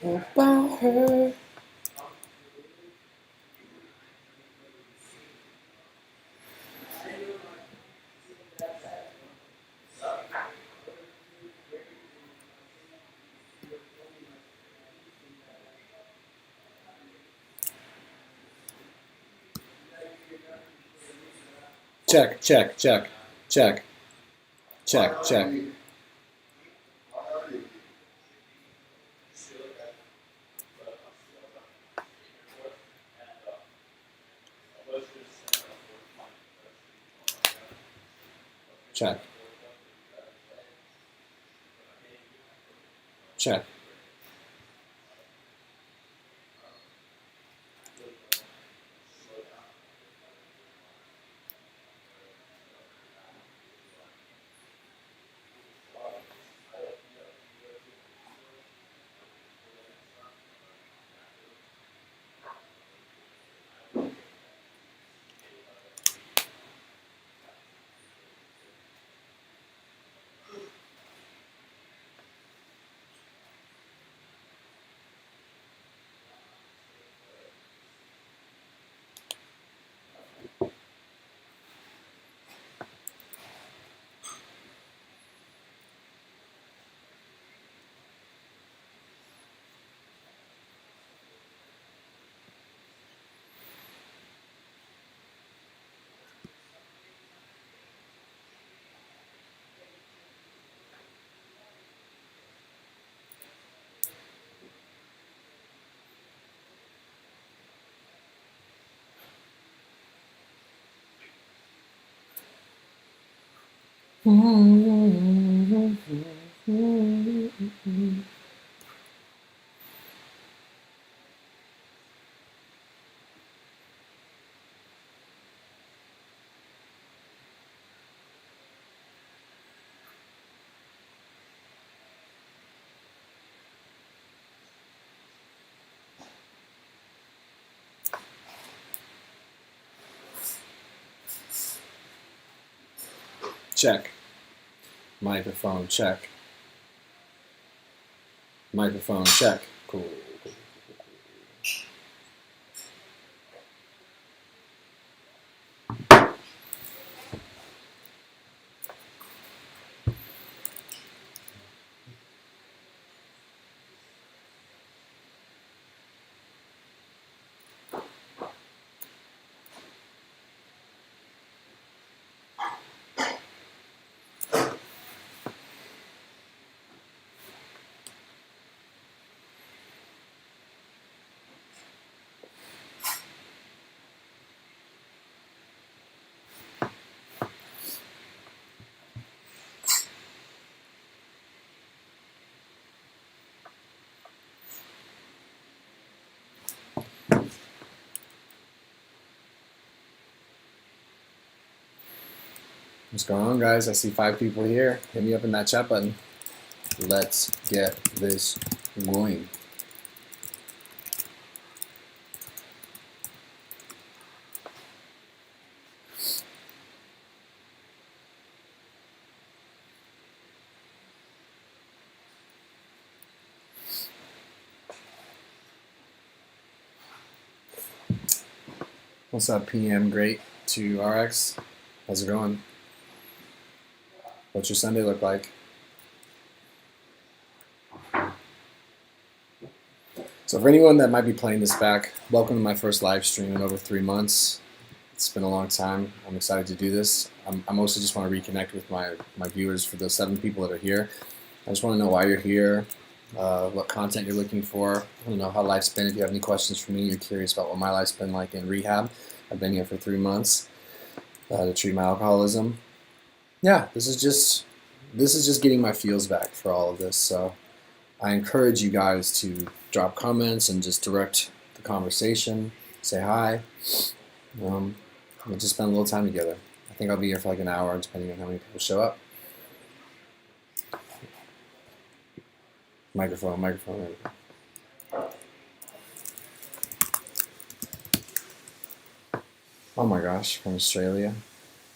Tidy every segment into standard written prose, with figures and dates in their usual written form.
about her. Check, check, check, check, check, check. Check. Check. Check. Microphone check. Microphone check. Cool. What's going on, guys? I see 5 people here. Hit me up in that chat button. Let's get this going. What's up, PM? Great to RX. How's it going? What's your Sunday look like? So for anyone that might be playing this back, welcome to my first live stream in over 3 months. It's been a long time. I'm excited to do this. I mostly just want to reconnect with my viewers. For the 7 people that are here, I just want to know why you're here, what content you're looking for. I want to know how life's been. If you have any questions for me, you're curious about what my life's been like in rehab. I've been here for 3 months to treat my alcoholism. Yeah, this is just getting my feels back for all of this. So I encourage you guys to drop comments and just direct the conversation. Say hi. We'll just spend a little time together. I think I'll be here for like an hour, depending on how many people show up. Microphone. Oh my gosh, from Australia.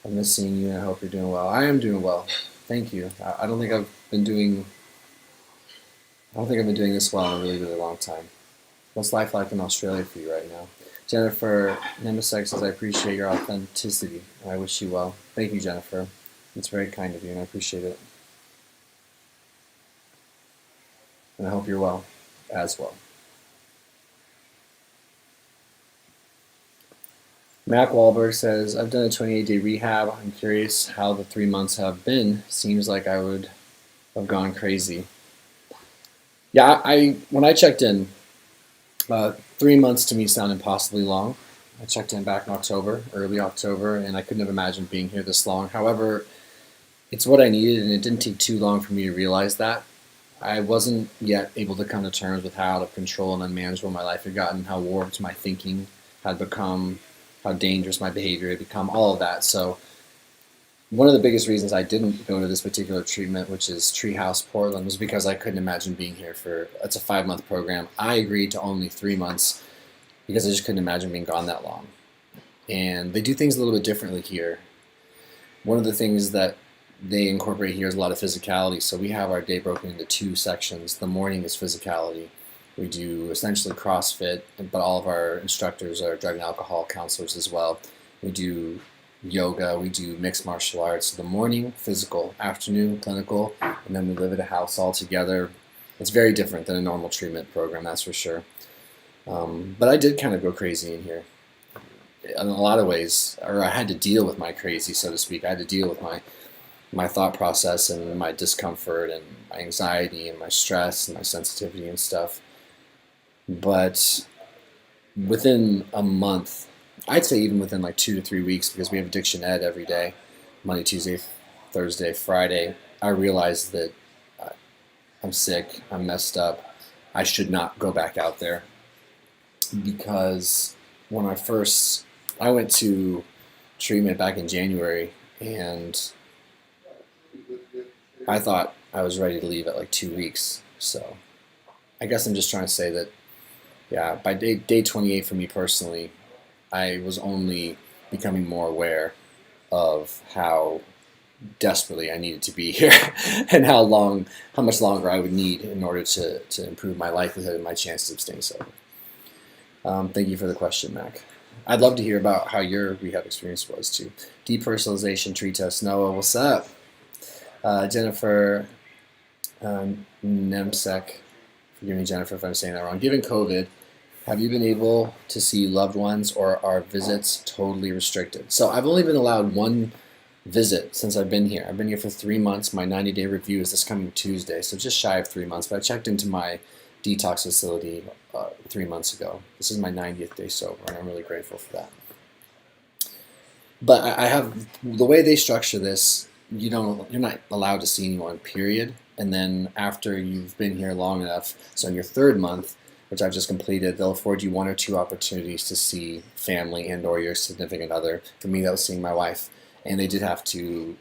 I miss seeing you, and I hope you're doing well. I am doing well. Thank you. I don't think I've been doing I don't think I've been doing this well in a really, really long time. What's life like in Australia for you right now? Jennifer Nemesex says, I appreciate your authenticity. I wish you well. Thank you, Jennifer. It's very kind of you, and I appreciate it. And I hope you're well as well. Mac Wahlberg says, I've done a 28-day rehab. I'm curious how the 3 months have been. Seems like I would have gone crazy. Yeah, when I checked in, 3 months to me sound impossibly long. I checked in back in October, early October, and I couldn't have imagined being here this long. However, it's what I needed, and it didn't take too long for me to realize that. I wasn't yet able to come to terms with how out of control and unmanageable my life had gotten, how warped my thinking had become, how dangerous my behavior had become, all of that. So one of the biggest reasons I didn't go to this particular treatment, which is Treehouse Portland, was because I couldn't imagine being here it's a 5-month program. I agreed to only 3 months because I just couldn't imagine being gone that long. And they do things a little bit differently here. One of the things that they incorporate here is a lot of physicality. So we have our day broken into 2 sections. The morning is physicality. We do essentially CrossFit, but all of our instructors are drug and alcohol counselors as well. We do yoga, we do mixed martial arts. So the morning, physical, afternoon, clinical, and then we live at a house all together. It's very different than a normal treatment program, that's for sure. But I did kind of go crazy in here in a lot of ways, or I had to deal with my crazy, so to speak. I had to deal with my thought process and my discomfort and my anxiety and my stress and my sensitivity and stuff. But within a month, I'd say even within like 2 to 3 weeks, because we have addiction ed every day, Monday, Tuesday, Thursday, Friday, I realized that I'm sick, I'm messed up, I should not go back out there. Because when I went to treatment back in January, and I thought I was ready to leave at like 2 weeks. So I guess I'm just trying to say that, yeah, by day 28 for me personally, I was only becoming more aware of how desperately I needed to be here and how much longer I would need in order to improve my likelihood and my chances of staying sober. Thank you for the question, Mac. I'd love to hear about how your rehab experience was too. Depersonalization, tree test. Noah, what's up? Jennifer Nemsek, forgive me, Jennifer, if I'm saying that wrong. Given COVID, have you been able to see loved ones, or are visits totally restricted? So I've only been allowed 1 visit since I've been here. I've been here for 3 months. My 90-day review is this coming Tuesday, so just shy of 3 months. But I checked into my detox facility 3 months ago. This is my 90th day sober, and I'm really grateful for that. But I have, the way they structure this, you're not allowed to see anyone, period. And then after you've been here long enough, so in your 3rd month, which I've just completed, they'll afford you 1 or 2 opportunities to see family and or your significant other. For me, that was seeing my wife. And they did have to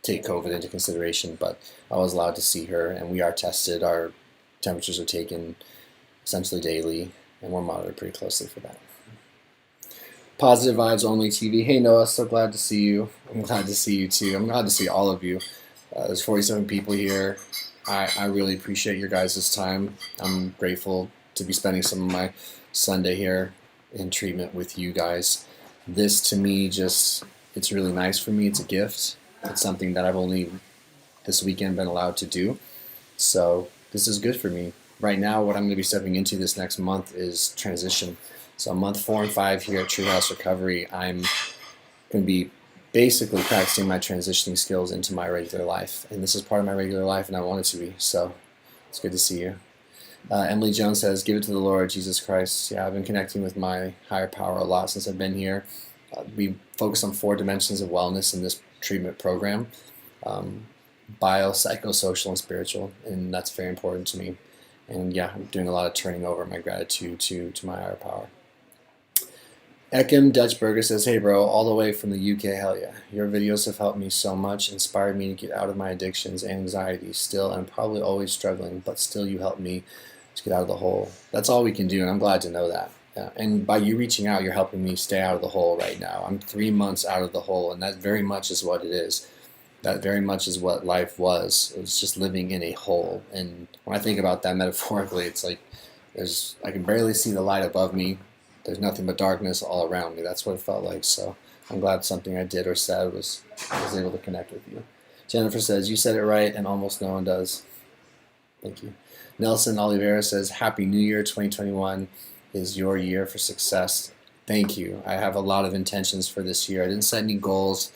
take COVID into consideration, but I was allowed to see her, and we are tested. Our temperatures are taken essentially daily, and we're monitored pretty closely for that. Positive Vibes Only TV. Hey Noah, so glad to see you. I'm glad to see you too. I'm glad to see all of you. There's 47 people here. I really appreciate your guys' time. I'm grateful to be spending some of my Sunday here in treatment with you guys. This to me it's really nice for me. It's a gift. It's something that I've only this weekend been allowed to do. So this is good for me. Right now, what I'm going to be stepping into this next month is transition. So month 4 and 5 here at Treehouse Recovery, I'm going to be basically practicing my transitioning skills into my regular life. And this is part of my regular life, and I want it to be. So it's good to see you. Emily Jones says, give it to the Lord, Jesus Christ. Yeah, I've been connecting with my higher power a lot since I've been here. We focus on 4 dimensions of wellness in this treatment program. Bio, psycho, social, and spiritual. And that's very important to me. And yeah, I'm doing a lot of turning over my gratitude to my higher power. Ekim Dutchberger says, hey bro, all the way from the UK, hell yeah. Your videos have helped me so much, inspired me to get out of my addictions and anxiety. Still, I'm probably always struggling, but still you help me to get out of the hole. That's all we can do, and I'm glad to know that. And by you reaching out, you're helping me stay out of the hole right now. I'm 3 months out of the hole, and that very much is what it is. That very much is what life was. It was just living in a hole. And when I think about that metaphorically, it's like I can barely see the light above me. There's nothing but darkness all around me. That's what it felt like. So I'm glad something I did or said was able to connect with you. Jennifer says, you said it right, and almost no one does. Thank you. Nelson Oliveira says, Happy New Year 2021 is your year for success. Thank you. I have a lot of intentions for this year. I didn't set any goals,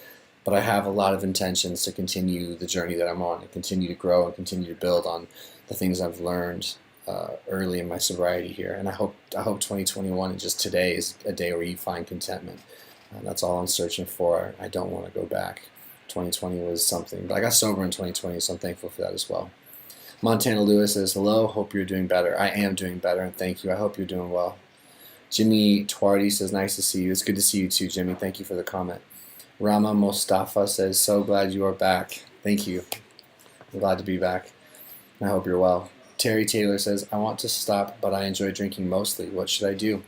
but I have a lot of intentions to continue the journey that I'm on and continue to grow and continue to build on the things I've learned early in my sobriety here. And I hope 2021 and just today is a day where you find contentment. That's all I'm searching for. I don't want to go back. 2020 was something, but I got sober in 2020, so I'm thankful for that as well. Montana Lewis says, hello, hope you're doing better. I am doing better, and thank you. I hope you're doing well. Jimmy Twardy says, nice to see you. It's good to see you too, Jimmy. Thank you for the comment. Rama Mostafa says, so glad you are back. Thank you. I'm glad to be back. I hope you're well. Terry Taylor says, I want to stop, but I enjoy drinking mostly. What should I do?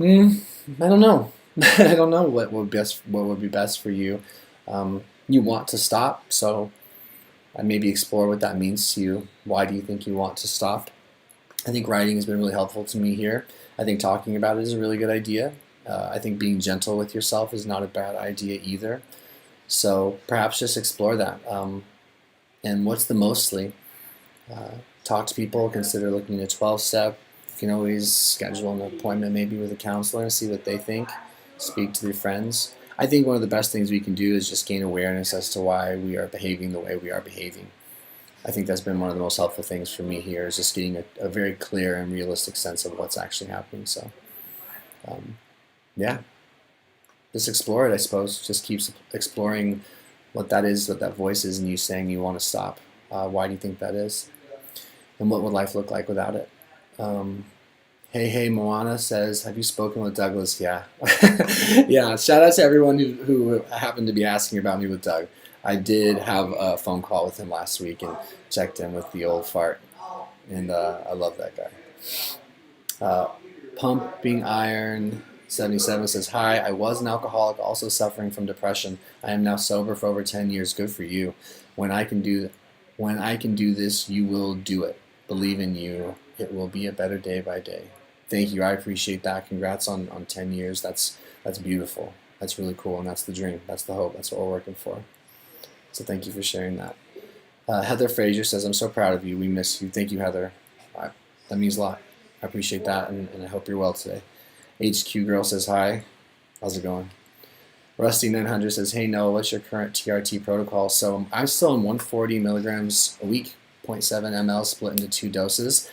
I don't know. I don't know what would be best for you. You want to stop, so maybe explore what that means to you. Why do you think you want to stop? I think writing has been really helpful to me here. I think talking about it is a really good idea. I think being gentle with yourself is not a bad idea either. So perhaps just explore that. And what's the mostly? Talk to people, consider looking at a 12-step. You can always schedule an appointment maybe with a counselor and see what they think. Speak to your friends. I think one of the best things we can do is just gain awareness as to why we are behaving the way we are behaving. I think that's been one of the most helpful things for me here, is just getting a very clear and realistic sense of what's actually happening. So, yeah, just explore it, I suppose. Just keep exploring what that is, what that voice is, and you saying you want to stop. Why do you think that is? And what would life look like without it? Hey Moana says, have you spoken with Douglas? Yeah. Yeah, shout out to everyone who happened to be asking about me with Doug. I did have a phone call with him last week and checked in with the old fart. And I love that guy. Pumping Iron 77 says, hi, I was an alcoholic, also suffering from depression. I am now sober for over 10 years. Good for you. When I can do this, you will do it. Believe in you. It will be a better day by day. Thank you. I appreciate that. Congrats on 10 years. That's beautiful. That's really cool, and that's the dream. That's the hope. That's what we're working for. So thank you for sharing that. Heather Frazier says, I'm so proud of you. We miss you. Thank you, Heather. That means a lot. I appreciate that, and I hope you're well today. HQ Girl says, hi. How's it going? Rusty900 says, hey, Noah, what's your current TRT protocol? So I'm still on 140 milligrams a week, 0.7 ml split into 2 doses.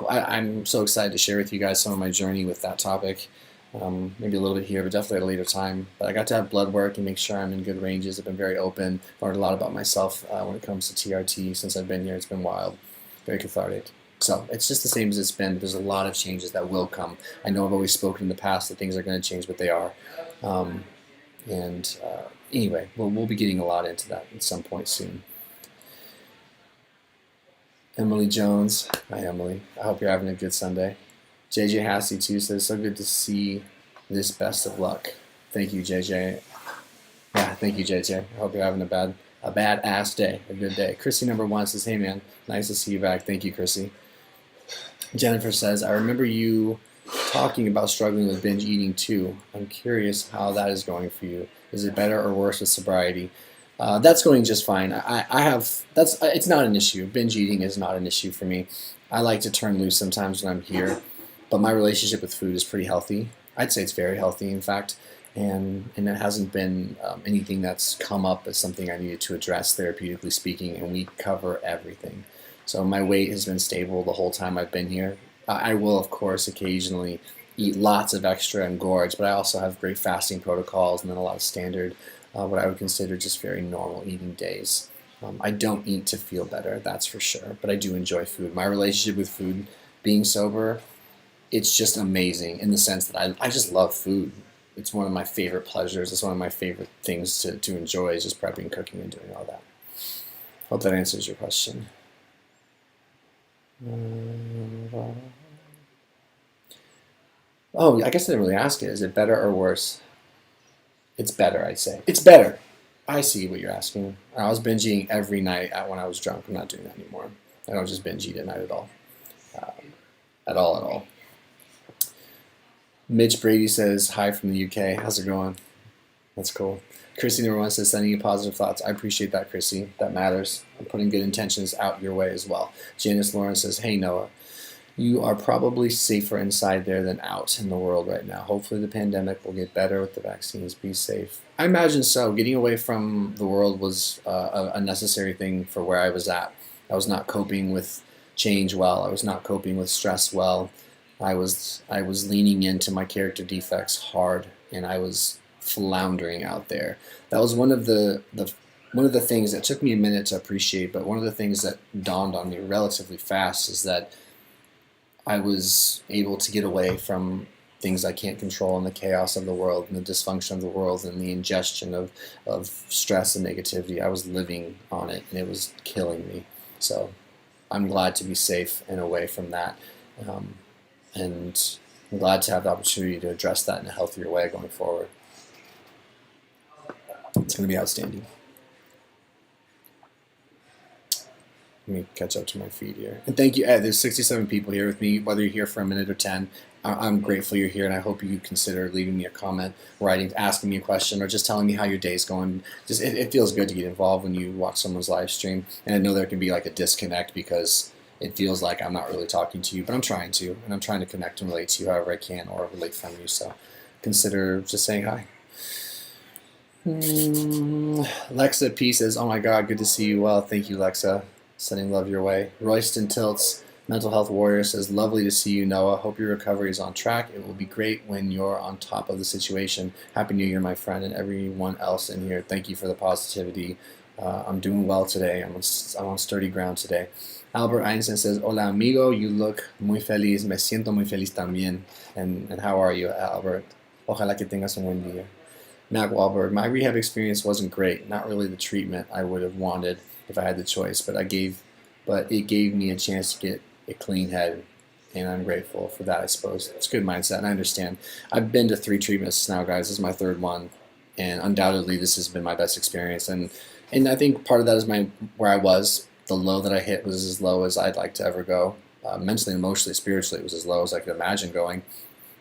I'm so excited to share with you guys some of my journey with that topic. Maybe a little bit here, but definitely at a later time. But I got to have blood work and make sure I'm in good ranges. I've been very open, learned a lot about myself when it comes to TRT. Since I've been here, it's been wild, very cathartic. So it's just the same as it's been. There's a lot of changes that will come. I know I've always spoken in the past that things are going to change, but they are. Anyway, we'll be getting a lot into that at some point soon. Emily Jones. Hi, Emily. I hope you're having a good Sunday. JJ Hassey, too, says, so good to see this. Best of luck. Thank you, JJ. Yeah, thank you, JJ. I hope you're having a badass day, a good day. Chrissy number 1 says, hey, man, nice to see you back. Thank you, Chrissy. Jennifer says, I remember you talking about struggling with binge eating, too. I'm curious how that is going for you. Is it better or worse with sobriety? That's going just fine. It's not an issue. Binge eating is not an issue for me. I like to turn loose sometimes when I'm here, but my relationship with food is pretty healthy. I'd say it's very healthy, in fact, and it hasn't been anything that's come up as something I needed to address therapeutically speaking, and we cover everything. So my weight has been stable the whole time I've been here. I will, of course, occasionally eat lots of extra and gorge, but I also have great fasting protocols and then a lot of standard what I would consider just very normal eating days. I don't eat to feel better, that's for sure, but I do enjoy food. My relationship with food, being sober, it's just amazing in the sense that I just love food. It's one of my favorite pleasures. It's one of my favorite things to enjoy, is just prepping, cooking, and doing all that. Hope that answers your question. Oh, I guess I didn't really ask it. Is it better or worse? It's better, I'd say. It's better. I see what you're asking. I was binge eating every night when I was drunk. I'm not doing that anymore. I don't just binge eat at night at all. At all, at all. Mitch Brady says, hi from the UK. How's it going? That's cool. Chrissy number one says, sending you positive thoughts. I appreciate that, Chrissy. That matters. I'm putting good intentions out your way as well. Janice Lawrence says, hey, Noah. You are probably safer inside there than out in the world right now. Hopefully the pandemic will get better with the vaccines. Be safe. I imagine so. Getting away from the world was a necessary thing for where I was at. I was not coping with change well. I was not coping with stress well. I was leaning into my character defects hard, and I was floundering out there. That was one of the things that took me a minute to appreciate, but one of the things that dawned on me relatively fast is that I was able to get away from things I can't control and the chaos of the world and the dysfunction of the world and the ingestion of stress and negativity. I was living on it, and it was killing me. So I'm glad to be safe and away from that. And I'm glad to have the opportunity to address that in a healthier way going forward. It's going to be outstanding. Let me catch up to my feed here. And thank you, Ed. There's 67 people here with me, whether you're here for a minute or 10. I'm grateful you're here, and I hope you consider leaving me a comment, writing, asking me a question, or just telling me how your day's going. Just it feels good to get involved when you watch someone's live stream. And I know there can be like a disconnect because it feels like I'm not really talking to you, but I'm trying to, and I'm trying to connect and relate to you however I can, or relate from you. So consider just saying hi. Lexa P says, oh my God, good to see you. Well, thank you, Lexa. Sending love your way. Royston Tilts, Mental Health Warrior, says, lovely to see you, Noah. Hope your recovery is on track. It will be great when you're on top of the situation. Happy New Year, my friend, and everyone else in here. Thank you for the positivity. I'm doing well today. I'm on sturdy ground today. Albert Einstein says, hola, amigo. You look muy feliz. Me siento muy feliz también. And how are you, Albert? Ojalá que tengas un buen día. Matt Wahlberg, my rehab experience wasn't great. Not really the treatment I would have wanted if I had the choice, but it gave me a chance to get a clean head, and I'm grateful for that, I suppose. It's a good mindset, and I understand. I've been to 3 treatments now, guys. This is my 3rd one, and undoubtedly this has been my best experience. And I think part of that is where I was. The low that I hit was as low as I'd like to ever go. Mentally, emotionally, spiritually, it was as low as I could imagine going.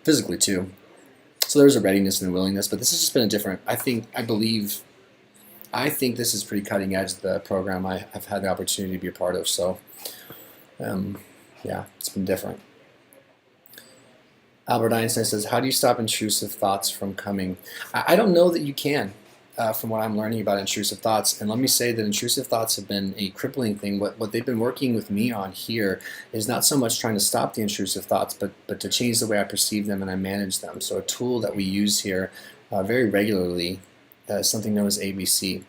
Physically, too. So there's a readiness and a willingness, but this has just been a different, I think this is pretty cutting edge, the program I've had the opportunity to be a part of. So, yeah, it's been different. Albert Einstein says, how do you stop intrusive thoughts from coming? I don't know that you can, from what I'm learning about intrusive thoughts. And let me say that intrusive thoughts have been a crippling thing. What they've been working with me on here is not so much trying to stop the intrusive thoughts, but to change the way I perceive them and I manage them. So a tool that we use here very regularly is something known as ABC.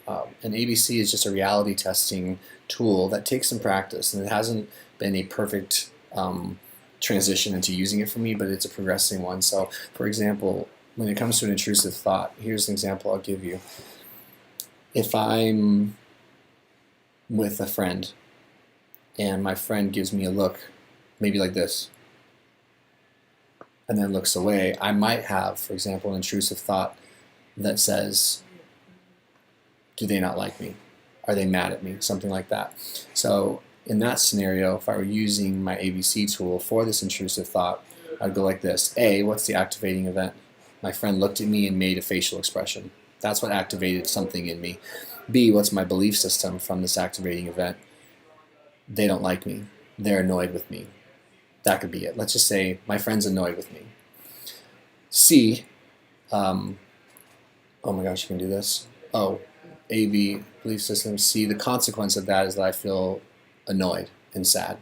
And ABC is just a reality testing tool that takes some practice, and it hasn't been a perfect transition into using it for me, but it's a progressing one. So, for example, when it comes to an intrusive thought, here's an example I'll give you. If I'm with a friend and my friend gives me a look, maybe like this, and then looks away, I might have, for example, an intrusive thought that says, do they not like me? Are they mad at me? Something like that. So in that scenario, if I were using my ABC tool for this intrusive thought, I'd go like this. A, what's the activating event? My friend looked at me and made a facial expression. That's what activated something in me. B, what's my belief system from this activating event? They don't like me. They're annoyed with me. That could be it. Let's just say my friend's annoyed with me. C, oh my gosh, you can do this. Oh, A, B, belief system. C, the consequence of that is that I feel annoyed and sad.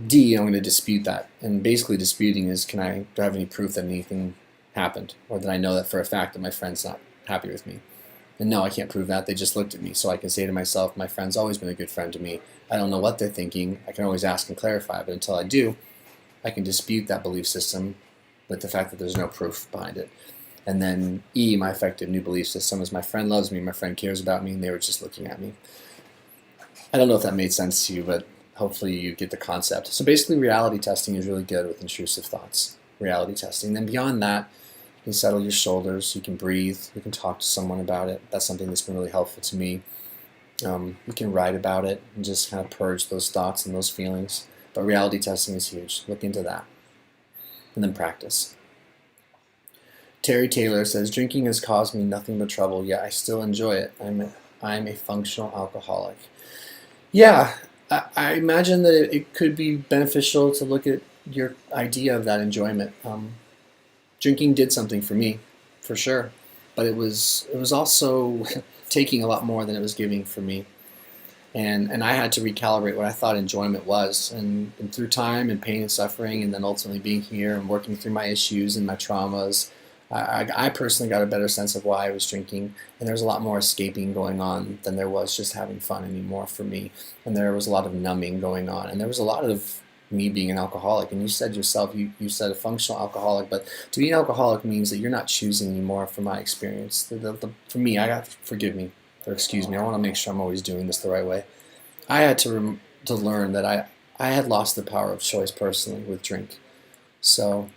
D, I'm going to dispute that. And basically disputing is, do I have any proof that anything happened? Or that I know that for a fact that my friend's not happy with me? And no, I can't prove that. They just looked at me. So I can say to myself, my friend's always been a good friend to me. I don't know what they're thinking. I can always ask and clarify. But until I do, I can dispute that belief system with the fact that there's no proof behind it. And then E, my effective new belief system, is my friend loves me, my friend cares about me, and they were just looking at me. I don't know if that made sense to you, but hopefully you get the concept. So basically reality testing is really good with intrusive thoughts. Reality testing. Then beyond that, You settle your shoulders, you can breathe, you can talk to someone about it. That's something that's been really helpful to me. You can write about it and just kind of purge those thoughts and those feelings. But reality testing is huge. Look into that. And then practice. Terry Taylor says, drinking has caused me nothing but trouble, yet I still enjoy it. I'm a functional alcoholic. Yeah, I imagine that it could be beneficial to look at your idea of that enjoyment. Drinking did something for me, for sure, but it was also taking a lot more than it was giving for me, and I had to recalibrate what I thought enjoyment was, and through time and pain and suffering, and then ultimately being here and working through my issues and my traumas, I personally got a better sense of why I was drinking, and there was a lot more escaping going on than there was just having fun anymore for me, and there was a lot of numbing going on, and there was a lot of me being an alcoholic. And you said yourself, you said a functional alcoholic, but to be an alcoholic means that you're not choosing anymore from my experience. For me, forgive me, or excuse me, I want to make sure I'm always doing this the right way. I had to learn that I had lost the power of choice personally with drink. So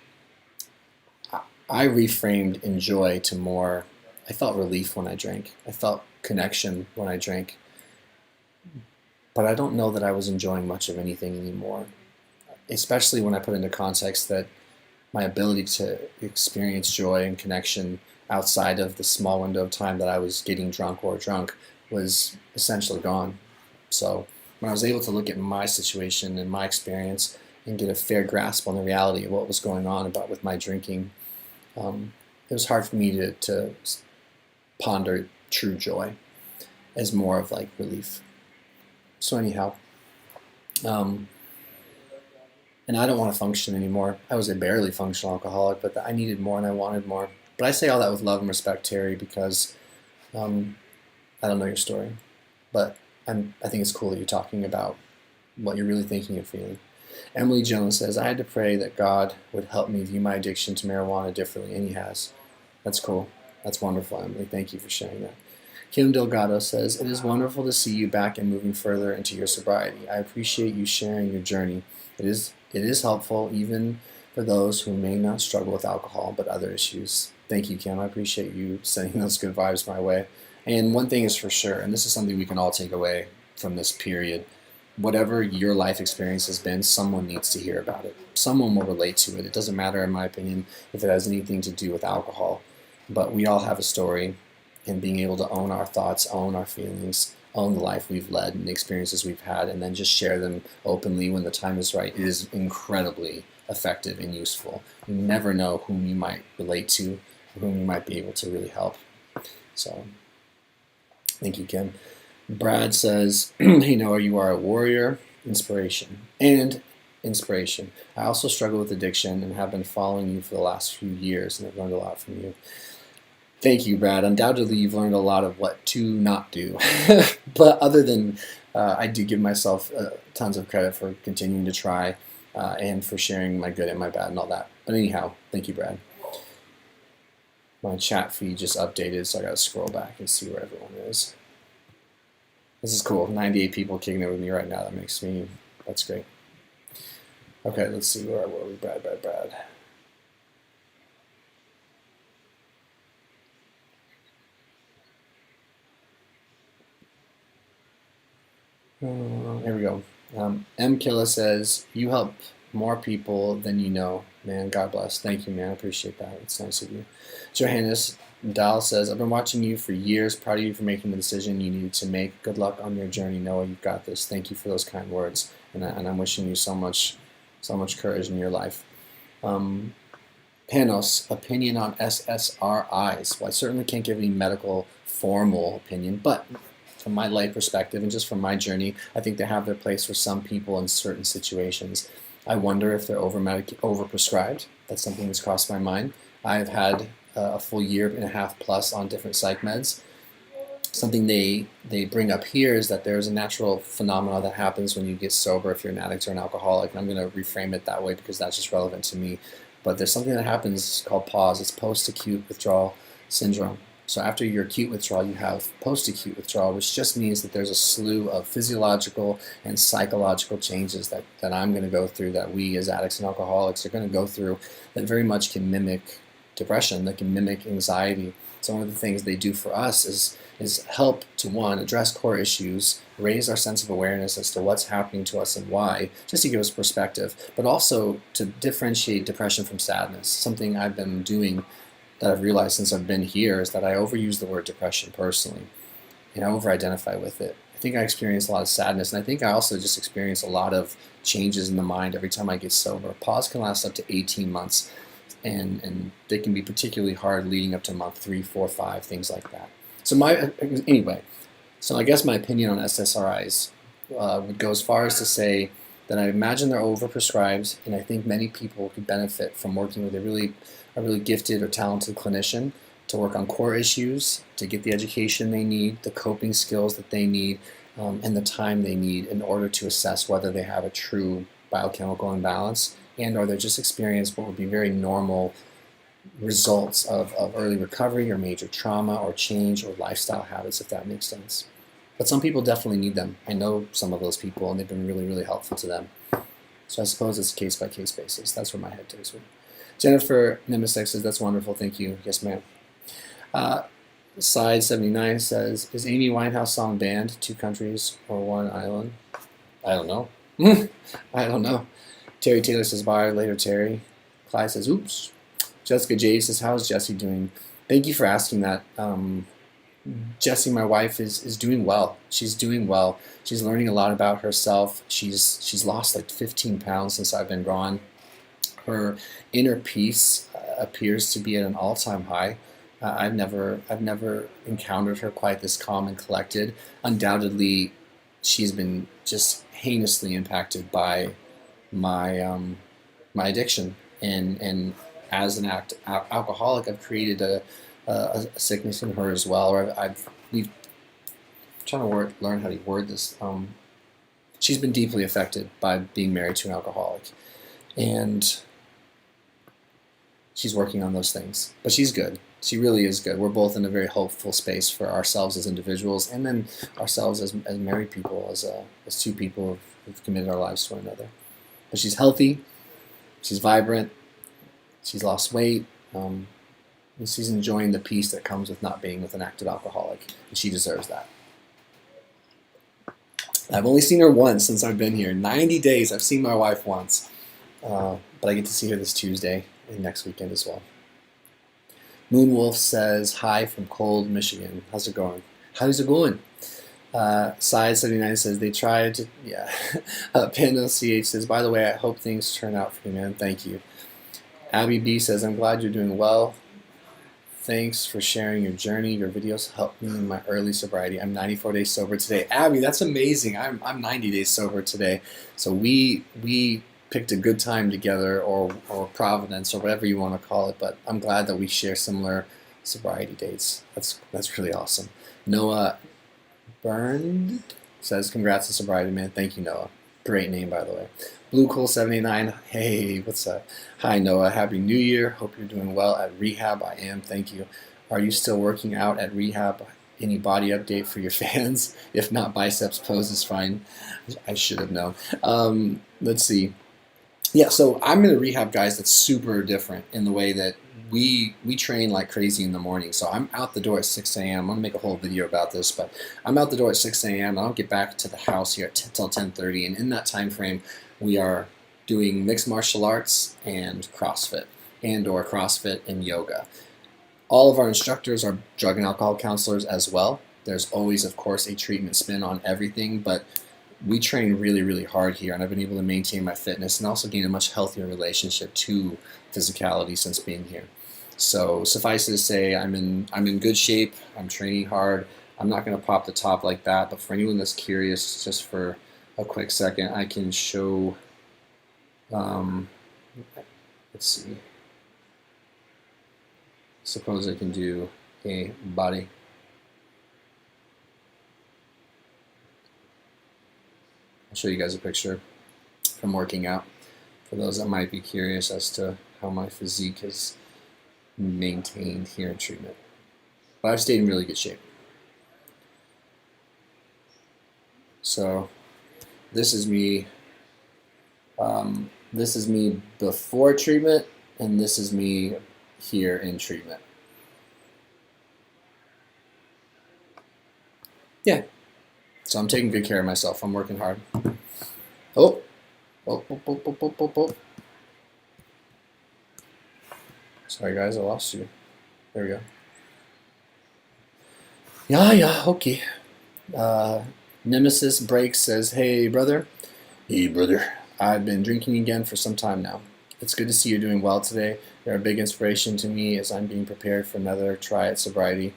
I reframed enjoy to more, I felt relief when I drank. I felt connection when I drank. But I don't know that I was enjoying much of anything anymore, especially when I put into context that my ability to experience joy and connection outside of the small window of time that I was getting drunk or drunk was essentially gone. So when I was able to look at my situation and my experience and get a fair grasp on the reality of what was going on with my drinking, it was hard for me to ponder true joy as more of like relief. So anyhow, and I don't want to function anymore. I was a barely functional alcoholic, but I needed more and I wanted more. But I say all that with love and respect, Terry, because I don't know your story, but I think it's cool that you're talking about what you're really thinking and feeling. Emily Jones says, I had to pray that God would help me view my addiction to marijuana differently, and he has. That's cool. That's wonderful, Emily. Thank you for sharing that. Kim Delgado says, it is wonderful to see you back and moving further into your sobriety. I appreciate you sharing your journey. It is helpful even for those who may not struggle with alcohol but other issues. Thank you, Kim. I appreciate you sending those good vibes my way. And one thing is for sure, and this is something we can all take away from this period, whatever your life experience has been, someone needs to hear about it. Someone will relate to it. It doesn't matter, in my opinion, if it has anything to do with alcohol. But we all have a story, and being able to own our thoughts, own our feelings, own the life we've led and the experiences we've had, and then just share them openly when the time is right, is incredibly effective and useful. You never know whom you might relate to, whom you might be able to really help. So, thank you, Kim. Brad says, hey, Noah, you are a warrior, inspiration. I also struggle with addiction and have been following you for the last few years, and I've learned a lot from you. Thank you, Brad. Undoubtedly, you've learned a lot of what to not do. But other than, I do give myself tons of credit for continuing to try and for sharing my good and my bad and all that. But anyhow, thank you, Brad. My chat feed just updated, so I got to scroll back and see where everyone is. This is cool. 98 people kicking it with me right now. That's great. Okay, let's see. Where were we? Brad. Here we go. M. Killa says, you help more people than you know. Man, God bless. Thank you, man. I appreciate that. It's nice of you. Johannes Dahl says, I've been watching you for years. Proud of you for making the decision you needed to make. Good luck on your journey, Noah. You've got this. Thank you for those kind words. And I'm wishing you so much courage in your life. Panos, opinion on SSRIs. Well, I certainly can't give any medical formal opinion, but from my life perspective and just from my journey, I think they have their place for some people in certain situations. I wonder if they're overprescribed. That's something that's crossed my mind. I've had a full year and a half plus on different psych meds. Something they bring up here is that there's a natural phenomenon that happens when you get sober if you're an addict or an alcoholic. And I'm going to reframe it that way because that's just relevant to me. But there's something that happens called PAWS. It's post-acute withdrawal syndrome. So after your acute withdrawal, you have post-acute withdrawal, which just means that there's a slew of physiological and psychological changes that I'm going to go through, that we as addicts and alcoholics are going to go through, that very much can mimic depression, that can mimic anxiety. So one of the things they do for us is help to, one, address core issues, raise our sense of awareness as to what's happening to us and why, just to give us perspective, but also to differentiate depression from sadness. Something I've been doing that I've realized since I've been here is that I overuse the word depression personally, and I over-identify with it. I think I experience a lot of sadness, and I think I also just experience a lot of changes in the mind every time I get sober. Pause can last up to 18 months, and they can be particularly hard leading up to month 3, 4, 5, things like that. So I guess my opinion on SSRIs would go as far as to say that I imagine they're overprescribed, and I think many people could benefit from working with a really gifted or talented clinician to work on core issues, to get the education they need, the coping skills that they need, and the time they need in order to assess whether they have a true biochemical imbalance and or they're just experiencing what would be very normal results of early recovery or major trauma or change or lifestyle habits, if that makes sense. But some people definitely need them. I know some of those people, and they've been really, really helpful to them. So I suppose it's a case-by-case basis. That's where my head takes me. Jennifer Nemesis says, that's wonderful, thank you. Yes, ma'am. Side 79 says, is Amy Winehouse song banned? 2 countries or 1 island? I don't know. I don't know. Terry Taylor says, bye later, Terry. Clyde says, oops. Jessica J says, how's Jessie doing? Thank you for asking that. Jessie, my wife, is doing well. She's doing well. She's learning a lot about herself. She's lost like 15 pounds since I've been gone. Her inner peace appears to be at an all-time high. I've never encountered her quite this calm and collected. Undoubtedly, she's been just heinously impacted by my my addiction, and as an alcoholic, I've created a sickness in her as well. Or we've trying to learn how to word this. She's been deeply affected by being married to an alcoholic, and she's working on those things. But she's good. She really is good. We're both in a very hopeful space for ourselves as individuals, and then ourselves as married people, as 2 people who've committed our lives to one another. But she's healthy. She's vibrant. She's lost weight. And she's enjoying the peace that comes with not being with an active alcoholic, and she deserves that. I've only seen her once since I've been here. 90 days. I've seen my wife once, but I get to see her this Tuesday and next weekend as well. Moonwolf says, hi from cold Michigan. How's it going? How's it going? Side 79 says, they tried to, yeah. Panda CH says, by the way, I hope things turn out for you, man. Thank you. Abby B says, I'm glad you're doing well. Thanks for sharing your journey. Your videos helped me in my early sobriety. I'm 94 days sober today. Abby, that's amazing. I'm 90 days sober today. So we picked a good time together, or providence, or whatever you want to call it. But I'm glad that we share similar sobriety dates. That's really awesome. Noah Byrne says, congrats on sobriety, man. Thank you, Noah. Great name, by the way. Blue Cool 79. Hey, what's up? Hi, Noah. Happy New Year. Hope you're doing well at Rehab. I am. Thank you. Are you still working out at Rehab? Any body update for your fans? If not, biceps pose is fine. I should have known. Let's see. Yeah, so I'm in a rehab, guys, that's super different in the way that we train like crazy in the morning. So I'm out the door at 6 a.m. I'm going to make a whole video about this, but I'm out the door at 6 a.m. I don't get back to the house here until 10:30, and in that time frame, we are doing mixed martial arts and CrossFit, or CrossFit and yoga. All of our instructors are drug and alcohol counselors as well. There's always, of course, a treatment spin on everything, but we train really, really hard here, and I've been able to maintain my fitness and also gain a much healthier relationship to physicality since being here. So suffice it to say, I'm in good shape. I'm training hard. I'm not going to pop the top like that, but for anyone that's curious, just for a quick second, I can show. Let's see. Suppose I can do a body. I'll show you guys a picture from working out for those that might be curious as to how my physique has maintained here in treatment. But I've stayed in really good shape. So this is me. This is me before treatment, and this is me here in treatment. Yeah, so I'm taking good care of myself. I'm working hard. Oh. Sorry guys, I lost you. There we go. Yeah, okay. Nemesis Breaks says, hey brother. Hey brother. I've been drinking again for some time now. It's good to see you're doing well today. You're a big inspiration to me as I'm being prepared for another try at sobriety.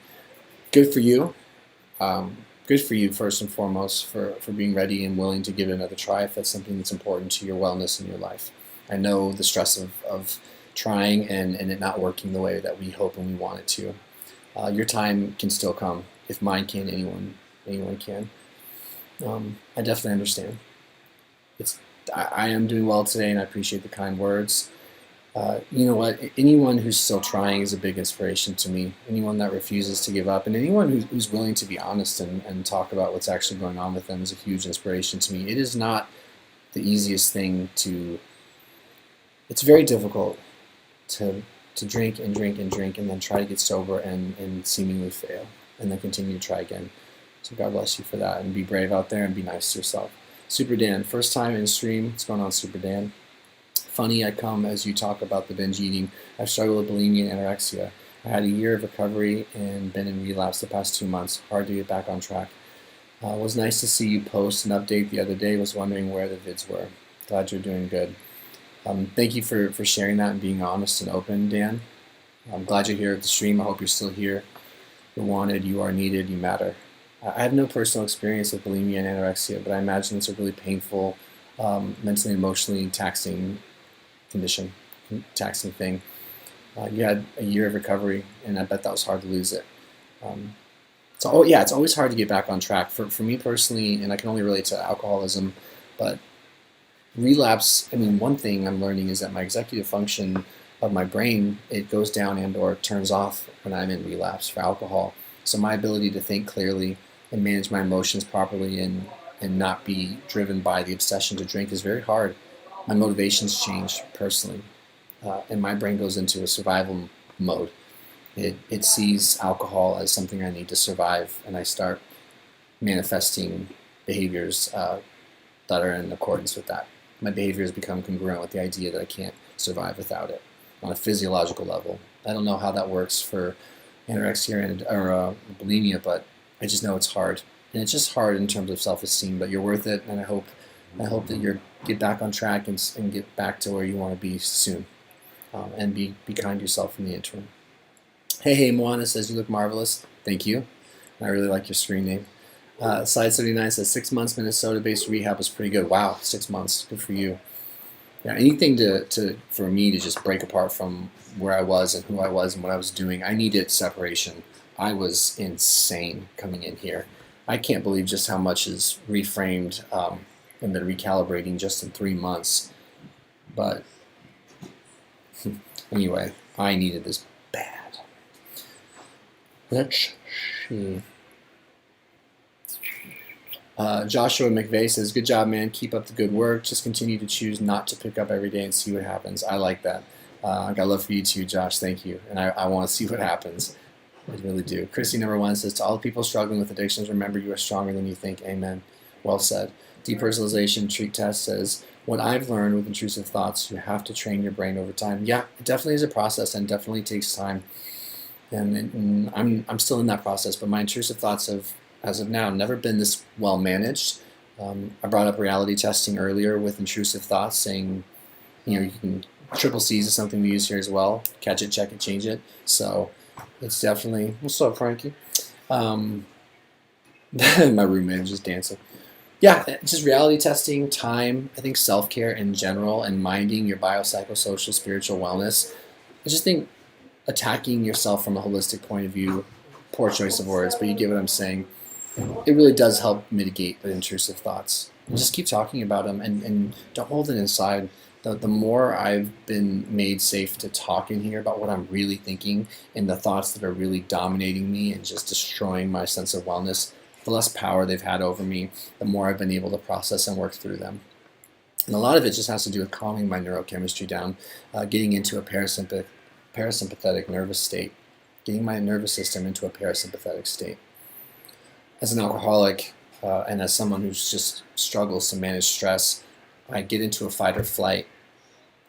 Good for you. Good for you first and foremost for being ready and willing to give it another try if that's something that's important to your wellness in your life. I know the stress of trying and it not working the way that we hope and we want it to. Your time can still come. If mine can, anyone can. I definitely understand. I am doing well today, and I appreciate the kind words. You know what? Anyone who's still trying is a big inspiration to me. Anyone that refuses to give up, and anyone who's willing to be honest and talk about what's actually going on with them is a huge inspiration to me. It is not the easiest thing to. It's very difficult to drink and drink and drink and then try to get sober and seemingly fail and then continue to try again. So God bless you for that, and be brave out there and be nice to yourself. Super Dan, first time in stream. What's going on, Super Dan? Funny I come as you talk about the binge eating. I've struggled with bulimia and anorexia. I had a year of recovery and been in relapse the past 2 months. Hard to get back on track. It was nice to see you post an update the other day. Was wondering where the vids were. Glad you're doing good. Thank you for sharing that and being honest and open, Dan. I'm glad you're here at the stream. I hope you're still here. You're wanted, you are needed, you matter. I have no personal experience with bulimia and anorexia, but I imagine it's a really painful, mentally and emotionally taxing condition, taxing thing. You had a year of recovery, and I bet that was hard to lose it. It's always hard to get back on track. For me personally, and I can only relate to alcoholism, but relapse, I mean, one thing I'm learning is that my executive function of my brain, it goes down and or turns off when I'm in relapse for alcohol. So my ability to think clearly and manage my emotions properly and not be driven by the obsession to drink is very hard. My motivations change personally, and my brain goes into a survival mode. It sees alcohol as something I need to survive, and I start manifesting behaviors that are in accordance with that. My behaviors become congruent with the idea that I can't survive without it on a physiological level. I don't know how that works for anorexia or bulimia, but I just know it's hard. And it's just hard in terms of self-esteem, but you're worth it, and I hope that you get back on track and get back to where you want to be soon. And be kind to yourself in the interim. Hey, Moana says, you look marvelous. Thank you. I really like your screen name. Side 79 says, 6 months Minnesota-based rehab was pretty good. Wow, 6 months. Good for you. Yeah, anything for me to just break apart from where I was and who I was and what I was doing, I needed separation. I was insane coming in here. I can't believe just how much is reframed and been recalibrating just in 3 months. But anyway, I needed this bad. Let's see. Joshua McVeigh says, good job, man. Keep up the good work. Just continue to choose not to pick up every day and see what happens. I like that. I got love for you too, Josh. Thank you. And I want to see what happens. I really do. Chrissy number 1 says, to all the people struggling with addictions, remember you are stronger than you think. Amen. Well said. Depersonalization treat test says, what I've learned with intrusive thoughts, you have to train your brain over time. Yeah, it definitely is a process and definitely takes time. And I'm still in that process, but my intrusive thoughts have, as of now, never been this well managed. I brought up reality testing earlier with intrusive thoughts, saying, you can, triple C's is something we use here as well. Catch it, check it, change it. So it's definitely, what's up, Frankie? My roommate is just dancing. Yeah, just reality testing, time, I think self-care in general, and minding your biopsychosocial spiritual wellness. I just think attacking yourself from a holistic point of view, poor choice of words, but you get what I'm saying. It really does help mitigate the intrusive thoughts. And just keep talking about them and don't hold it inside. The more I've been made safe to talk in here about what I'm really thinking and the thoughts that are really dominating me and just destroying my sense of wellness, the less power they've had over me, the more I've been able to process and work through them. And a lot of it just has to do with calming my neurochemistry down, getting into a parasympathetic nervous state, getting my nervous system into a parasympathetic state. As an alcoholic and as someone who just struggles to manage stress, I get into a fight or flight,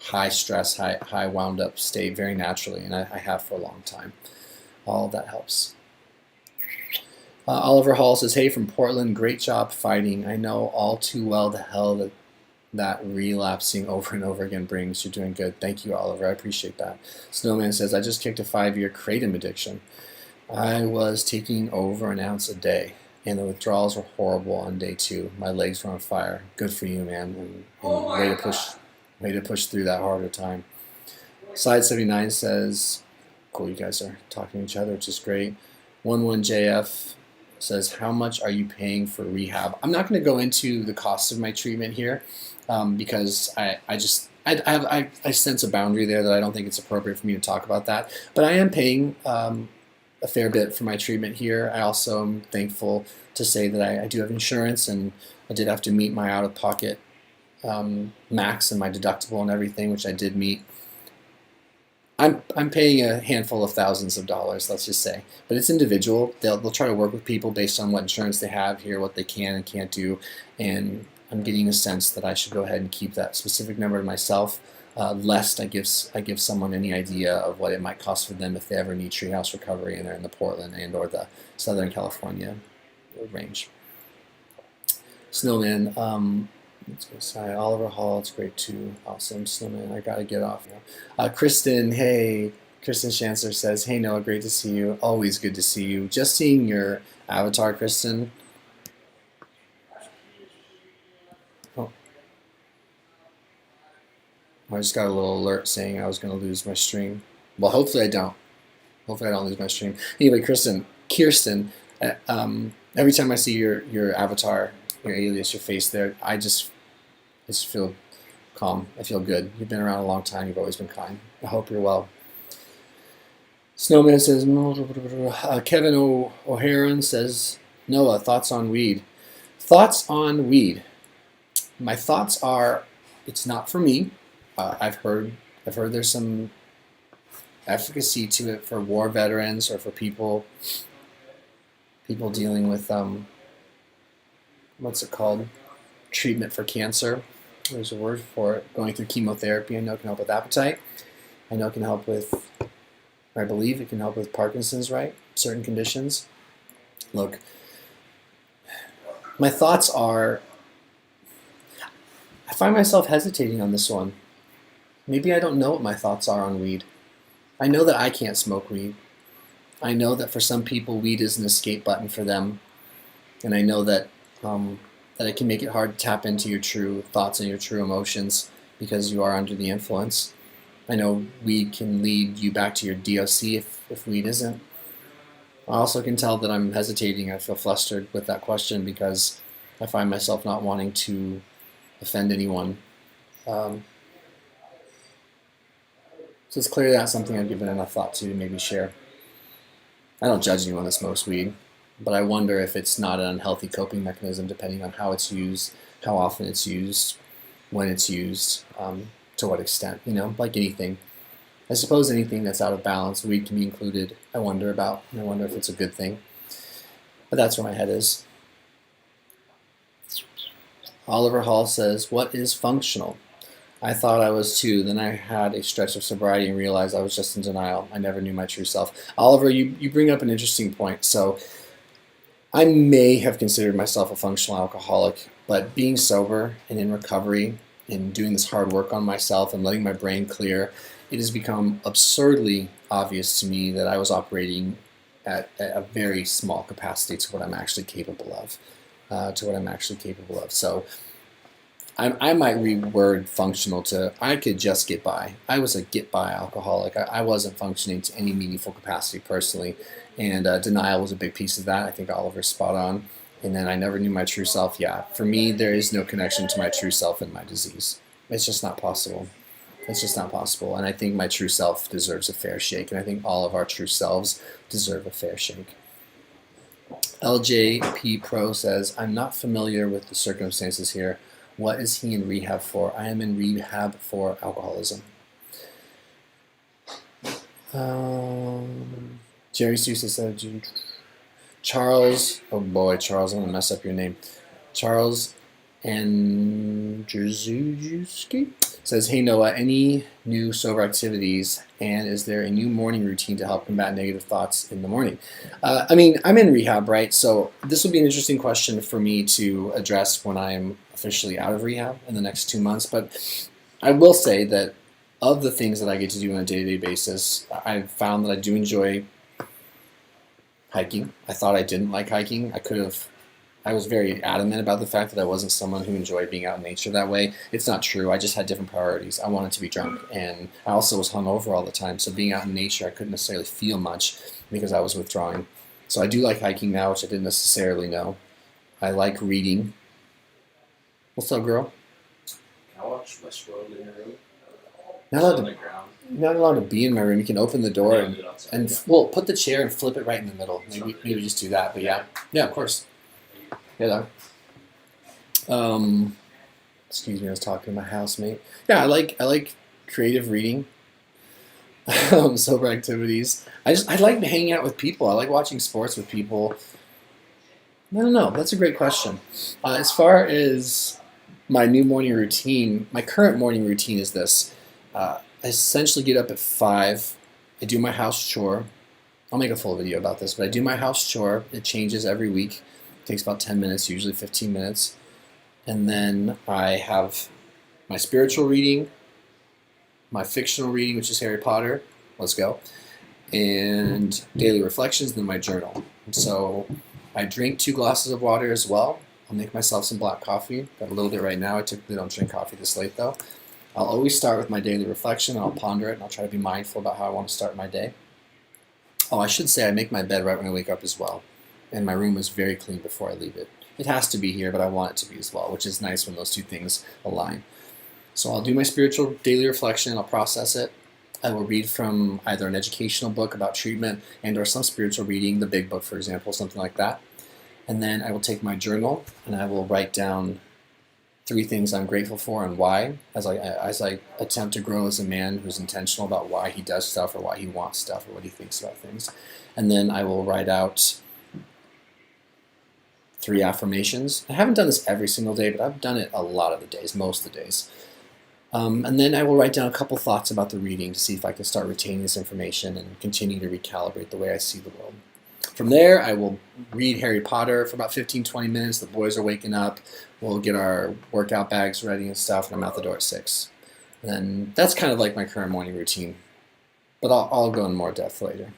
high stress, high wound up state very naturally, and I have for a long time. All of that helps. Oliver Hall says, hey, from Portland, great job fighting. I know all too well the hell that relapsing over and over again brings. You're doing good. Thank you, Oliver. I appreciate that. Snowman says, I just kicked a 5-year kratom addiction. I was taking over an ounce a day, and the withdrawals were horrible on day 2. My legs were on fire. Good for you, man. And way to push through that harder time. Side 79 says, cool, you guys are talking to each other, which is great. 11JF says, how much are you paying for rehab? I'm not going to go into the cost of my treatment here because I sense a boundary there that I don't think it's appropriate for me to talk about that. But I am paying a fair bit for my treatment here. I also am thankful to say that I do have insurance, and I did have to meet my out-of-pocket max and my deductible and everything, which I did meet. I'm paying a handful of thousands of dollars, let's just say, but it's individual. They'll try to work with people based on what insurance they have here, what they can and can't do, and I'm getting a sense that I should go ahead and keep that specific number to myself, lest I give someone any idea of what it might cost for them if they ever need treehouse recovery and they're in the Portland and or the Southern California range. Snowman, let's go say Oliver Hall, it's great too. Awesome. Snowman, I gotta get off now. Kristen, hey, Kristen Chancellor says, hey Noah, great to see you. Always good to see you. Just seeing your avatar, Kristen. Oh. I just got a little alert saying I was gonna lose my stream. Well, hopefully I don't. Hopefully I don't lose my stream. Anyway, Kirsten, every time I see your avatar, your alias, your face there, I just feel calm. I feel good. You've been around a long time. You've always been kind. I hope you're well. Snowman says, Kevin O'Haran says, Noah, thoughts on weed? Thoughts on weed. My thoughts are, it's not for me. I've heard there's some efficacy to it for war veterans or for people dealing with what's it called? Treatment for cancer. There's a word for it. Going through chemotherapy, I know it can help with appetite. I know it can help with, I believe it can help with Parkinson's, right? Certain conditions. Look, my thoughts are, I find myself hesitating on this one. Maybe I don't know what my thoughts are on weed. I know that I can't smoke weed. I know that for some people, weed is an escape button for them. And I know that that it can make it hard to tap into your true thoughts and your true emotions because you are under the influence. I know weed can lead you back to your DOC if weed isn't. I also can tell that I'm hesitating. I feel flustered with that question because I find myself not wanting to offend anyone. So it's clearly not something I've given enough thought to maybe share. I don't judge anyone that smokes weed, but I wonder if it's not an unhealthy coping mechanism depending on how it's used, how often it's used, when it's used, to what extent, like anything. I suppose anything that's out of balance, weed can be included, I wonder about, and I wonder if it's a good thing. But that's where my head is. Oliver Hall says, what is functional? I thought I was too. Then I had a stretch of sobriety and realized I was just in denial. I never knew my true self. Oliver, you bring up an interesting point. So I may have considered myself a functional alcoholic, but being sober and in recovery and doing this hard work on myself and letting my brain clear, it has become absurdly obvious to me that I was operating at a very small capacity to what I'm actually capable of. So I might reword functional to I could just get by. I was a get-by alcoholic. I wasn't functioning to any meaningful capacity personally, and denial was a big piece of that. I think Oliver's spot on. And then I never knew my true self. Yeah, for me, there is no connection to my true self and my disease. It's just not possible. It's just not possible. And I think my true self deserves a fair shake, and I think all of our true selves deserve a fair shake. LJP Pro says, I'm not familiar with the circumstances here. What is he in rehab for? I am in rehab for alcoholism. Jerry Sousa said, Charles, oh boy, Charles, I'm going to mess up your name. Charles Andrzejewski says, hey Noah, any new sober activities, and is there a new morning routine to help combat negative thoughts in the morning? I mean, I'm in rehab, right? So this will be an interesting question for me to address when I'm officially out of rehab in the next 2 months. But I will say that of the things that I get to do on a day-to-day basis, I've found that I do enjoy hiking. I thought I didn't like hiking. I was very adamant about the fact that I wasn't someone who enjoyed being out in nature that way. It's not true. I just had different priorities. I wanted to be drunk, and I also was hungover all the time. So being out in nature, I couldn't necessarily feel much because I was withdrawing. So I do like hiking now, which I didn't necessarily know. I like reading. What's up, girl? Can I watch Westworld in your room? Not allowed to be in my room. You can open the door and well, put the chair and flip it right in the middle. Maybe just do that. But yeah, of course. Yeah, excuse me, I was talking to my housemate. Yeah, I like creative reading, sober activities. I like hanging out with people. I like watching sports with people. I don't know. That's a great question. As far as my new morning routine, my current morning routine is this. I essentially get up at 5. I do my house chore. I'll make a full video about this, but I do my house chore. It changes every week. It takes about 10 minutes, usually 15 minutes. And then I have my spiritual reading, my fictional reading, which is Harry Potter. Let's go. And daily reflections, and then my journal. And so I drink 2 glasses of water as well. I'll make myself some black coffee. Got a little bit right now. I typically don't drink coffee this late though. I'll always start with my daily reflection. I'll ponder it, and I'll try to be mindful about how I want to start my day. Oh, I should say I make my bed right when I wake up as well. And my room is very clean before I leave it. It has to be here, but I want it to be as well, which is nice when those two things align. So I'll do my spiritual daily reflection. I'll process it. I will read from either an educational book about treatment and or some spiritual reading, the big book, for example, something like that. And then I will take my journal and I will write down 3 things I'm grateful for and why, as I attempt to grow as a man who's intentional about why he does stuff or why he wants stuff or what he thinks about things. And then I will write out 3 affirmations. I haven't done this every single day, but I've done it a lot of the days, most of the days. And then I will write down a couple thoughts about the reading to see if I can start retaining this information and continue to recalibrate the way I see the world. From there, I will read Harry Potter for about 15-20 minutes. The boys are waking up. We'll get our workout bags ready and stuff, and I'm out the door at 6. And then that's kind of like my current morning routine. But I'll go in more depth later.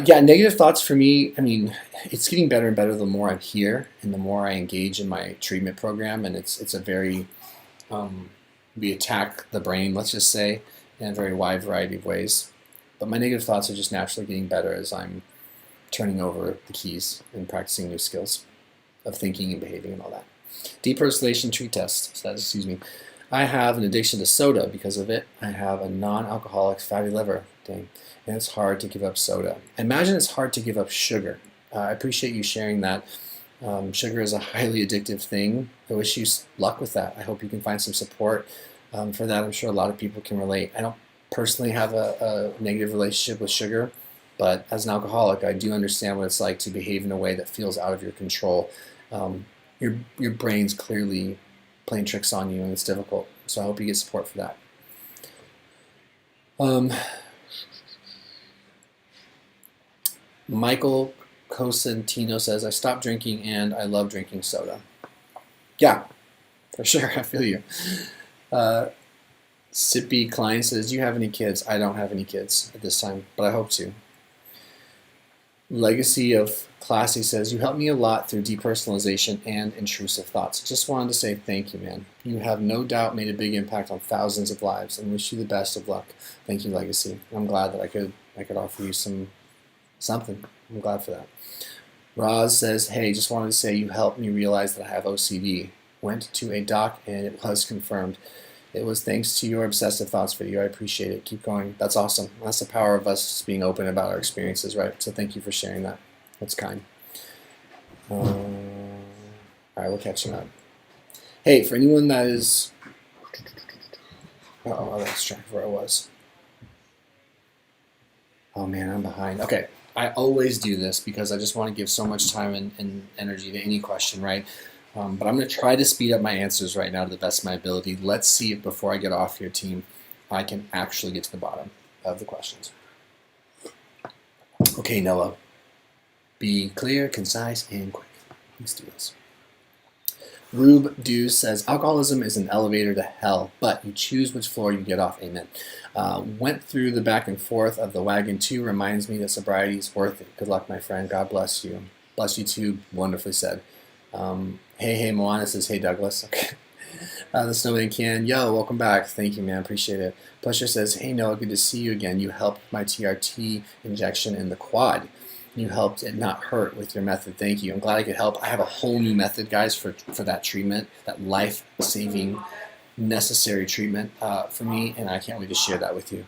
Yeah, negative thoughts for me, I mean, it's getting better and better the more I'm here and the more I engage in my treatment program. And it's a very, we attack the brain, let's just say, in a very wide variety of ways. But my negative thoughts are just naturally getting better as I'm turning over the keys and practicing new skills of thinking and behaving and all that. Depersonalization tree test says, excuse me, I have an addiction to soda because of it. I have a non-alcoholic fatty liver thing, and it's hard to give up soda. I imagine it's hard to give up sugar. I appreciate you sharing that. Sugar is a highly addictive thing. I wish you luck with that. I hope you can find some support for that. I'm sure a lot of people can relate. I don't personally have a negative relationship with sugar, but as an alcoholic, I do understand what it's like to behave in a way that feels out of your control. Your brain's clearly playing tricks on you, and it's difficult. So I hope you get support for that. Michael Cosentino says, I stopped drinking and I love drinking soda. Yeah, for sure. I feel you. Sippy Klein says, do you have any kids? I don't have any kids at this time, but I hope to. Legacy of Classy says, you helped me a lot through depersonalization and intrusive thoughts. Just wanted to say thank you, man. You have no doubt made a big impact on thousands of lives, and wish you the best of luck. Thank you, Legacy. I'm glad that I could offer you something. I'm glad for that. Roz says, hey, just wanted to say you helped me realize that I have OCD. Went to a doc and it was confirmed. It was thanks to your obsessive thoughts video. I appreciate it. Keep going. That's awesome. That's the power of us just being open about our experiences, right? So thank you for sharing that. That's kind. All right, we're catching up. Hey, for anyone that is... I lost track of where I was. Oh man, I'm behind. Okay, I always do this because I just want to give so much time and energy to any question, right? But I'm going to try to speed up my answers right now to the best of my ability. Let's see if before I get off your team, I can actually get to the bottom of the questions. Okay, Noah. Be clear, concise, and quick. Let's do this. Rube Dews says, alcoholism is an elevator to hell, but you choose which floor you get off. Amen. Went through the back and forth of the wagon too. Reminds me that sobriety is worth it. Good luck, my friend. God bless you. Bless you too. Wonderfully said. Hey, Moana says, hey, Douglas. Okay. The Snowman Can, yo, welcome back. Thank you, man. Appreciate it. Pusher says, hey, Noah, good to see you again. You helped my TRT injection in the quad. You helped it not hurt with your method. Thank you. I'm glad I could help. I have a whole new method, guys, for that treatment, that life-saving, necessary treatment for me, and I can't wait to share that with you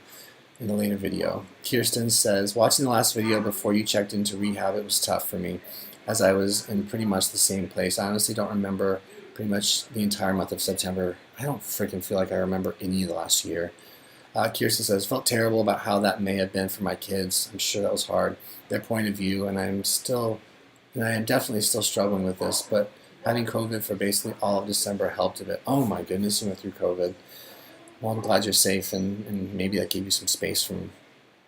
in a later video. Kirsten says, watching the last video before you checked into rehab, it was tough for me, as I was in pretty much the same place. I honestly don't remember pretty much the entire month of September. I don't freaking feel like I remember any of the last year. Kirsten says, felt terrible about how that may have been for my kids. I'm sure that was hard, their point of view, and I am definitely still struggling with this, but having COVID for basically all of December helped a bit. Oh my goodness, you went through COVID. Well, I'm glad you're safe, and maybe that gave you some space from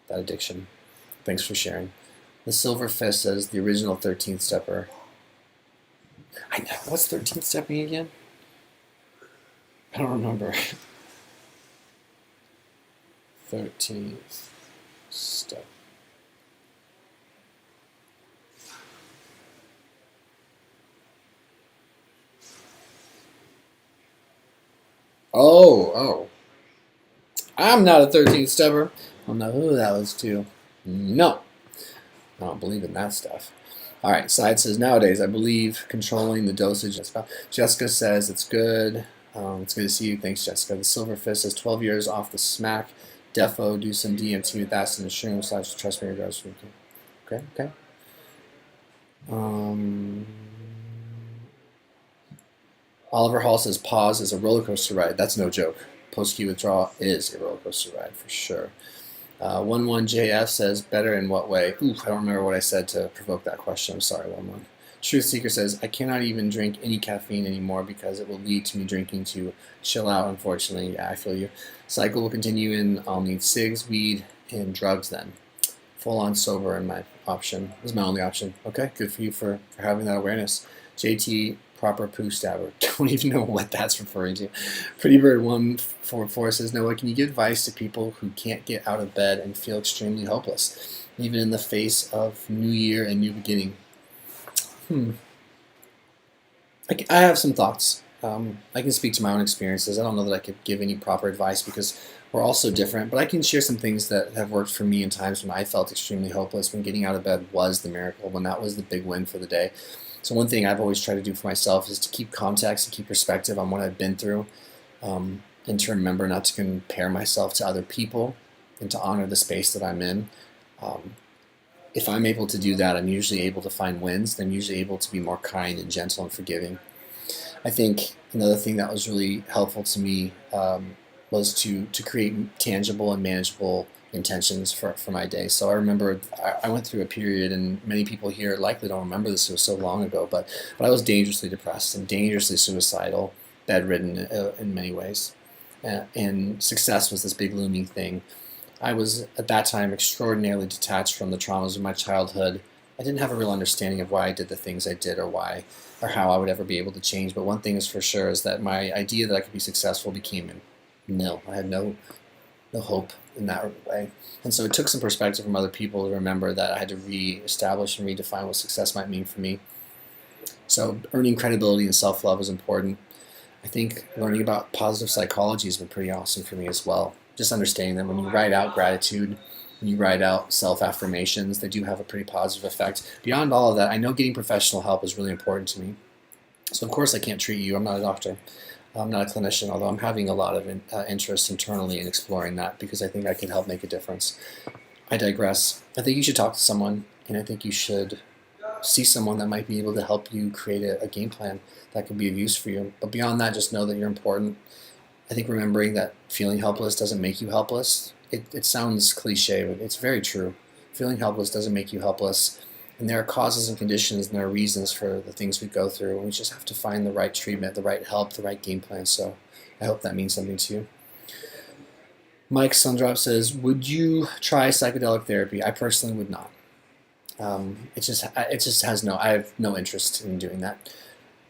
that addiction. Thanks for sharing. The Silver Fist says, the original 13th stepper. I know, what's 13th stepping again? I don't remember. 13th step. Oh. I'm not a 13th stepper. I don't know who that was to. No. I don't believe in that stuff. All right, Side says, nowadays, I believe controlling the dosage. Jessica says, it's good. It's good to see you. Thanks, Jessica. The Silver Fist says, 12 years off the smack. Defo, do some DMT with acid and shrooms / trust me regards. Okay. Oliver Hall says, pause is a roller coaster ride. That's no joke. Post-Q withdrawal is a roller coaster ride for sure. 11JF says, better in what way? Oof, I don't remember what I said to provoke that question. I'm sorry, 11. Truth Seeker says, I cannot even drink any caffeine anymore because it will lead to me drinking to chill out, unfortunately. Yeah, I feel you. Cycle will continue and I'll need cigs, weed, and drugs then. Full on sober in my option. This is my only option. Okay, good for you for having that awareness. JT, proper poo stabber. Don't even know what that's referring to. Pretty Bird 144 says, Noah, can you give advice to people who can't get out of bed and feel extremely hopeless, even in the face of New Year and new beginning? I have some thoughts. I can speak to my own experiences. I don't know that I could give any proper advice because we're all so different, but I can share some things that have worked for me in times when I felt extremely hopeless, when getting out of bed was the miracle, when that was the big win for the day. So one thing I've always tried to do for myself is to keep context and keep perspective on what I've been through, and to remember not to compare myself to other people and to honor the space that I'm in. If I'm able to do that, I'm usually able to find wins. I'm usually able to be more kind and gentle and forgiving. I think another thing that was really helpful to me was to create tangible and manageable intentions for my day. So I remember I went through a period, and many people here likely don't remember this, it was so long ago, but I was dangerously depressed and dangerously suicidal, bedridden in many ways. And success was this big looming thing. I was, at that time, extraordinarily detached from the traumas of my childhood. I didn't have a real understanding of why I did the things I did or how I would ever be able to change. But one thing is for sure is that my idea that I could be successful became nil. I had no hope in that way. And so it took some perspective from other people to remember that I had to reestablish and redefine what success might mean for me. So earning credibility and self-love is important. I think learning about positive psychology has been pretty awesome for me as well. Just understanding that when you write out gratitude, when you write out self-affirmations, they do have a pretty positive effect. Beyond all of that, I know getting professional help is really important to me. So of course I can't treat you. I'm not a doctor. I'm not a clinician, although I'm having a lot of interest internally in exploring that because I think I can help make a difference. I digress. I think you should talk to someone, and I think you should see someone that might be able to help you create a game plan that could be of use for you. But beyond that, just know that you're important. I think remembering that feeling helpless doesn't make you helpless. It sounds cliche, but it's very true. Feeling helpless doesn't make you helpless. And there are causes and conditions and there are reasons for the things we go through. And we just have to find the right treatment, the right help, the right game plan. So I hope that means something to you. Mike Sundrop says, would you try psychedelic therapy? I personally would not. It just has no, I have no interest in doing that.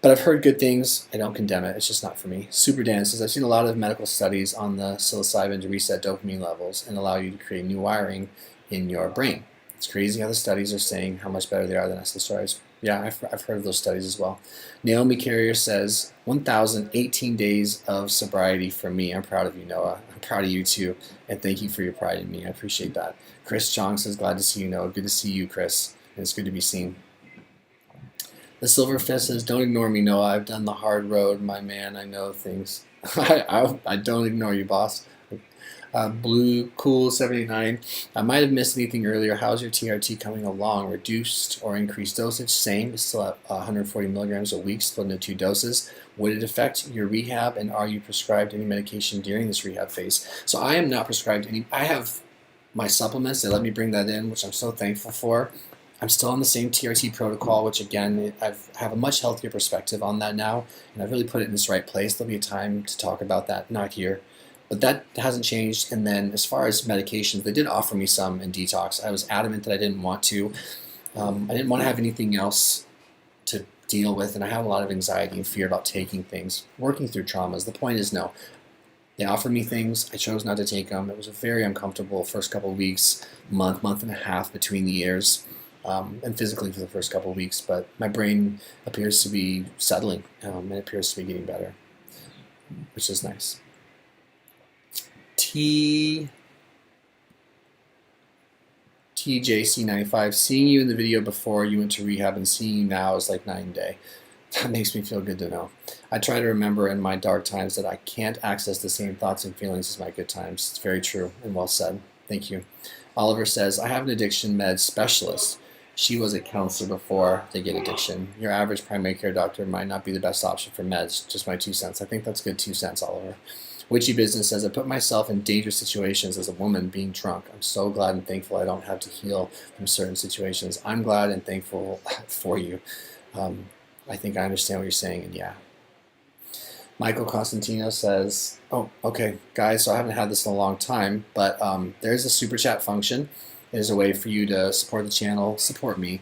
But I've heard good things. I don't condemn it. It's just not for me. Super Dan says, I've seen a lot of medical studies on the psilocybin to reset dopamine levels and allow you to create new wiring in your brain. It's crazy how the studies are saying how much better they are than SSRIs. Yeah, I've heard of those studies as well. Naomi Carrier says, 1,018 days of sobriety for me. I'm proud of you, Noah. I'm proud of you too. And thank you for your pride in me. I appreciate that. Chris Chong says, glad to see you, Noah. Good to see you, Chris. And it's good to be seen. The Silver Fist says, don't ignore me, Noah. I've done the hard road, my man. I know things. I don't ignore you, boss. Blue Cool 79. I might have missed anything earlier. How's your TRT coming along? Reduced or increased dosage? Same. It's still at 140 milligrams a week, split into 2 doses. Would it affect your rehab? And are you prescribed any medication during this rehab phase? So I am not prescribed any. I have my supplements. They let me bring that in, which I'm so thankful for. I'm still on the same TRT protocol, which again, I have a much healthier perspective on that now, and I've really put it in its right place. There'll be a time to talk about that, not here. But that hasn't changed. And then as far as medications, they did offer me some in detox. I was adamant that I didn't want to. I didn't want to have anything else to deal with, and I had a lot of anxiety and fear about taking things, working through traumas. The point is, no. They offered me things. I chose not to take them. It was a very uncomfortable first couple of weeks, month and a half between the years. And physically for the first couple of weeks, but my brain appears to be settling, and it appears to be getting better, which is nice. TJC95, seeing you in the video before you went to rehab and seeing you now is like night and day. That makes me feel good to know. I try to remember in my dark times that I can't access the same thoughts and feelings as my good times. It's very true and well said. Thank you. Oliver says, I have an addiction med specialist. She was a counselor before they get addiction. Your average primary care doctor might not be the best option for meds. Just my 2 cents. I think that's good 2 cents, Oliver. Witchy Business says, I put myself in dangerous situations as a woman being drunk. I'm so glad and thankful I don't have to heal from certain situations. I'm glad and thankful for you. I think I understand what you're saying, and yeah. Michael Constantino says, oh, okay, guys, so I haven't had this in a long time, but there's a super chat function. There's a way for you to support the channel, support me.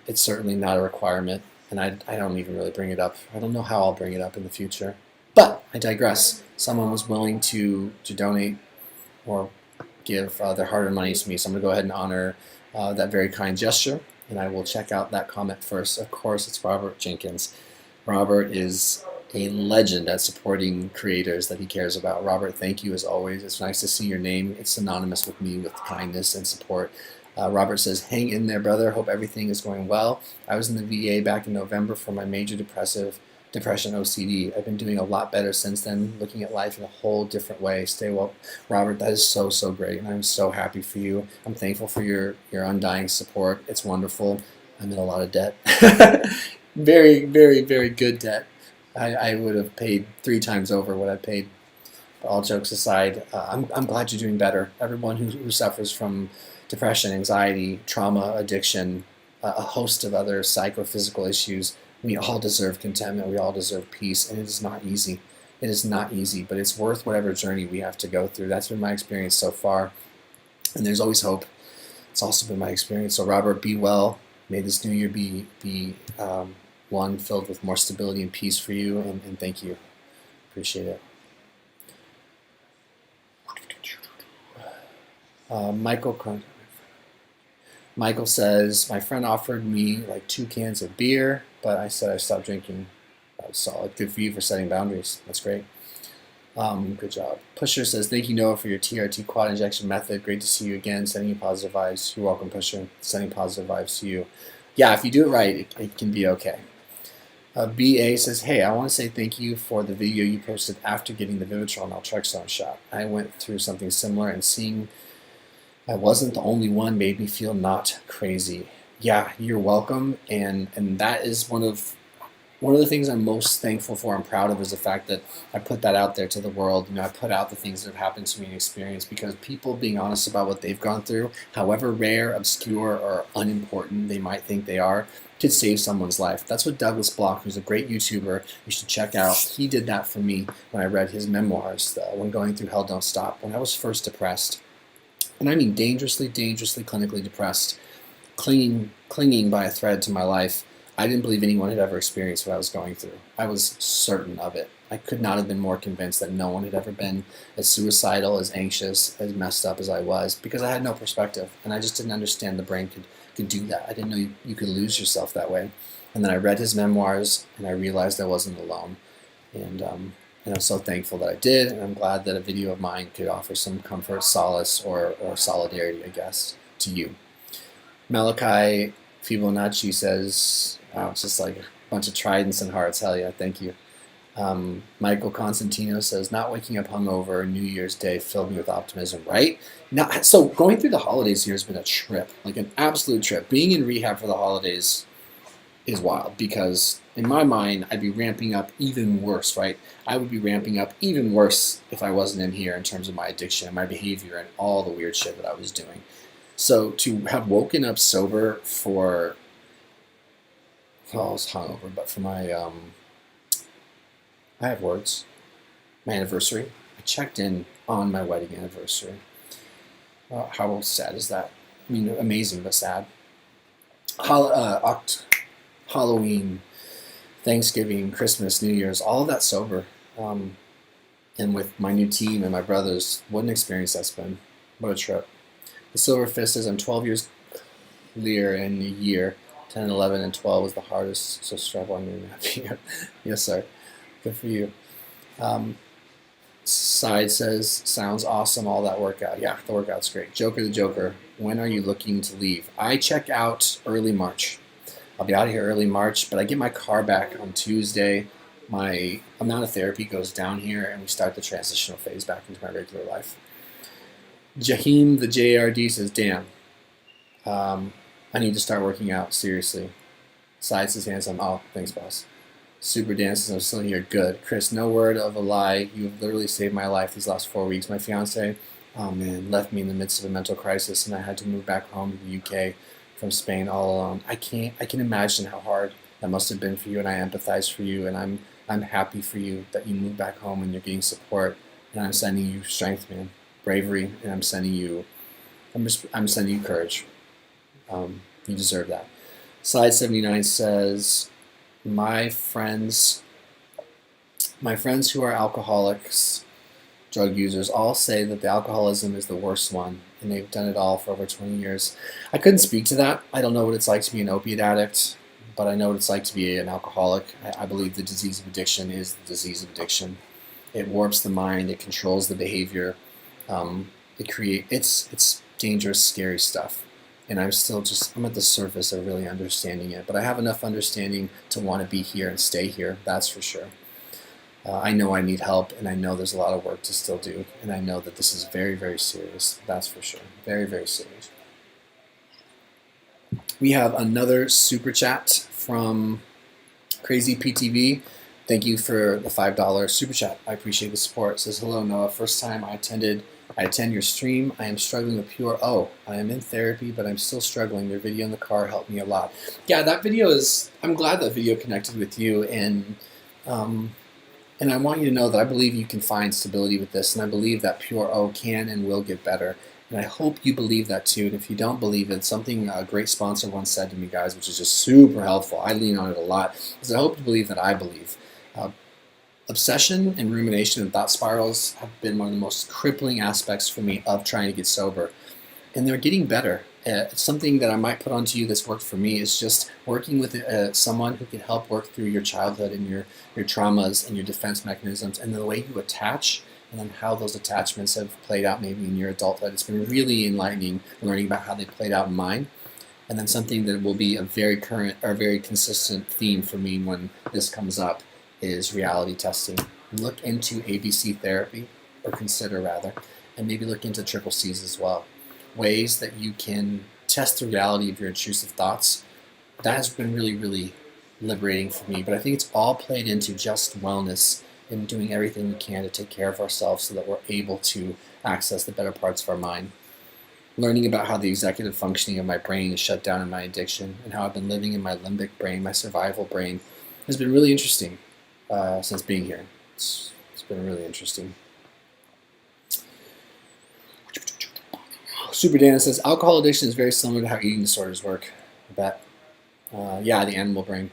It's certainly not a requirement, and I don't even really bring it up. I don't know how I'll bring it up in the future. But I digress. Someone was willing to donate or give their hard-earned money to me, so I'm going to go ahead and honor that very kind gesture, and I will check out that comment first. Of course, it's Robert Jenkins. Robert is a legend at supporting creators that he cares about. Robert, thank you as always. It's nice to see your name. It's synonymous with me with kindness and support. Robert says, hang in there, brother. Hope everything is going well. I was in the VA back in November for my major depression OCD. I've been doing a lot better since then, looking at life in a whole different way. Stay well. Robert, that is so, so great, and I'm so happy for you. I'm thankful for your undying support. It's wonderful. I'm in a lot of debt. Very, very, very good debt. I would have paid 3 times over what I paid. But all jokes aside, I'm glad you're doing better. Everyone who suffers from depression, anxiety, trauma, addiction, a host of other psychophysical issues, we all deserve contentment. We all deserve peace, and it is not easy. It is not easy, but it's worth whatever journey we have to go through. That's been my experience so far, and there's always hope. It's also been my experience. So Robert, be well. May this new year be one filled with more stability and peace for you, and thank you. Appreciate it. Michael says, my friend offered me like 2 cans of beer, but I said I stopped drinking. That was solid. Good for you for setting boundaries. That's great. Good job. Pusher says, thank you, Noah, for your TRT quad injection method. Great to see you again. Sending you positive vibes. You're welcome, Pusher. Sending positive vibes to you. Yeah, if you do it right, it can be okay. BA says, hey, I want to say thank you for the video you posted after getting the VIVITROL naltrexone shot. I went through something similar, and seeing I wasn't the only one made me feel not crazy. Yeah, you're welcome, and that is one of one of the things I'm most thankful for and proud of is the fact that I put that out there to the world. I put out the things that have happened to me and experience, because people being honest about what they've gone through, however rare, obscure, or unimportant they might think they are, could save someone's life. That's what Douglas Block, who's a great YouTuber, you should check out. He did that for me when I read his memoirs, When Going Through Hell Don't Stop, when I was first depressed. And I mean dangerously, clinically depressed, clinging by a thread to my life. I didn't believe anyone had ever experienced what I was going through. I was certain of it. I could not have been more convinced that no one had ever been as suicidal, as anxious, as messed up as I was, because I had no perspective, and I just didn't understand the brain could do that. I didn't know you could lose yourself that way. And then I read his memoirs, and I realized I wasn't alone. And I'm so thankful that I did, and I'm glad that a video of mine could offer some comfort, solace, or solidarity, I guess, to you. Malachi Fibonacci says, wow, it's just like a bunch of tridents and hearts. Hell yeah, thank you. Michael Constantino says, not waking up hungover New Year's Day filled me with optimism, right? Now, so going through the holidays here has been a trip, like an absolute trip. Being in rehab for the holidays is wild, because in my mind, I'd be ramping up even worse, right? I would be ramping up even worse if I wasn't in here in terms of my addiction and my behavior and all the weird shit that I was doing. So to have woken up sober for, well, I was hungover, but for my, I have words, my anniversary. I checked in on my wedding anniversary. How sad is that? I mean, amazing, but sad. Halloween, Thanksgiving, Christmas, New Year's, all of that sober. And with my new team and my brothers, what an experience that's been. What a trip. The Silver Fist says, I'm 12 years clear in a year. 10, 11, and 12 was the hardest, so struggle on your map. Yes, sir. Good for you. Side says, sounds awesome, all that workout. Yeah, the workout's great. Joker the Joker, when are you looking to leave? I check out early March. I'll be out of here early March, but I get my car back on Tuesday. My amount of therapy goes down here, and we start the transitional phase back into my regular life. Jahim the JRD says, damn, I need to start working out, seriously. Side says, handsome. Oh, thanks, boss. Super dances, I'm still here. Good. Chris, no word of a lie. You've literally saved my life these last 4 weeks. My fiance, oh man, left me in the midst of a mental crisis, and I had to move back home to the UK from Spain all alone. I can imagine how hard that must have been for you, and I empathize for you, and I'm happy for you that you moved back home and you're getting support, and I'm sending you strength, man, bravery, and I'm sending you courage. You deserve that. Slide 79 says, my friends who are alcoholics, drug users, all say that the alcoholism is the worst one, and they've done it all for over 20 years. I couldn't speak to that. I don't know what it's like to be an opiate addict, but I know what it's like to be an alcoholic. I believe the disease of addiction is the disease of addiction. It warps the mind. It controls the behavior. It's dangerous, scary stuff. And I'm at the surface of really understanding it. But I have enough understanding to want to be here and stay here, that's for sure. I know I need help, and I know there's a lot of work to still do. And I know that this is very, very serious, that's for sure. Very, very serious. We have another super chat from Crazy PTV. Thank you for the $5 super chat. I appreciate the support. It says, hello, Noah. First time I attend your stream. I am struggling with pure I am in therapy, but I'm still struggling. Your video in the car helped me a lot. Yeah, that video I'm glad that video connected with you, and I want you to know that I believe you can find stability with this, and I believe that pure can and will get better. And I hope you believe that too. And if you don't believe it, something a great sponsor once said to me, guys, which is just super helpful. I lean on it a lot, is I hope you believe that I believe. Obsession and rumination and thought spirals have been one of the most crippling aspects for me of trying to get sober. And they're getting better. Something that I might put onto you that's worked for me is just working with someone who can help work through your childhood and your traumas and your defense mechanisms and the way you attach, and then how those attachments have played out maybe in your adulthood. It's been really enlightening learning about how they played out in mine. And then something that will be a very current or very consistent theme for me when this comes up is reality testing. Look into ABC therapy, or consider rather, and maybe look into triple C's as well. Ways that you can test the reality of your intrusive thoughts. That has been really, really liberating for me. But I think it's all played into just wellness and doing everything we can to take care of ourselves so that we're able to access the better parts of our mind. Learning about how the executive functioning of my brain is shut down in my addiction and how I've been living in my limbic brain, my survival brain, has been really interesting since being here. It's been really interesting. Super Dana says, alcohol addiction is very similar to how eating disorders work. I bet. Yeah, the animal brain.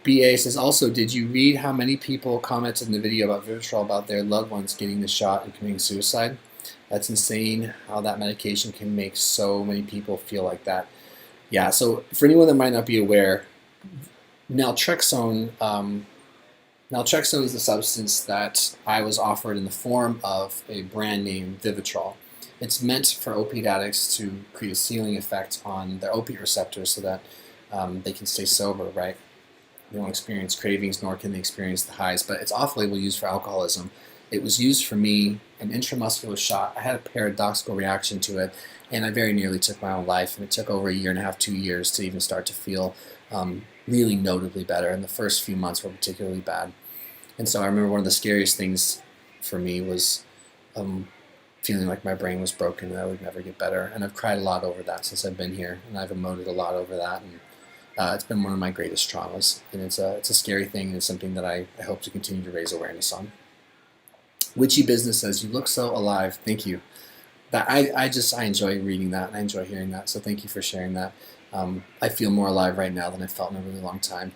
BA says, also, did you read how many people commented in the video about VIVITROL about their loved ones getting the shot and committing suicide? That's insane how that medication can make so many people feel like that. Yeah, so for anyone that might not be aware, naltrexone is the substance that I was offered in the form of a brand name, VIVITROL. It's meant for opiate addicts to create a ceiling effect on their opiate receptors so that they can stay sober, right? They won't experience cravings, nor can they experience the highs, but it's off-label use for alcoholism. It was used for me, an intramuscular shot. I had a paradoxical reaction to it, and I very nearly took my own life, and it took over 1.5 years, 2 years to even start to feel really notably better, and the first few months were particularly bad. And so I remember one of the scariest things for me was feeling like my brain was broken and I would never get better. And I've cried a lot over that since I've been here, and I've emoted a lot over that. And it's been one of my greatest traumas, and it's a scary thing, and it's something that I hope to continue to raise awareness on. Witchy Business says, you look so alive. Thank you. That I enjoy reading that, and I enjoy hearing that, so thank you for sharing that. I feel more alive right now than I've felt in a really long time.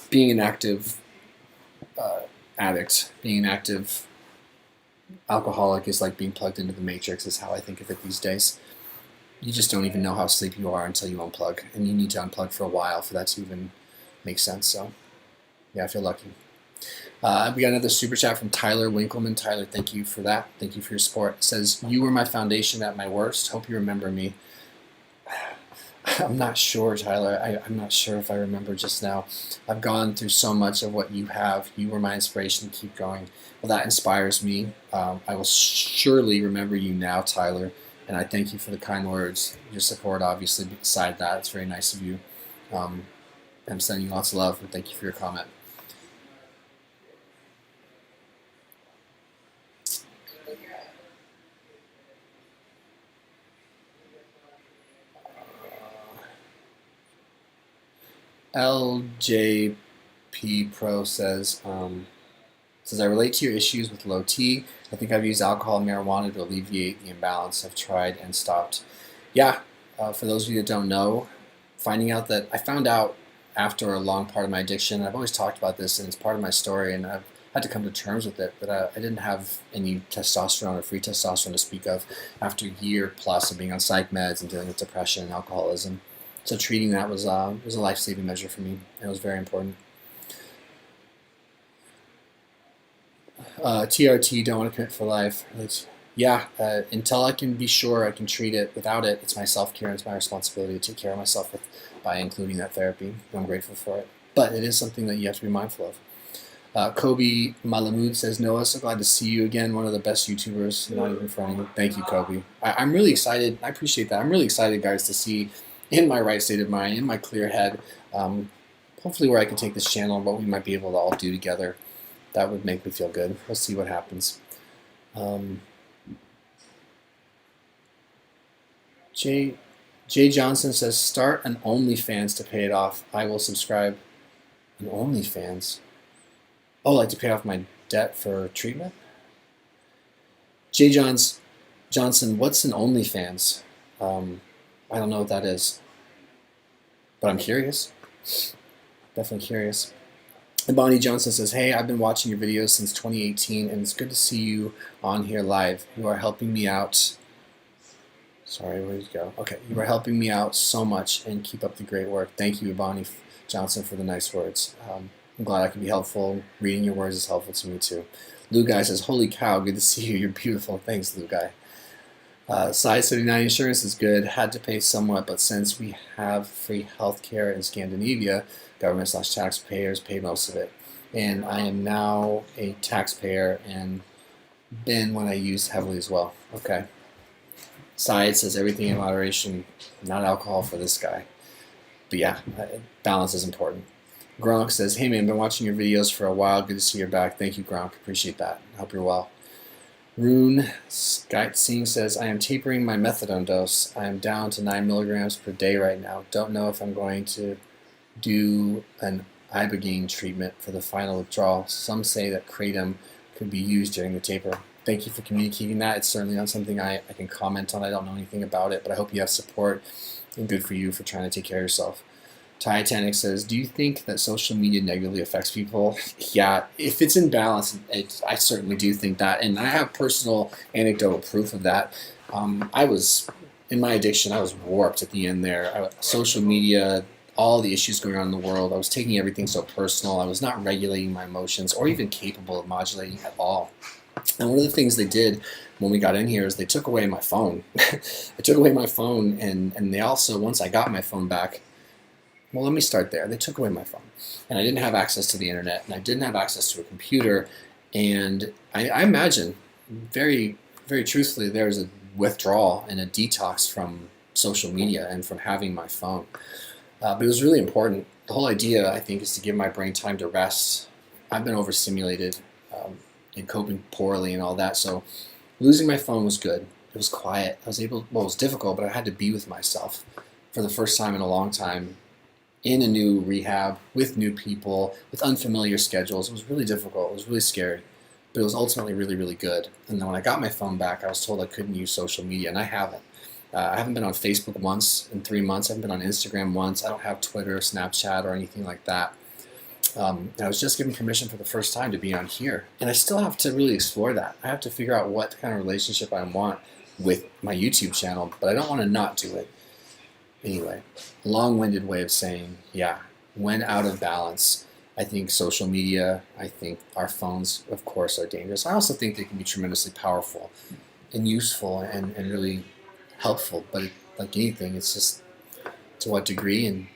Being an active addict, being an active alcoholic is like being plugged into the Matrix, is how I think of it these days. You just don't even know how asleep you are until you unplug, and you need to unplug for a while for that to even make sense. So yeah, I feel lucky. We got another super chat from Tyler Winkleman. Tyler, thank you for that. Thank you for your support. It says, you were my foundation at my worst. Hope you remember me. I'm not sure, Tyler. I'm not sure if I remember just now. I've gone through so much of what you have. You were my inspiration to keep going. Well, that inspires me. I will surely remember you now, Tyler, and I thank you for the kind words. Your support, obviously, beside that, it's very nice of you. I'm sending you lots of love, and thank you for your comment. LJP Pro says, I relate to your issues with low T. I think I've used alcohol and marijuana to alleviate the imbalance. I've tried and stopped. Yeah, for those of you that don't know, I found out after a long part of my addiction, I've always talked about this, and it's part of my story, and I've had to come to terms with it, but I didn't have any testosterone or free testosterone to speak of after a year plus of being on psych meds and dealing with depression and alcoholism. So treating that was a life-saving measure for me, and it was very important. TRT, don't want to commit for life. Until I can be sure I can treat it without it, it's my self-care, and it's my responsibility to take care of myself by including that therapy. I'm grateful for it. But it is something that you have to be mindful of. Kobe Malamud says, Noah, so glad to see you again. One of the best YouTubers, not even friendly. Thank you, Kobe. I'm really excited. I appreciate that. I'm really excited, guys, to see in my right state of mind, in my clear head, hopefully where I can take this channel and what we might be able to all do together. That would make me feel good. We'll see what happens. Jay Johnson says, start an OnlyFans to pay it off. I will subscribe. An OnlyFans? Oh, like to pay off my debt for treatment? Jay Johnson, what's an OnlyFans? I don't know what that is, but I'm curious. Definitely curious. And Bonnie Johnson says, hey, I've been watching your videos since 2018, and it's good to see you on here live. You are helping me out. Sorry, where did you go? Okay, you are helping me out so much, and keep up the great work. Thank you, Bonnie Johnson, for the nice words. I'm glad I can be helpful. Reading your words is helpful to me, too. Lou Guy says, holy cow, good to see you. You're beautiful. Thanks, Lou Guy. Size 79 insurance is good. Had to pay somewhat, but since we have free healthcare in Scandinavia, government/taxpayers pay most of it. And I am now a taxpayer and been when I used heavily as well. Okay. Side says everything in moderation, not alcohol for this guy. yeah, balance is important. Gronk says, hey man, been watching your videos for a while. Good to see you're back. Thank you, Gronk. Appreciate that. I hope you're well. Rune Singh says, I am tapering my methadone dose. I am down to 9 milligrams per day right now. Don't know if I'm going to do an ibogaine treatment for the final withdrawal. Some say that kratom could be used during the taper. Thank you for communicating that. It's certainly not something I can comment on. I don't know anything about it, but I hope you have support, and good for you for trying to take care of yourself. Titanic says, do you think that social media negatively affects people? Yeah, if it's in balance, I certainly do think that, and I have personal anecdotal proof of that. In my addiction, I was warped at the end there. Social media, all the issues going on in the world, I was taking everything so personal. I was not regulating my emotions or even capable of modulating at all. And one of the things they did when we got in here is they took away my phone. They took away my phone, and they also, once I got my phone back, well, let me start there. They took away my phone, and I didn't have access to the internet, and I didn't have access to a computer, and I imagine, very, very truthfully, there was a withdrawal and a detox from social media and from having my phone. But it was really important. The whole idea, I think, is to give my brain time to rest. I've been overstimulated and coping poorly and all that, so losing my phone was good. It was quiet. I was able, well, it was difficult, but I had to be with myself for the first time in a long time, in a new rehab, with new people, with unfamiliar schedules. It was really difficult. It was really scary. But it was ultimately really, really good. And then when I got my phone back, I was told I couldn't use social media, and I haven't. I haven't been on Facebook once in 3 months. I haven't been on Instagram once. I don't have Twitter, Snapchat, or anything like that. I was just given permission for the first time to be on here. And I still have to really explore that. I have to figure out what kind of relationship I want with my YouTube channel, but I don't want to not do it. Anyway, long-winded way of saying, yeah, when out of balance, I think social media, I think our phones, of course, are dangerous. I also think they can be tremendously powerful and useful and really helpful. But like anything, it's just to what degree and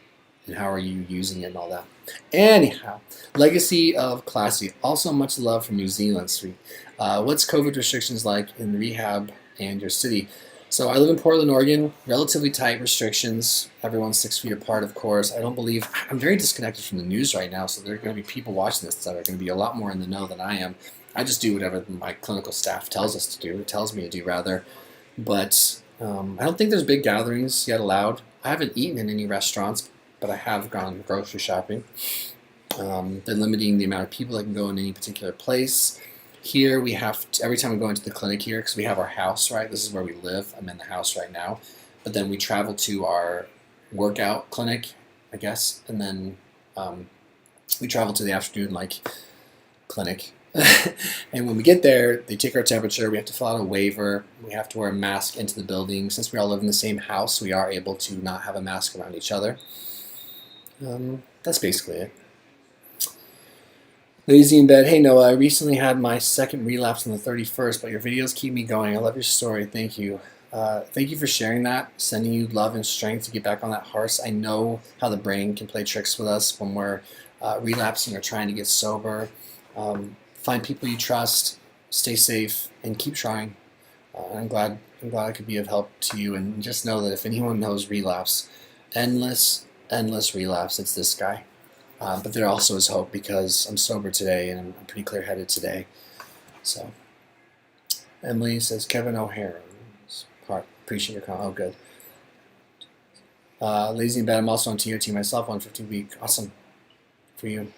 how are you using it and all that. Anyhow, legacy of Classy. Also much love from New Zealand Street. What's COVID restrictions like in rehab and your city? So I live in Portland, Oregon. Relatively tight restrictions. Everyone's 6 feet apart, of course. I'm very disconnected from the news right now, so there are going to be people watching this that are going to be a lot more in the know than I am. I just do whatever my clinical staff tells us to do, tells me to do rather. But I don't think there's big gatherings yet allowed. I haven't eaten in any restaurants, but I have gone grocery shopping. They're limiting the amount of people that can go in any particular place. Here we have to, every time we go into the clinic here, because we have our house, right? This is where we live. I'm in the house right now. But then we travel to our workout clinic, I guess, and then we travel to the afternoon clinic. And when we get there, they take our temperature. We have to fill out a waiver. We have to wear a mask into the building. Since we all live in the same house, we are able to not have a mask around each other. That's basically it. Lazy in bed. Hey Noah, I recently had my second relapse on the 31st, but your videos keep me going. I love your story. Thank you. Thank you for sharing that, sending you love and strength to get back on that horse. I know how the brain can play tricks with us when we're relapsing or trying to get sober. Find people you trust, stay safe, and keep trying. I'm glad I could be of help to you, and just know that if anyone knows relapse, endless relapse, it's this guy. But there also is hope because I'm sober today and I'm pretty clear-headed today. So, Emily says, Kevin O'Hara. Appreciate your comment. Oh, good. Lazy in bed. I'm also on TRT myself, 150 week. Awesome for you.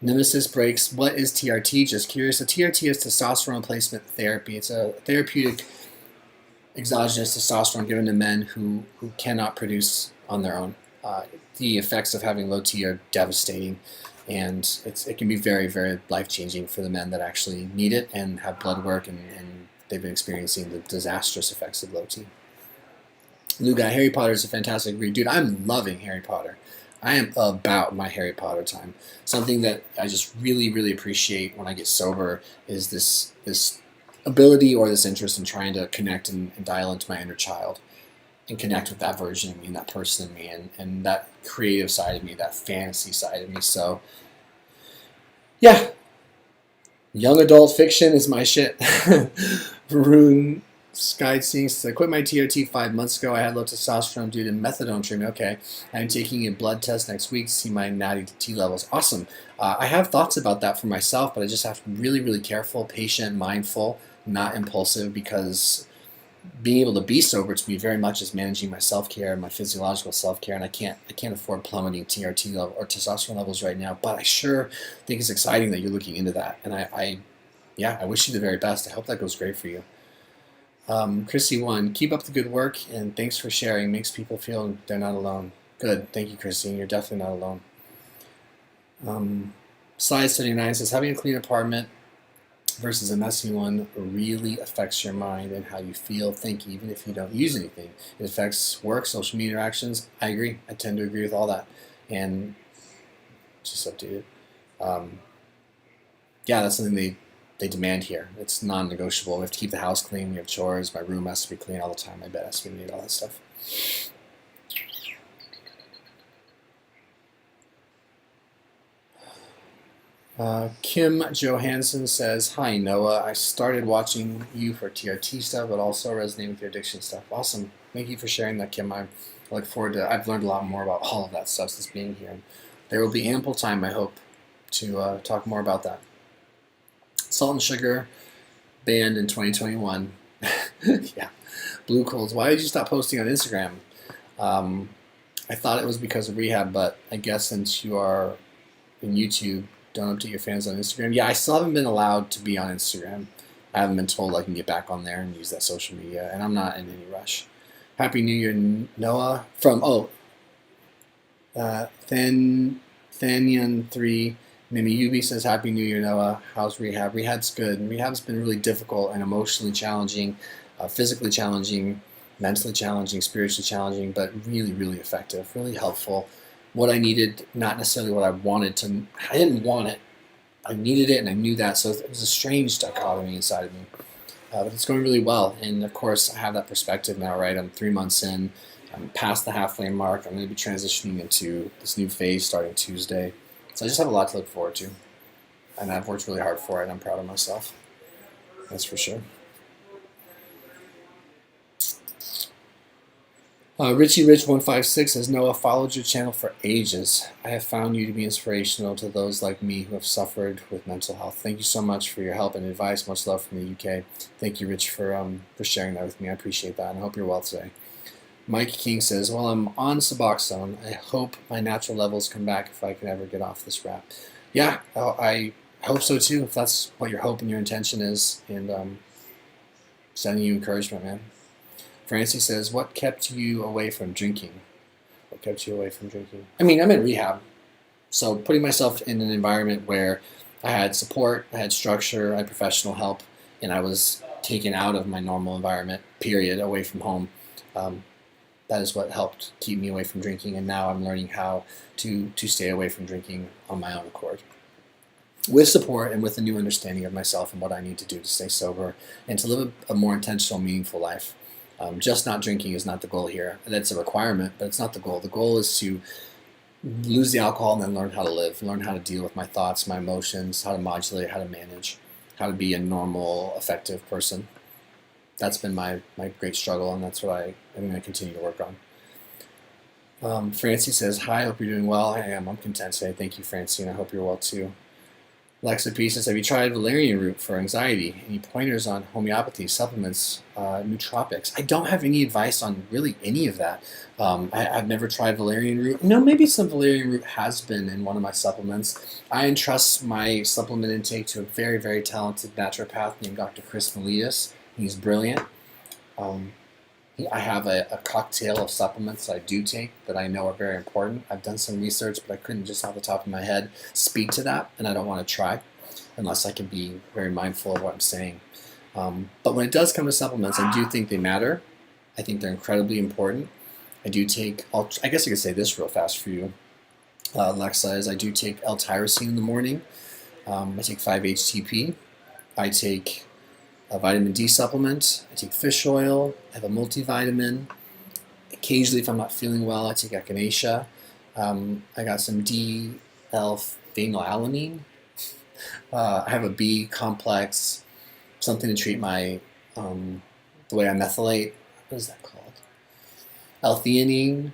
Nemesis breaks. What is TRT? Just curious. So TRT is testosterone replacement therapy. It's a therapeutic exogenous testosterone given to men who cannot produce on their own. The effects of having low T are devastating, and it can be very, very life-changing for the men that actually need it and have blood work, and they've been experiencing the disastrous effects of low T. Lou Guy, Harry Potter is a fantastic read. Dude, I'm loving Harry Potter. I am about my Harry Potter time. Something that I just really, really appreciate when I get sober is this ability or this interest in trying to connect and dial into my inner child and connect with that version of me and that person in me and that creative side of me, that fantasy side of me. So, yeah, young adult fiction is my shit. Varun Sky Sinks, I quit my TRT 5 months ago. I had low testosterone due to methadone treatment. Okay. I'm taking a blood test next week to see my natty T levels. Awesome. I have thoughts about that for myself, but I just have to be really, really careful, patient, mindful, not impulsive, because being able to be sober to me very much is managing my self-care, my physiological self-care, and I can't afford plummeting TRT level or testosterone levels right now. But I sure think it's exciting that you're looking into that, and I wish you the very best. I hope that goes great for you. Chrissy 1, keep up the good work, and thanks for sharing. Makes people feel they're not alone. Good, thank you, Chrissy. You're definitely not alone. Slide 79 says, having a clean apartment versus a messy one really affects your mind and how you feel, think, even if you don't use anything. It affects work, social media interactions. I agree. I tend to agree with all that. And just updated. Yeah, that's something they demand here. It's non-negotiable. We have to keep the house clean. We have chores. My room has to be clean all the time. My bed has to be neat, all that stuff. Kim Johansson says, hi, Noah. I started watching you for TRT stuff, but also resonate with your addiction stuff. Awesome. Thank you for sharing that, Kim. I look forward to I've learned a lot more about all of that stuff since being here. And there will be ample time, I hope, to talk more about that. Salt and Sugar banned in 2021. Yeah. Blue Coals. Why did you stop posting on Instagram? I thought it was because of Rehab, but I guess since you are in YouTube, don't update your fans on Instagram. Yeah, I still haven't been allowed to be on Instagram. I haven't been told I can get back on there and use that social media, and I'm not in any rush. Happy New Year, Noah. From, Thanian3. Mimi says, Happy New Year, Noah. How's Rehab? Rehab's good. Rehab's been really difficult and emotionally challenging, physically challenging, mentally challenging, spiritually challenging, but really, really effective, really helpful. What I needed, not necessarily what I wanted to. I didn't want it. I needed it, and I knew that. So it was a strange dichotomy inside of me. But it's going really well. And of course, I have that perspective now, right? I'm 3 months in. I'm past the halfway mark. I'm going to be transitioning into this new phase starting Tuesday. So I just have a lot to look forward to. And I've worked really hard for it, and I'm proud of myself. That's for sure. Richie Rich 156 says, Noah, followed your channel for ages. I have found you to be inspirational to those like me who have suffered with mental health. Thank you so much for your help and advice. Much love from the UK. Thank you, Rich, for sharing that with me. I appreciate that, and I hope you're well today. Mike King says, well, I'm on Suboxone. I hope my natural levels come back if I can ever get off this rap. Yeah, I hope so too, if that's what your hope and your intention is, and sending you encouragement, man. Francie says, what kept you away from drinking? What kept you away from drinking? I mean, I'm in rehab, so putting myself in an environment where I had support, I had structure, I had professional help, and I was taken out of my normal environment, period, away from home. That is what helped keep me away from drinking, and now I'm learning how to stay away from drinking on my own accord. With support and with a new understanding of myself and what I need to do to stay sober and to live a more intentional, meaningful life. Just not drinking is not the goal here. That's a requirement, but it's not the goal. The goal is to lose the alcohol and then learn how to live, learn how to deal with my thoughts, my emotions, how to modulate, how to manage, how to be a normal, effective person. That's been my great struggle, and that's what I'm going to continue to work on. Francie says, hi, hope you're doing well. I am. I'm content today. Thank you, Francie, and I hope you're well too. Lexa P says, have you tried valerian root for anxiety? Any pointers on homeopathy, supplements, nootropics? I don't have any advice on really any of that. I've never tried valerian root. No, maybe some valerian root has been in one of my supplements. I entrust my supplement intake to a very, very talented naturopath named Dr. Chris Melias. He's brilliant. I have a cocktail of supplements I do take that I know are very important. I've done some research, but I couldn't just off the top of my head speak to that, and I don't want to try unless I can be very mindful of what I'm saying. But when it does come to supplements, I do think they matter. I think they're incredibly important. I do take, I guess I could say this real fast for you, Lexa, is I do take L-tyrosine in the morning. I take 5-HTP. I take a vitamin D supplement. I take fish oil. I have a multivitamin. Occasionally, if I'm not feeling well, I take echinacea. I got some D-L-phenylalanine. I have a B complex, something to treat my the way I methylate. What is that called? L-theanine.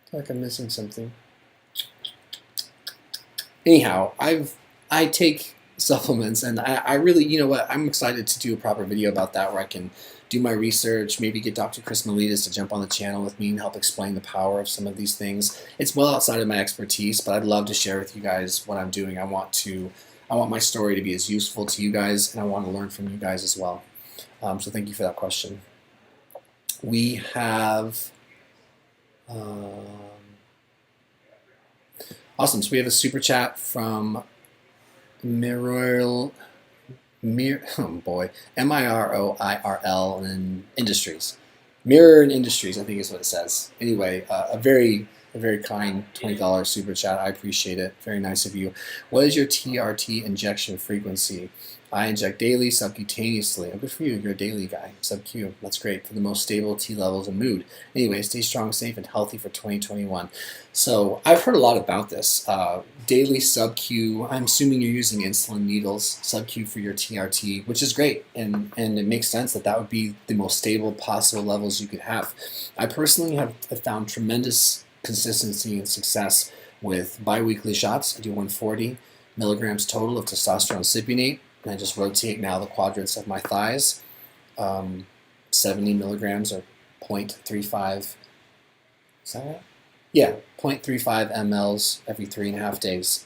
I feel like I'm missing something. Anyhow, I take supplements, and I really, you know what, I'm excited to do a proper video about that where I can do my research, maybe get Dr. Chris Miletus to jump on the channel with me and help explain the power of some of these things. It's well outside of my expertise, but I'd love to share with you guys what I'm doing. I want my story to be as useful to you guys, and I want to learn from you guys as well. So thank you for that question. We have awesome. So we have a super chat from Miroirl, M-I-R-O-I-R-L and Industries. Mirror and Industries, I think is what it says. Anyway, a very kind $20 super chat. I appreciate it. Very nice of you. What is your TRT injection frequency? I inject daily, subcutaneously. Oh, good for you. You're a daily guy. Sub-Q. That's great for the most stable T levels and mood. Anyway, stay strong, safe, and healthy for 2021. So I've heard a lot about this. Daily sub-Q. I'm assuming you're using insulin needles, sub-Q for your TRT, which is great. And it makes sense that would be the most stable possible levels you could have. I personally have found tremendous consistency and success with biweekly shots. I do 140 milligrams total of testosterone cypionate. And I just rotate now the quadrants of my thighs. 70 milligrams or 0.35. Is that right? Yeah, 0.35 mLs every 3.5 days.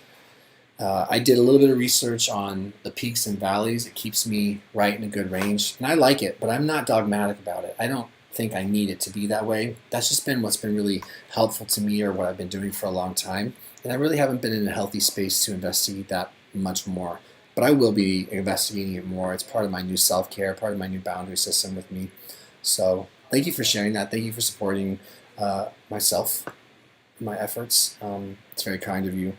I did a little bit of research on the peaks and valleys. It keeps me right in a good range. And I like it, but I'm not dogmatic about it. I don't think I need it to be that way. That's just been what's been really helpful to me or what I've been doing for a long time. And I really haven't been in a healthy space to investigate that much more. But I will be investigating it more. It's part of my new self-care, part of my new boundary system with me. So thank you for sharing that. Thank you for supporting myself, my efforts. It's very kind of you.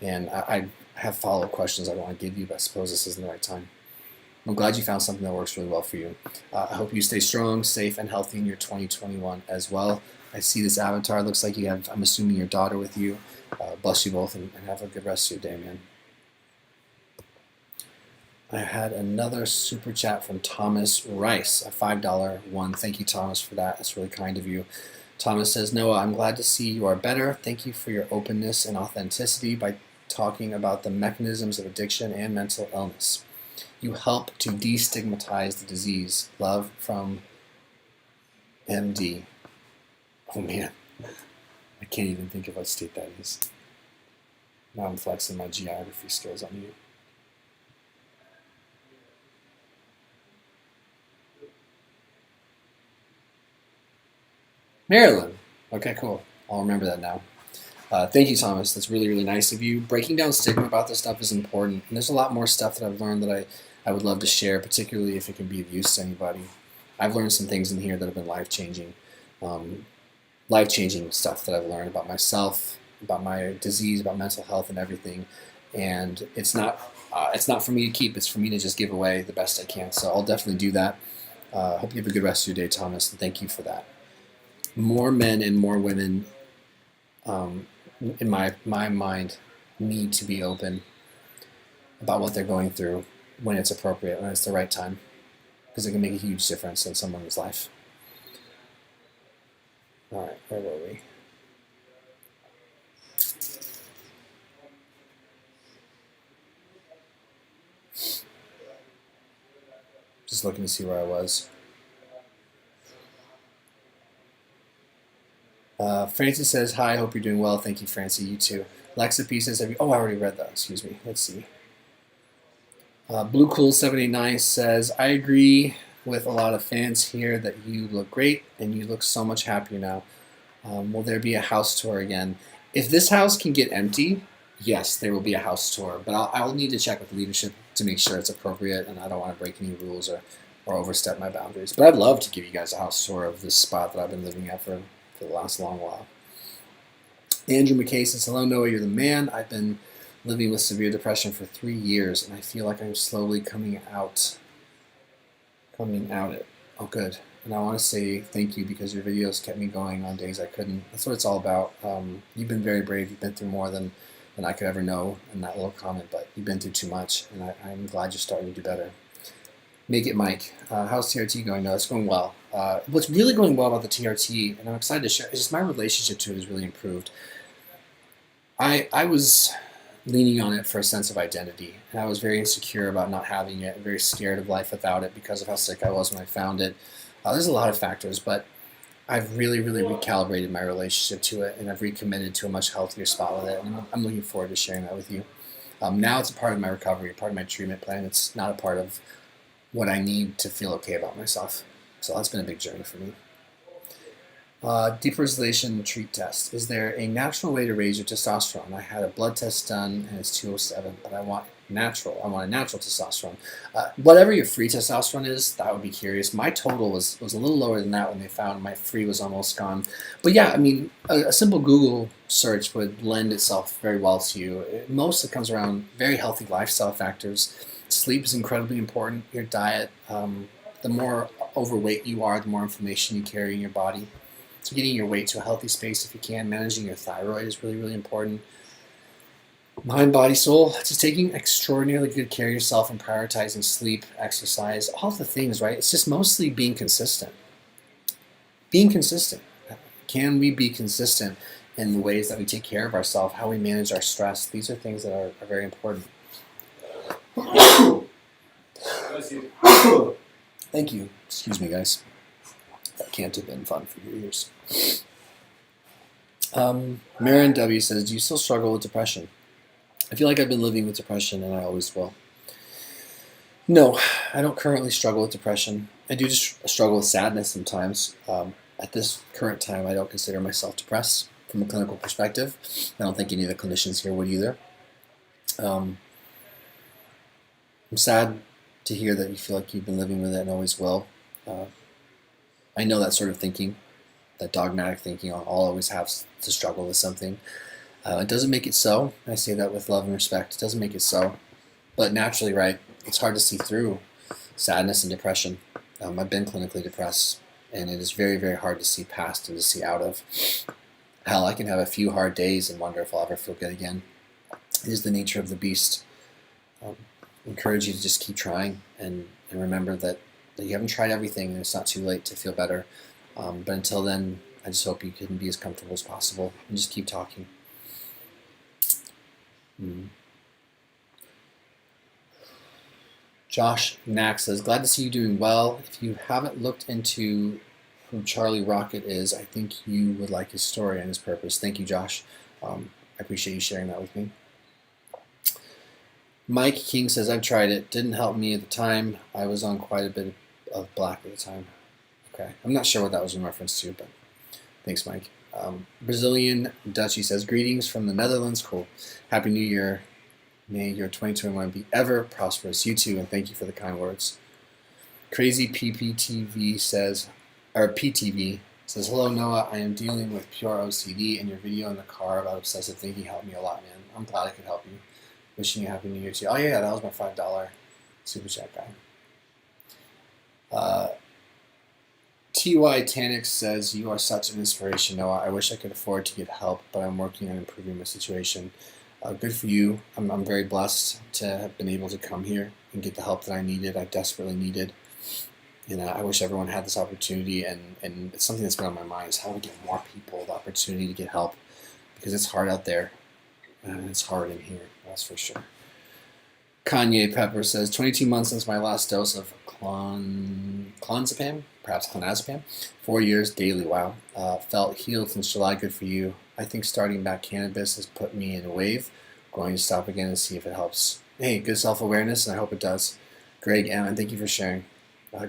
And I have follow-up questions I want to give you, but I suppose this isn't the right time. I'm glad you found something that works really well for you. I hope you stay strong, safe, and healthy in your 2021 as well. I see this avatar. It looks like you have, I'm assuming, your daughter with you. Bless you both, and have a good rest of your day, man. I had another super chat from Thomas Rice, a $5 one. Thank you, Thomas, for that. That's really kind of you. Thomas says, Noah, I'm glad to see you are better. Thank you for your openness and authenticity by talking about the mechanisms of addiction and mental illness. You help to destigmatize the disease. Love from MD. Oh, man. I can't even think of what state that is. Now I'm flexing my geography skills on you. Maryland. Okay, cool. I'll remember that now. Thank you, Thomas. That's really, really nice of you. Breaking down stigma about this stuff is important. And there's a lot more stuff that I've learned that I would love to share, particularly if it can be of use to anybody. I've learned some things in here that have been life-changing. Life-changing stuff that I've learned about myself, about my disease, about mental health and everything. And it's not for me to keep. It's for me to just give away the best I can. So I'll definitely do that. Hope you have a good rest of your day, Thomas, and thank you for that. More men and more women, in my mind, need to be open about what they're going through when it's appropriate, when it's the right time, because it can make a huge difference in someone's life. All right, where were we? Just looking to see where I was. Francie says, hi, hope you're doing well. Thank you, Francie. You too. Lexa P says, oh, I already read that. Excuse me. Let's see. Blue Cool 789 says, I agree with a lot of fans here that you look great and you look so much happier now. Will there be a house tour again? If this house can get empty, yes, there will be a house tour. But I'll need to check with leadership to make sure it's appropriate, and I don't want to break any rules or overstep my boundaries. But I'd love to give you guys a house tour of this spot that I've been living at for the last long while. Andrew McKay says, hello, Noah, you're the man. I've been living with severe depression for 3 years, and I feel like I'm slowly coming out it. Oh, good. And I want to say thank you because your videos kept me going on days I couldn't. That's what it's all about. You've been very brave. You've been through more than I could ever know in that little comment, but you've been through too much, and I'm glad you're starting to do better. Make it Mike. How's TRT going? No, it's going well. What's really going well about the TRT, and I'm excited to share, is just my relationship to it has really improved. I was leaning on it for a sense of identity, and I was very insecure about not having it, very scared of life without it because of how sick I was when I found it. There's a lot of factors, but I've really, really recalibrated my relationship to it, and I've recommitted to a much healthier spot with it, and I'm looking forward to sharing that with you. Now it's a part of my recovery, a part of my treatment plan. It's not a part of what I need to feel okay about myself. So that's been a big journey for me. Depersonalization treat test. Is there a natural way to raise your testosterone? I had a blood test done and it's 207, but I want natural. I want a natural testosterone. Whatever your free testosterone is, that would be curious. My total was a little lower than that when they found my free was almost gone. But yeah, I mean, a simple Google search would lend itself very well to you. Mostly comes around very healthy lifestyle factors. Sleep is incredibly important. Your diet, the more overweight you are, the more inflammation you carry in your body. So getting your weight to a healthy space if you can. Managing your thyroid is really, really important. Mind, body, soul. Just taking extraordinarily good care of yourself and prioritizing sleep, exercise, all the things, right? It's just mostly being consistent. Being consistent. Can we be consistent in the ways that we take care of ourselves, how we manage our stress? These are things that are very important. Thank you. Excuse me, guys. That can't have been fun for your ears. Marin W says, do you still struggle with depression? I feel like I've been living with depression and I always will. No, I don't currently struggle with depression. I do just struggle with sadness sometimes. At this current time, I don't consider myself depressed from a clinical perspective. I don't think any of the clinicians here would either. I'm sad to hear that you feel like you've been living with it and always will. I know that sort of thinking, that dogmatic thinking. I'll always have to struggle with something. It doesn't make it so. I say that with love and respect. It doesn't make it so. But naturally, right, it's hard to see through sadness and depression. I've been clinically depressed, and it is very, very hard to see past and to see out of. Hell, I can have a few hard days and wonder if I'll ever feel good again. It is the nature of the beast. I encourage you to just keep trying and remember that you haven't tried everything and it's not too late to feel better. But until then, I just hope you can be as comfortable as possible and just keep talking. Josh Knack says, glad to see you doing well. If you haven't looked into who Charlie Rocket is, I think you would like his story and his purpose. Thank you, Josh. I appreciate you sharing that with me. Mike King says, I've tried it. Didn't help me at the time. I was on quite a bit of black at the time. Okay. I'm not sure what that was in reference to, but thanks, Mike. Brazilian Dutchie says, greetings from the Netherlands. Cool. Happy New Year. May your 2021 be ever prosperous. You too, and thank you for the kind words. Crazy PPTV says, or PTV says, hello, Noah. I am dealing with pure OCD, and your video in the car about obsessive thinking helped me a lot, man. I'm glad I could help you. Wishing you a happy New Year too. Oh yeah, that was my $5 super chat guy. T.Y. Tanix says, you are such an inspiration, Noah. I wish I could afford to get help, but I'm working on improving my situation. Good for you. I'm very blessed to have been able to come here and get the help that I needed, I desperately needed. And I wish everyone had this opportunity, and it's something that's been on my mind is how to get more people the opportunity to get help, because it's hard out there, and it's hard in here, that's for sure. Kanye Pepper says, 22 months since my last dose of clonazepam, perhaps clonazepam, 4 years daily, wow. Felt healed since July, good for you. I think starting back cannabis has put me in a wave. Going to stop again and see if it helps. Hey, good self-awareness, and I hope it does. Greg M, and thank you for sharing.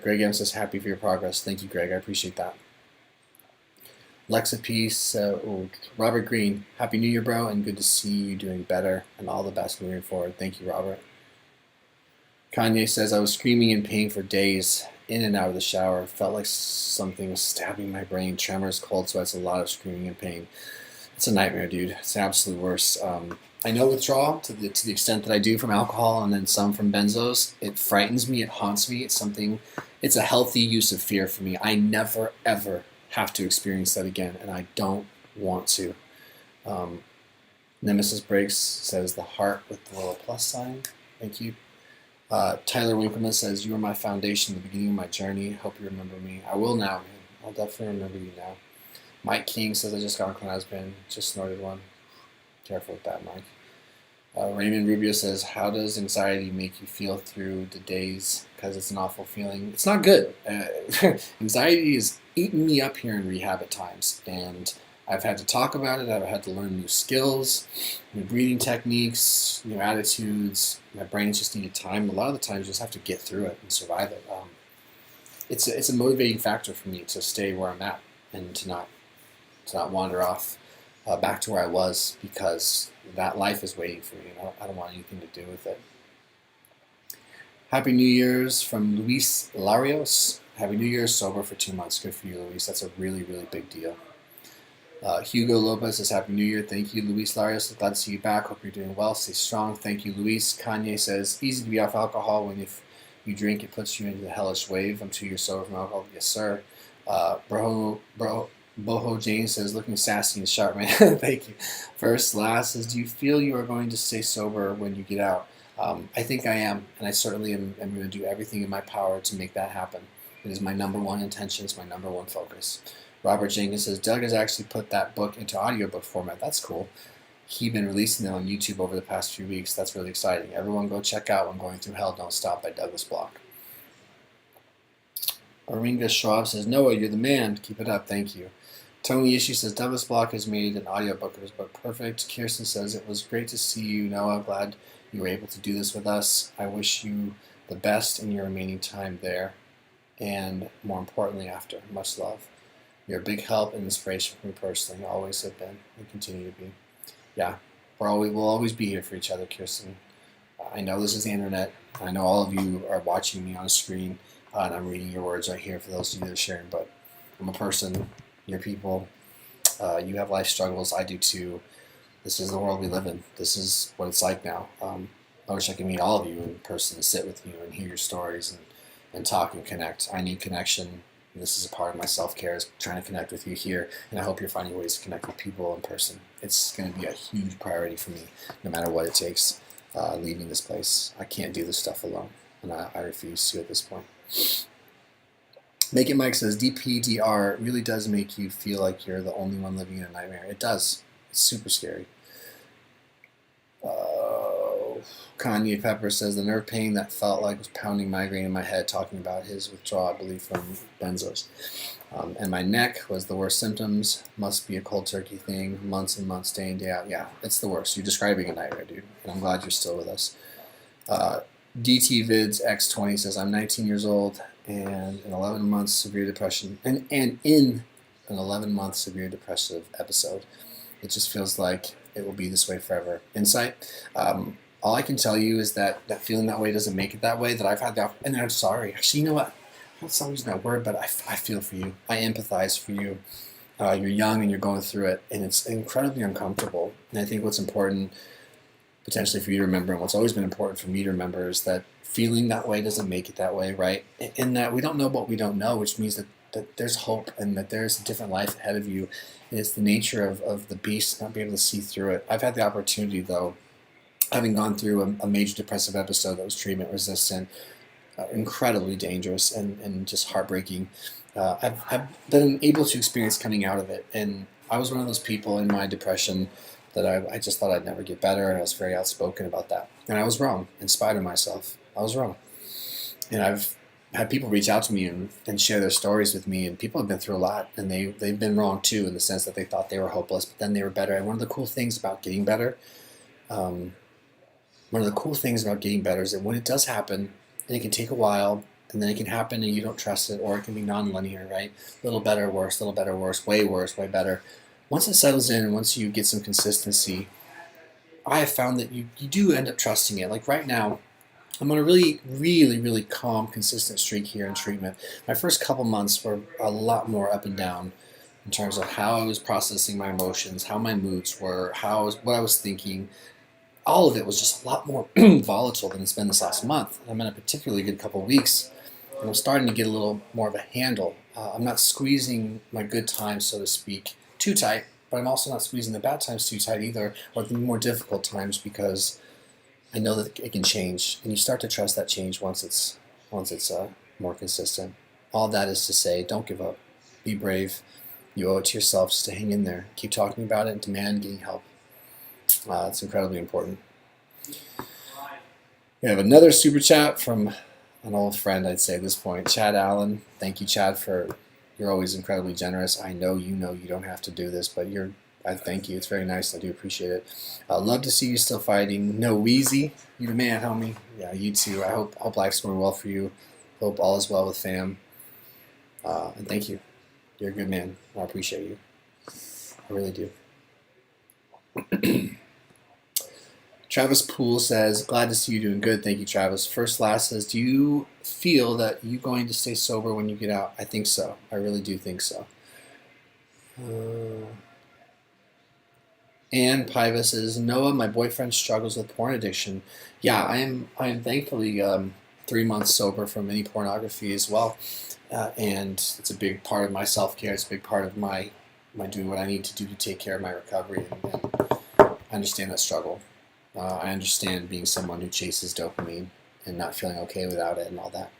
Greg M says, happy for your progress. Thank you, Greg, I appreciate that. Lexa Peace, Robert Green, happy New Year, bro, and good to see you doing better, and all the best moving forward. Thank you, Robert. Kanye says, I was screaming in pain for days, in and out of the shower. Felt like something was stabbing my brain. Tremors, cold sweats, a lot of screaming in pain. It's a nightmare, dude. It's the absolute worst. I know withdrawal to the extent that I do from alcohol and then some from benzos. It frightens me. It haunts me. It's a healthy use of fear for me. I never, ever have to experience that again, and I don't want to. Nemesis Breaks says the heart with the little plus sign. Thank you. Tyler Winkleman says, "You were my foundation at the beginning of my journey. Hope you remember me." I will now, man. I'll definitely remember you now. Mike King says, "I just got on clonazepam. Just snorted one." Careful with that, Mike. Raymond Rubio says, "How does anxiety make you feel through the days? Because it's an awful feeling. It's not good. Anxiety has eaten me up here in rehab at times, and I've had to talk about it. I've had to learn new skills, new breathing techniques, new attitudes. My brain's just needed time. A lot of the times, you just have to get through it and survive it. It's a motivating factor for me to stay where I'm at and to not wander off back to where I was, because that life is waiting for me, and I don't want anything to do with it." Happy New Year's from Luis Larios. Happy New Year's, sober for 2 months. Good for you, Luis. That's a really, really big deal. Hugo Lopez says, "Happy New Year." Thank you, Luis Larios. Glad to see you back. Hope you're doing well. Stay strong. Thank you, Luis. Kanye says, "Easy to be off alcohol when if you drink, it puts you into the hellish wave. I'm 2 years sober from alcohol." Yes, sir. Boho Jane says, "Looking sassy and sharp, man." Thank you. First Last says, "Do you feel you are going to stay sober when you get out?" I think I am, and I certainly am going to do everything in my power to make that happen. It is my number one intention. It's my number one focus. Robert Jenkins says, "Doug has actually put that book into audiobook format." That's cool. He's been releasing them on YouTube over the past few weeks. That's really exciting. Everyone go check out "When Going Through Hell Don't Stop" by Douglas Block. Aringa Schwab says, "Noah, you're the man. Keep it up. Thank you." Tony Ishii says, "Douglas Block has made an audiobook of his book perfect." Kirsten says, "It was great to see you, Noah. Glad you were able to do this with us. I wish you the best in your remaining time there, and more importantly after. Much love. You're a big help and inspiration for me personally. Always have been and continue to be." Yeah, we'll always be here for each other, Kirsten. I know this is the internet. I know all of you are watching me on a screen, and I'm reading your words right here for those of you that are sharing, but I'm a person. You're people. You have life struggles. I do too. This is the world we live in. This is what it's like now. I wish I could meet all of you in person and sit with you and hear your stories and talk and connect. I need connection. This is a part of my self-care, is trying to connect with you here, and I hope you're finding ways to connect with people in person. It's going to be a huge priority for me, no matter what it takes, leaving this place. I can't do this stuff alone, and I refuse to at this point. Make It Mike says, "DPDR really does make you feel like you're the only one living in a nightmare." It does. It's super scary. Kanye Pepper says, "The nerve pain that felt like was pounding migraine in my head," talking about his withdrawal, I believe, from benzos. "And my neck was the worst symptoms. Must be a cold turkey thing. Months and months, day in, day out." Yeah, it's the worst. You're describing a nightmare, dude. And I'm glad you're still with us. DTVids X20 says, "I'm 19 years old and in 11 months severe depression, and in an 11-month severe depressive episode. It just feels like it will be this way forever." Insight. All I can tell you is that feeling that way doesn't make it that way. That I've had that, and I'm sorry. Actually, you know what? That's not using that word, but I feel for you. I empathize for you. You're young and you're going through it, and it's incredibly uncomfortable. And I think what's important, potentially for you to remember, and what's always been important for me to remember, is that feeling that way doesn't make it that way, right? In that we don't know what we don't know, which means that there's hope and that there's a different life ahead of you. And it's the nature of the beast not being able to see through it. I've had the opportunity, though, having gone through a major depressive episode that was treatment resistant, incredibly dangerous and just heartbreaking. I've been able to experience coming out of it, and I was one of those people in my depression that I just thought I'd never get better, and I was very outspoken about that. And I was wrong, in spite of myself. I was wrong. And I've had people reach out to me and share their stories with me, and people have been through a lot, and they've been wrong too, in the sense that they thought they were hopeless, but then they were better. And one of the cool things about getting better, is that when it does happen, and it can take a while, and then it can happen and you don't trust it, or it can be non-linear, right? A little better, worse, way worse, way better. Once it settles in and once you get some consistency, I have found that you do end up trusting it. Like right now, I'm on a really, really, really calm, consistent streak here in treatment. My first couple months were a lot more up and down in terms of how I was processing my emotions, how my moods were, what I was thinking. All of it was just a lot more volatile than it's been this last month. I'm in a particularly good couple of weeks, and I'm starting to get a little more of a handle. I'm not squeezing my good times, so to speak, too tight, but I'm also not squeezing the bad times too tight either, or the more difficult times, because I know that it can change, and you start to trust that change once it's more consistent. All that is to say, don't give up. Be brave. You owe it to yourself just to hang in there. Keep talking about it and demand getting help. It's incredibly important. We have another super chat from an old friend, I'd say at this point, Chad Allen. Thank you, Chad, you're always incredibly generous. I know you don't have to do this, but I thank you. It's very nice. I do appreciate it. Love to see you still fighting. No Wheezy. You the man, homie. Yeah, you too. I hope life's going well for you. Hope all is well with fam. And thank you. You're a good man. I appreciate you. I really do. Travis Poole says, glad to see you doing good. Thank you, Travis. First Last says, do you feel that you're going to stay sober when you get out? I think so. I really do think so. Ann Piva says, Noah, my boyfriend struggles with porn addiction. Yeah, I am thankfully 3 months sober from any pornography as well. And it's a big part of my self-care. It's a big part of my doing what I need to do to take care of my recovery. And I understand that struggle. I understand being someone who chases dopamine and not feeling okay without it and all that.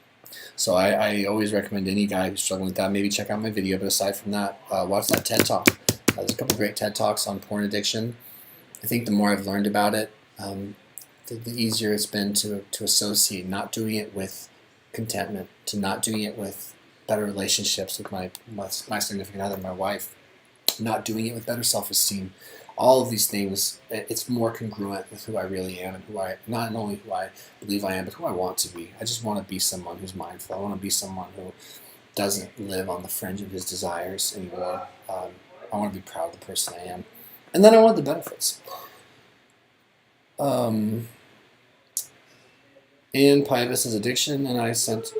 So I always recommend any guy who's struggling with that, maybe check out my video. But aside from that, watch that TED Talk. There's a couple of great TED Talks on porn addiction. I think the more I've learned about it, the easier it's been to associate not doing it with contentment, to not doing it with better relationships with my significant other, my wife, not doing it with better self-esteem. All of these things, it's more congruent with who I really am and not only who I believe I am, but who I want to be. I just want to be someone who's mindful. I want to be someone who doesn't live on the fringe of his desires anymore. I want to be proud of the person I am. And then I want the benefits. And Pivus is addiction, and I sent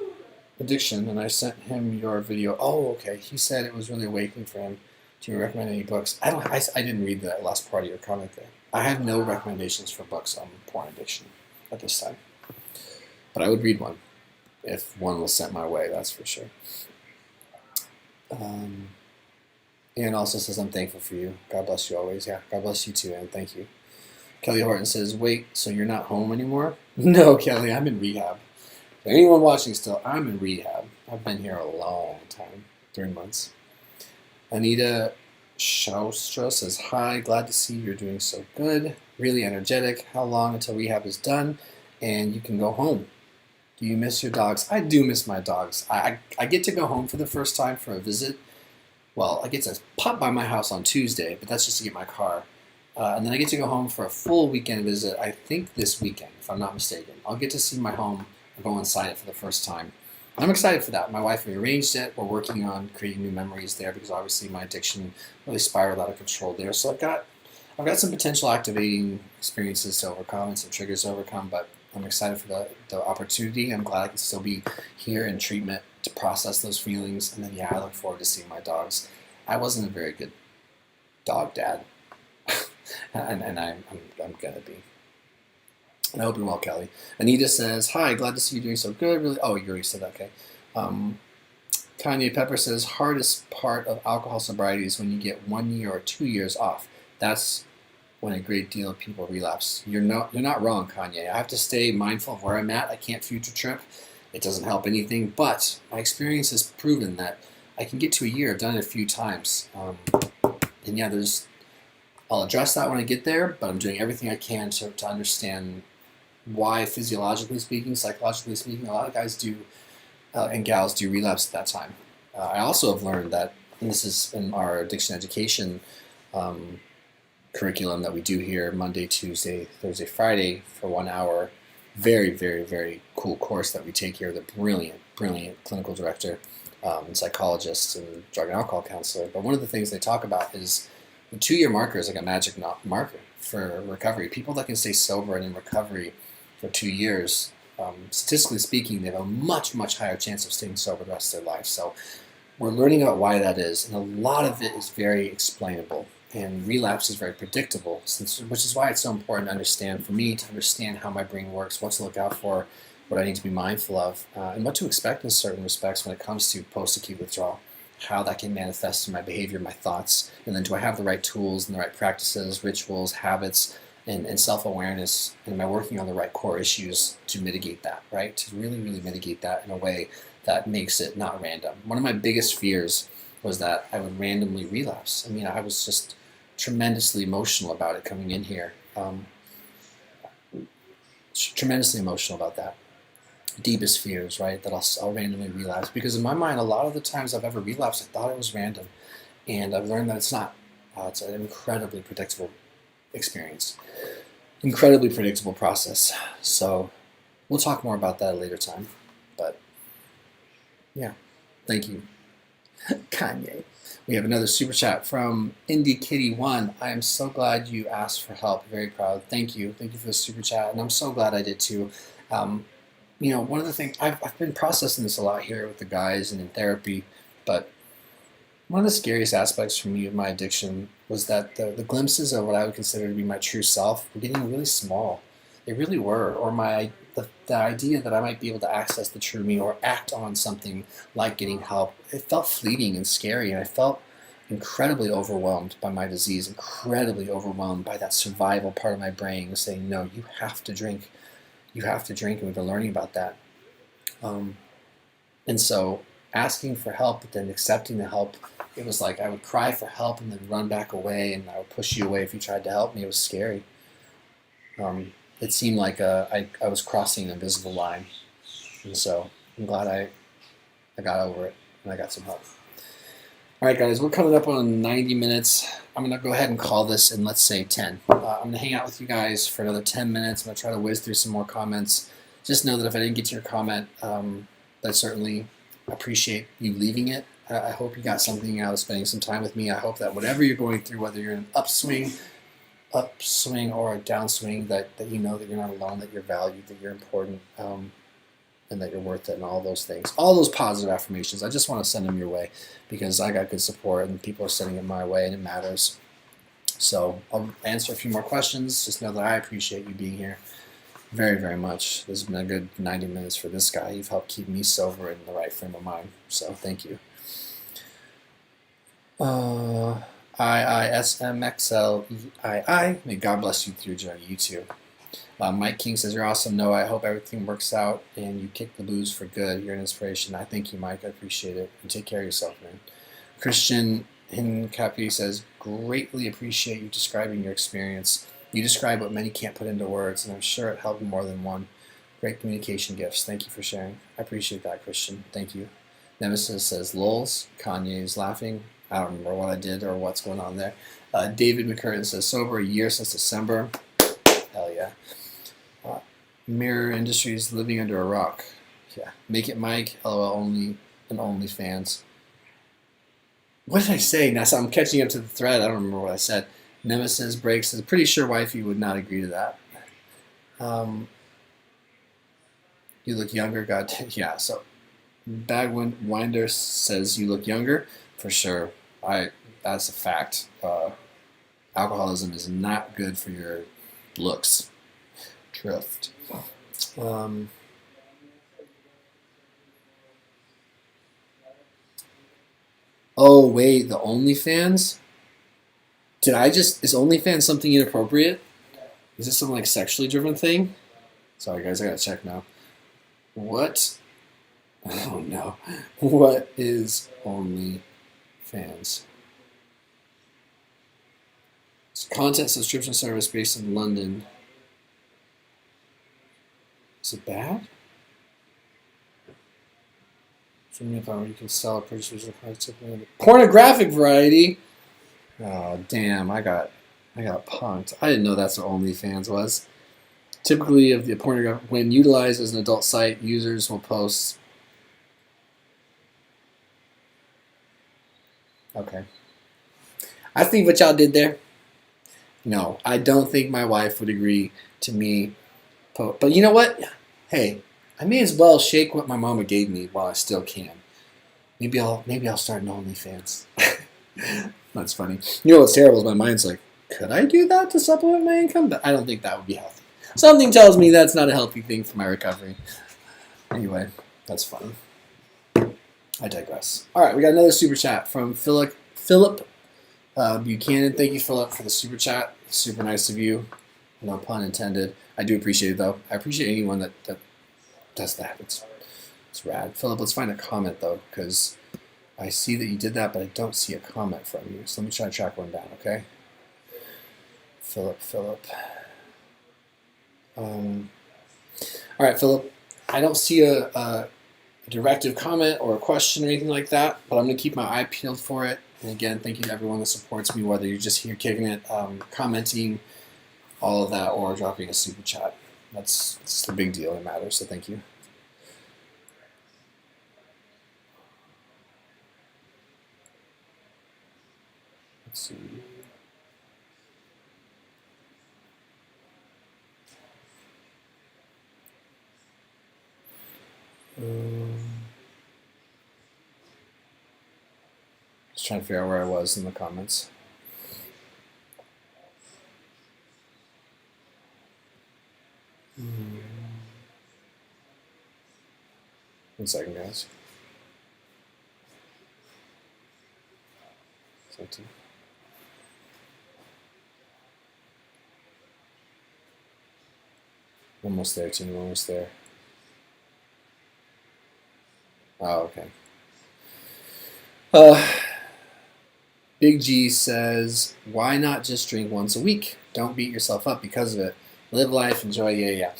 him your video. Oh, okay. He said it was really awakening for him. Do you recommend any books? I didn't read that last part of your comment there. I have no recommendations for books on porn addiction at this time. But I would read one if one was sent my way, that's for sure. Ian also says, I'm thankful for you. God bless you always. Yeah, God bless you too, and thank you. Kelly Horton says, wait, so you're not home anymore? No, Kelly, I'm in rehab. For anyone watching still, I'm in rehab. I've been here a long time, 3 months. Anita Shaustra says, hi, glad to see you're doing so good. Really energetic. How long until rehab is done and you can go home? Do you miss your dogs? I do miss my dogs. I get to go home for the first time for a visit. Well, I get to pop by my house on Tuesday, but that's just to get my car. And then I get to go home for a full weekend visit, I think this weekend, if I'm not mistaken. I'll get to see my home and go inside it for the first time. I'm excited for that. My wife rearranged it. We're working on creating new memories there because obviously my addiction really spiraled out of control there. So I've got some potential activating experiences to overcome and some triggers to overcome, but I'm excited for the opportunity. I'm glad I can still be here in treatment to process those feelings. And then, yeah, I look forward to seeing my dogs. I wasn't a very good dog dad, and I'm going to be. And I hope you're well, Kelly. Anita says, hi, glad to see you doing so good. Really, oh, you already said that, okay. Kanye Pepper says, hardest part of alcohol sobriety is when you get 1 year or 2 years off. That's when a great deal of people relapse. You're not wrong, Kanye. I have to stay mindful of where I'm at. I can't future trip. It doesn't help anything. But my experience has proven that I can get to a year. I've done it a few times. And yeah, I'll address that when I get there, but I'm doing everything I can to understand why, physiologically speaking, psychologically speaking, a lot of guys do and gals do relapse at that time. I also have learned that, and this is in our addiction education curriculum that we do here Monday, Tuesday, Thursday, Friday for 1 hour. Very, very, very cool course that we take here. The brilliant clinical director and psychologist and drug and alcohol counselor. But one of the things they talk about is the 2-year marker is like a magic marker for recovery. People that can stay sober and in recovery for 2 years, statistically speaking, they have a much, much higher chance of staying sober the rest of their life. So we're learning about why that is, and a lot of it is very explainable. And relapse is very predictable, which is why it's so important to understand, for me, to understand how my brain works, what to look out for, what I need to be mindful of, and what to expect in certain respects when it comes to post-acute withdrawal, how that can manifest in my behavior, my thoughts, and then do I have the right tools and the right practices, rituals, habits, and self-awareness, and am I working on the right core issues to mitigate that, right? To really, really mitigate that in a way that makes it not random. One of my biggest fears was that I would randomly relapse. I mean, I was just tremendously emotional about it coming in here. Tremendously emotional about that. Deepest fears, right? That I'll randomly relapse. Because in my mind, a lot of the times I've ever relapsed, I thought it was random. And I've learned that it's not. It's an incredibly predictable experience. Incredibly predictable process. So we'll talk more about that at a later time. But yeah, thank you. Kanye. We have another super chat from Indie Kitty One. I am so glad you asked for help. Very proud. Thank you. Thank you for the super chat. And I'm so glad I did too. One of the things, I've been processing this a lot here with the guys and in therapy, but one of the scariest aspects for me of my addiction was that the glimpses of what I would consider to be my true self were getting really small. They really were. Or the idea that I might be able to access the true me or act on something like getting help, it felt fleeting and scary, and I felt incredibly overwhelmed by my disease, incredibly overwhelmed by that survival part of my brain saying, no, you have to drink. You have to drink, and we've been learning about that. And so asking for help, but then accepting the help, it was like I would cry for help and then run back away, and I would push you away if you tried to help me. It was scary. It seemed like I was crossing an invisible line. And so I'm glad I got over it and I got some help. All right, guys, we're coming up on 90 minutes. I'm going to go ahead and call this in, let's say, 10. I'm going to hang out with you guys for another 10 minutes. I'm going to try to whiz through some more comments. Just know that if I didn't get to your comment, I certainly appreciate you leaving it. I hope you got something out of spending some time with me. I hope that whatever you're going through, whether you're in an upswing or a downswing, that you know that you're not alone, that you're valued, that you're important, and that you're worth it, and all those things. All those positive affirmations, I just want to send them your way because I got good support and people are sending it my way and it matters. So I'll answer a few more questions. Just know that I appreciate you being here very, very much. This has been a good 90 minutes for this guy. You've helped keep me sober and in the right frame of mind. So thank you. IISMXLEII. May God bless you through your journey. You too. Mike King says, you're awesome, Noah. I hope everything works out and you kick the blues for good. You're an inspiration. I thank you, Mike. I appreciate it. And take care of yourself, man. Christian Hincapi says, greatly appreciate you describing your experience. You describe what many can't put into words, and I'm sure it helped more than one. Great communication gifts. Thank you for sharing. I appreciate that, Christian. Thank you. Nemesis says, lols. Kanye is laughing. I don't remember what I did or what's going on there. David McCurtain says, sober a year since December. Hell yeah. Mirror Industries, living under a rock. Yeah. Make it Mike. LOL only and OnlyFans. What did I say? Now, so I'm catching up to the thread. I don't remember what I said. Nemesis breaks says, pretty sure wifey would not agree to that. You look younger. God, yeah. So Bagwinder says you look younger. For sure. That's a fact. Alcoholism is not good for your looks. Drift. Oh wait, the OnlyFans? Is OnlyFans something inappropriate? Is this some like sexually driven thing? Sorry guys, I gotta check now. What? Oh no. What is OnlyFans? It's a content subscription service based in London. Is it bad? You can sell a purchase pornographic variety. Oh damn! I got punked. I didn't know that's what OnlyFans was. Typically, of the pornographic, when utilized as an adult site, users will post. Okay. I see what y'all did there. No, I don't think my wife would agree to me. But you know what? Hey, I may as well shake what my mama gave me while I still can. Maybe I'll start an OnlyFans. That's funny. You know what's terrible is my mind's like, could I do that to supplement my income? But I don't think that would be healthy. Something tells me that's not a healthy thing for my recovery. Anyway, that's funny. I digress. All right, we got another super chat from Philip Buchanan. Thank you, Philip, for the super chat. Super nice of you. No pun intended. I do appreciate it though. I appreciate anyone that does that. It's rad. Philip, let's find a comment though, because I see that you did that, but I don't see a comment from you. So let me try to track one down, okay? Philip. All right, Philip. I don't see a directive comment or a question or anything like that, but I'm going to keep my eye peeled for it. And again, thank you to everyone that supports me, whether you're just here kicking it, commenting, all of that, or dropping a super chat. That's the big deal that matters, so thank you. Let's see. Just trying to figure out where I was in the comments. One second, guys. Almost there, team. Almost there. Oh, okay. Big G says, why not just drink once a week? Don't beat yourself up because of it. Live life, enjoy, yeah.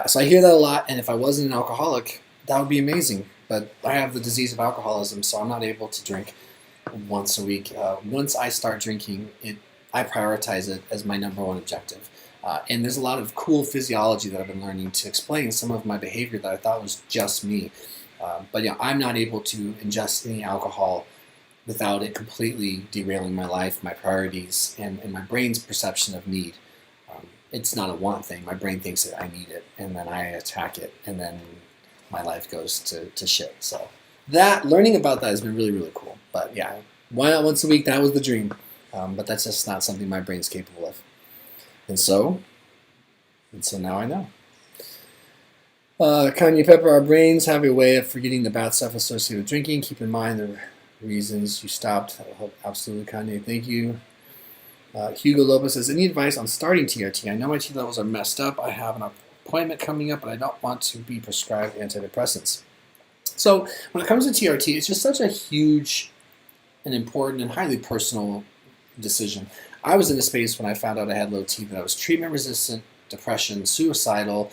So I hear that a lot, and if I wasn't an alcoholic, that would be amazing. But I have the disease of alcoholism, so I'm not able to drink once a week. Once I start drinking, I prioritize it as my number one objective. And there's a lot of cool physiology that I've been learning to explain some of my behavior that I thought was just me. But yeah, I'm not able to ingest any alcohol without it completely derailing my life, my priorities, and my brain's perception of need. It's not a want thing. My brain thinks that I need it, and then I attack it, and then my life goes to shit. So learning about that has been really, really cool. But yeah, why not once a week? That was the dream. But that's just not something my brain's capable of. And so now I know. Kanye Pepper, our brains have a way of forgetting the bad stuff associated with drinking. Keep in mind the reasons you stopped. Absolutely, Kanye. Thank you. Hugo Lopez says, any advice on starting TRT? I know my T levels are messed up. I have an appointment coming up, but I don't want to be prescribed antidepressants. So when it comes to TRT, it's just such a huge and important and highly personal decision. I was in a space when I found out I had low T that I was treatment resistant, depression, suicidal.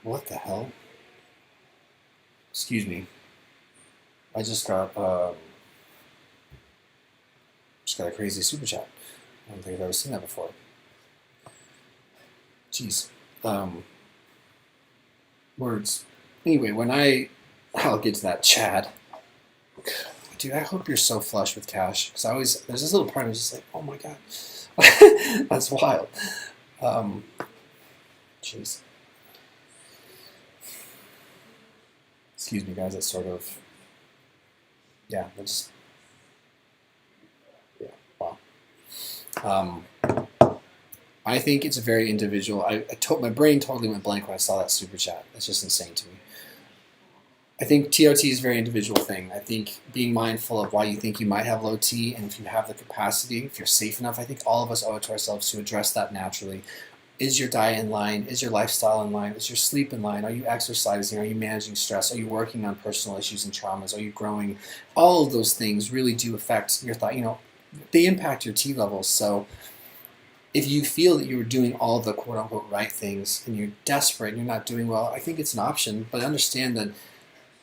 What the hell? Excuse me. I just got a crazy super chat. I don't think I've ever seen that before. Jeez. Words. Anyway, I'll get to that, Chad. Dude, I hope you're so flush with cash. Because there's this little part of me just like, oh my god. That's wild. Jeez. Excuse me, guys, that's sort of, yeah, wow. I think it's a very individual. My brain totally went blank when I saw that super chat. That's just insane to me. I think TRT is a very individual thing. I think being mindful of why you think you might have low T, and if you have the capacity, if you're safe enough, I think all of us owe it to ourselves to address that naturally. Is your diet in line? Is your lifestyle in line? Is your sleep in line? Are you exercising? Are you managing stress? Are you working on personal issues and traumas? Are you growing? All of those things really do affect your thought. They impact your T levels. So if you feel that you're doing all the quote-unquote right things and you're desperate and you're not doing well, I think it's an option. But understand that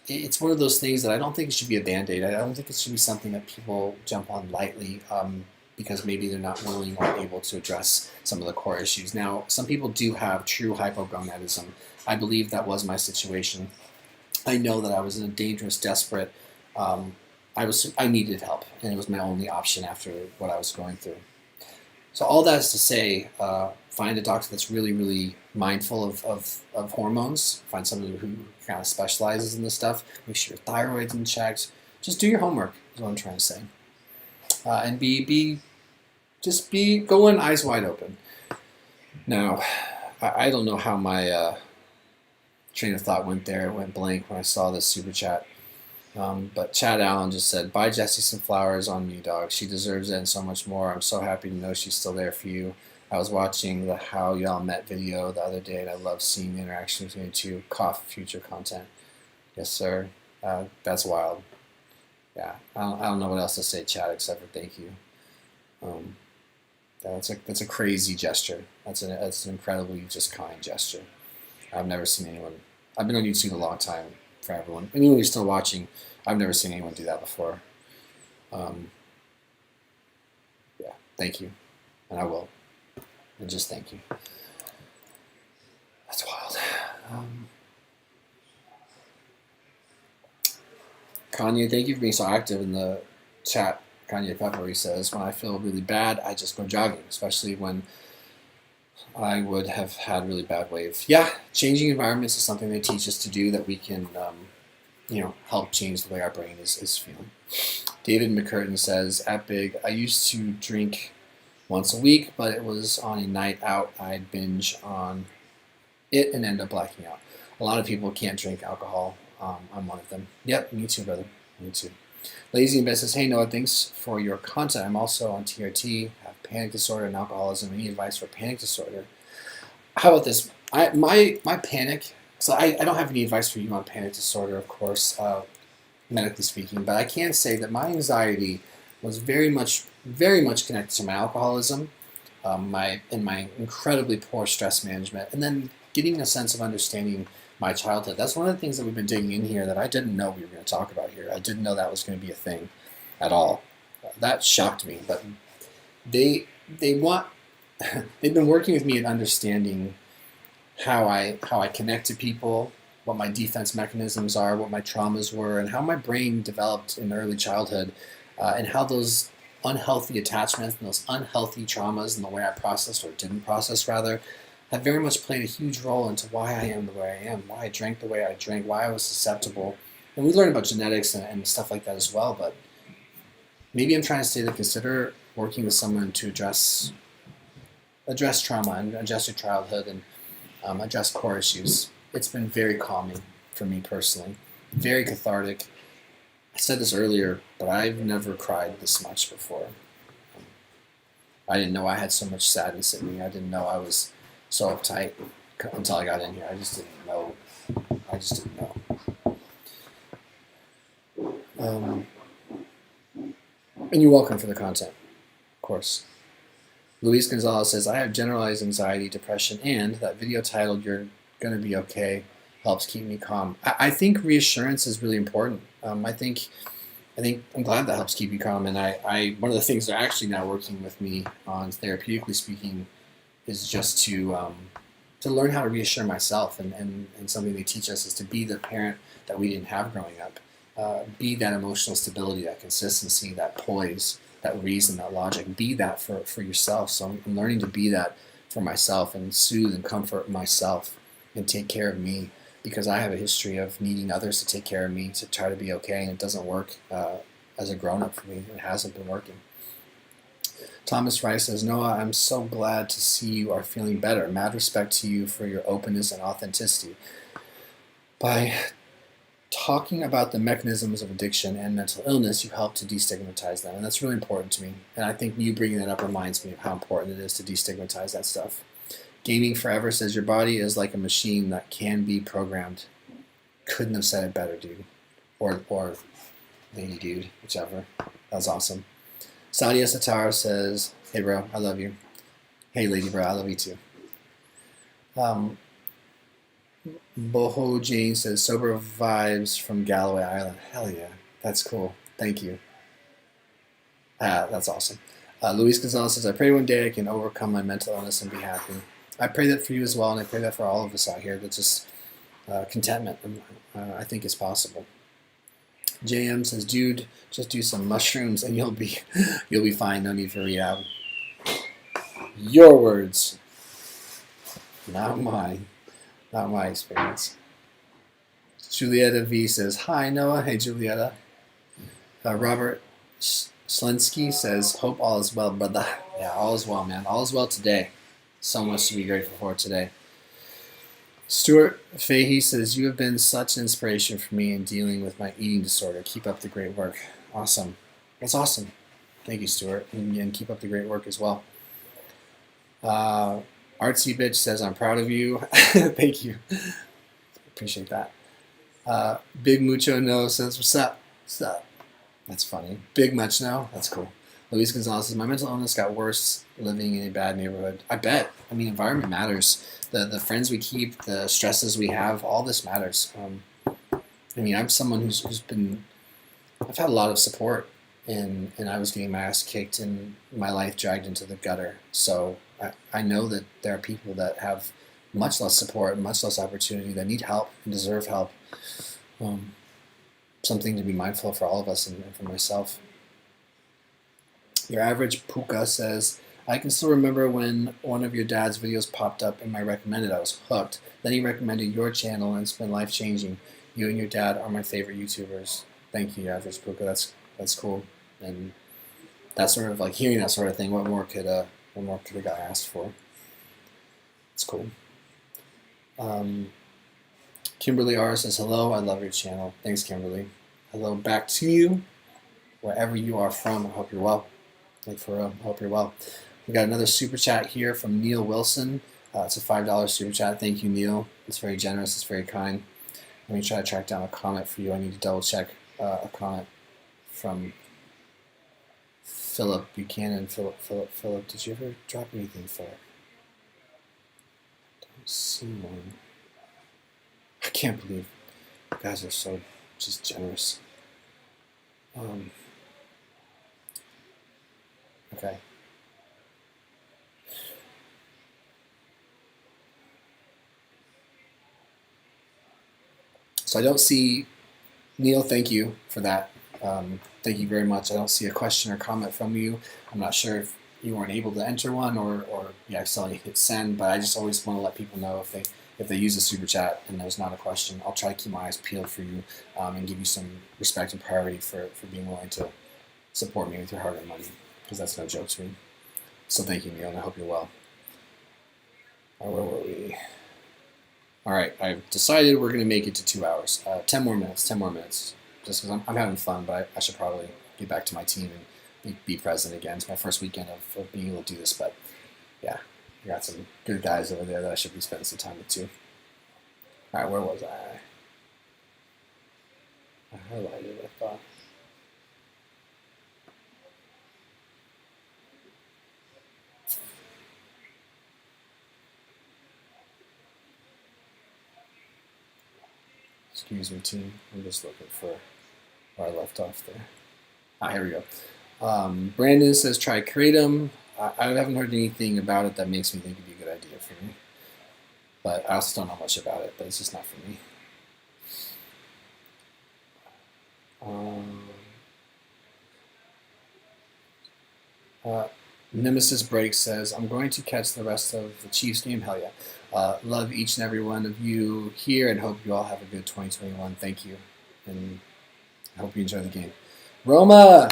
it's one of those things that I don't think it should be a Band-Aid. I don't think it should be something that people jump on lightly because maybe they're not willing or able to address some of the core issues. Now, some people do have true hypogonadism. I believe that was my situation. I know that I was in a dangerous, desperate, I needed help, and it was my only option after what I was going through. So all that is to say, find a doctor that's really, really mindful of hormones. Find somebody who kind of specializes in this stuff. Make sure your thyroid's in check. Just do your homework, is what I'm trying to say. And go in eyes wide open. Now, I don't know how my train of thought went there. It went blank when I saw this super chat. But Chad Allen just said, buy Jessie some flowers on me, dog. She deserves it and so much more. I'm so happy to know she's still there for you. I was watching the How Y'all Met video the other day, and I love seeing the interaction between the two. Cough, future content. Yes, sir. That's wild. Yeah, I don't know what else to say, Chad, except for thank you. That's a crazy gesture. That's an incredibly just kind gesture. I've never seen anyone. I've been on YouTube a long time. For everyone, anyone who's still watching, I've never seen anyone do that before. Yeah, thank you, and I will, and just thank you. That's wild. Kanye, thank you for being so active in the chat. Kanye Peppery says, when I feel really bad, I just go jogging, especially when I would have had really bad wave. Yeah, changing environments is something they teach us to do that we can, help change the way our brain is feeling. David McCurtain says, at Big, I used to drink once a week, but it was on a night out. I'd binge on it and end up blacking out. A lot of people can't drink alcohol. I'm one of them. Yep, me too, brother. Me too. Lazy and Best says, hey Noah, thanks for your content. I'm also on TRT, have panic disorder and alcoholism. Any advice for panic disorder? How about this? My panic, so I don't have any advice for you on panic disorder, of course, medically speaking, but I can say that my anxiety was very much connected to my alcoholism, my incredibly poor stress management, and then getting a sense of understanding my childhood. That's one of the things that we've been digging in here that I didn't know we were going to talk about here. I didn't know that was going to be a thing at all. That shocked me. But they've been working with me at understanding how I connect to people, what my defense mechanisms are, what my traumas were, and how my brain developed in early childhood, and how those unhealthy attachments and those unhealthy traumas and the way I processed or didn't process rather have very much played a huge role into why I am the way I am, why I drank the way I drank, why I was susceptible. And we learned about genetics and stuff like that as well, but maybe I'm trying to say that consider working with someone to address trauma and address your childhood and address core issues. It's been very calming for me personally, very cathartic. I said this earlier, but I've never cried this much before. I didn't know I had so much sadness in me. I didn't know I was so uptight until I got in here. I just didn't know. And you're welcome for the content, of course. Luis Gonzalez says, I have generalized anxiety, depression, and that video titled You're Gonna Be Okay helps keep me calm. I think reassurance is really important. I think I'm glad that helps keep you calm. And I one of the things they're actually now working with me on, therapeutically speaking, is just to learn how to reassure myself. And something they teach us is to be the parent that we didn't have growing up. Be that emotional stability, that consistency, that poise, that reason, that logic. Be that for yourself. So I'm learning to be that for myself and soothe and comfort myself and take care of me, because I have a history of needing others to take care of me, to try to be okay, and it doesn't work as a grown-up for me. It hasn't been working. Thomas Rice says, Noah, I'm so glad to see you are feeling better. Mad respect to you for your openness and authenticity. By talking about the mechanisms of addiction and mental illness, you help to destigmatize them, and that's really important to me. And I think you bringing that up reminds me of how important it is to destigmatize that stuff. Gaming Forever says, your body is like a machine that can be programmed. Couldn't have said it better, dude. Or lady dude, whichever. That was awesome. Sadia Satar says, hey bro, I love you. Hey lady bro, I love you too. Boho Jane says, sober vibes from Galloway Island. Hell yeah, that's cool. Thank you. That's awesome. Luis Gonzalez says, I pray one day I can overcome my mental illness and be happy. I pray that for you as well, and I pray that for all of us out here, that just contentment, I think, is possible. JM says, dude, just do some mushrooms and you'll be fine. No need for rehab. Your words, not mine, not my experience. Julietta V says, hi Noah. Hey Julietta. Robert Slensky says, hope all is well, brother. Yeah, all is well, man. All is well today. So much to be grateful for today. Stuart Fahey says, you have been such an inspiration for me in dealing with my eating disorder. Keep up the great work. Awesome. That's awesome. Thank you, Stuart. And keep up the great work as well. Artsy Bitch says, I'm proud of you. Thank you. Appreciate that. Big Mucho No says, what's up? What's up? That's funny. Big Much No? That's cool. Luis Gonzalez says, my mental illness got worse living in a bad neighborhood. I bet. I mean, environment matters. The friends we keep, the stresses we have, all this matters. I mean, I'm someone who's been, I've had a lot of support, and I was getting my ass kicked and my life dragged into the gutter. So I know that there are people that have much less support, much less opportunity, that need help and deserve help. Something to be mindful of for all of us and for myself. Your average puka says, I can still remember when one of your dad's videos popped up in my recommended. I was hooked. Then he recommended your channel, and it's been life-changing. You and your dad are my favorite YouTubers. Thank you, average puka. That's cool. And that sort of like hearing that sort of thing. What more could a guy ask for? It's cool. Kimberly R says, hello, I love your channel. Thanks, Kimberly. Hello back to you, wherever you are from. I hope you're well. Like, for real, I hope you're well. We got another super chat here from Neil Wilson. It's a $5 super chat. Thank you, Neil. It's very generous. It's very kind. Let me try to track down a comment for you. I need to double check a comment from Philip Buchanan. Philip, did you ever drop anything, Philip? I don't see one. I can't believe you guys are so just generous. Okay. So I don't see, Neil, thank you for that. Thank you very much. I don't see a question or comment from you. I'm not sure if you weren't able to enter one or you accidentally hit send, but I just always want to let people know if they use a super chat and there's not a question, I'll try to keep my eyes peeled for you and give you some respect and priority for being willing to support me with your hard-earned money, because that's no joke to me. So thank you, Neil, and I hope you're well. All right, where were we? All right, I've decided we're going to make it to 2 hours. 10 more minutes, just because I'm having fun, but I should probably get back to my team and be present again. It's my first weekend of being able to do this, but yeah, I got some good guys over there that I should be spending some time with too. All right, where was I? I highlighted, I thought. Excuse me, team. I'm just looking for where I left off there. Here we go. Brandon says try Kratom. I haven't heard anything about it that makes me think it'd be a good idea for me. But I also don't know much about it, but it's just not for me. Nemesis Break says, I'm going to catch the rest of the Chiefs game. Hell yeah. Love each and every one of you here and hope you all have a good 2021. Thank you. And I hope you enjoy the game. Roma!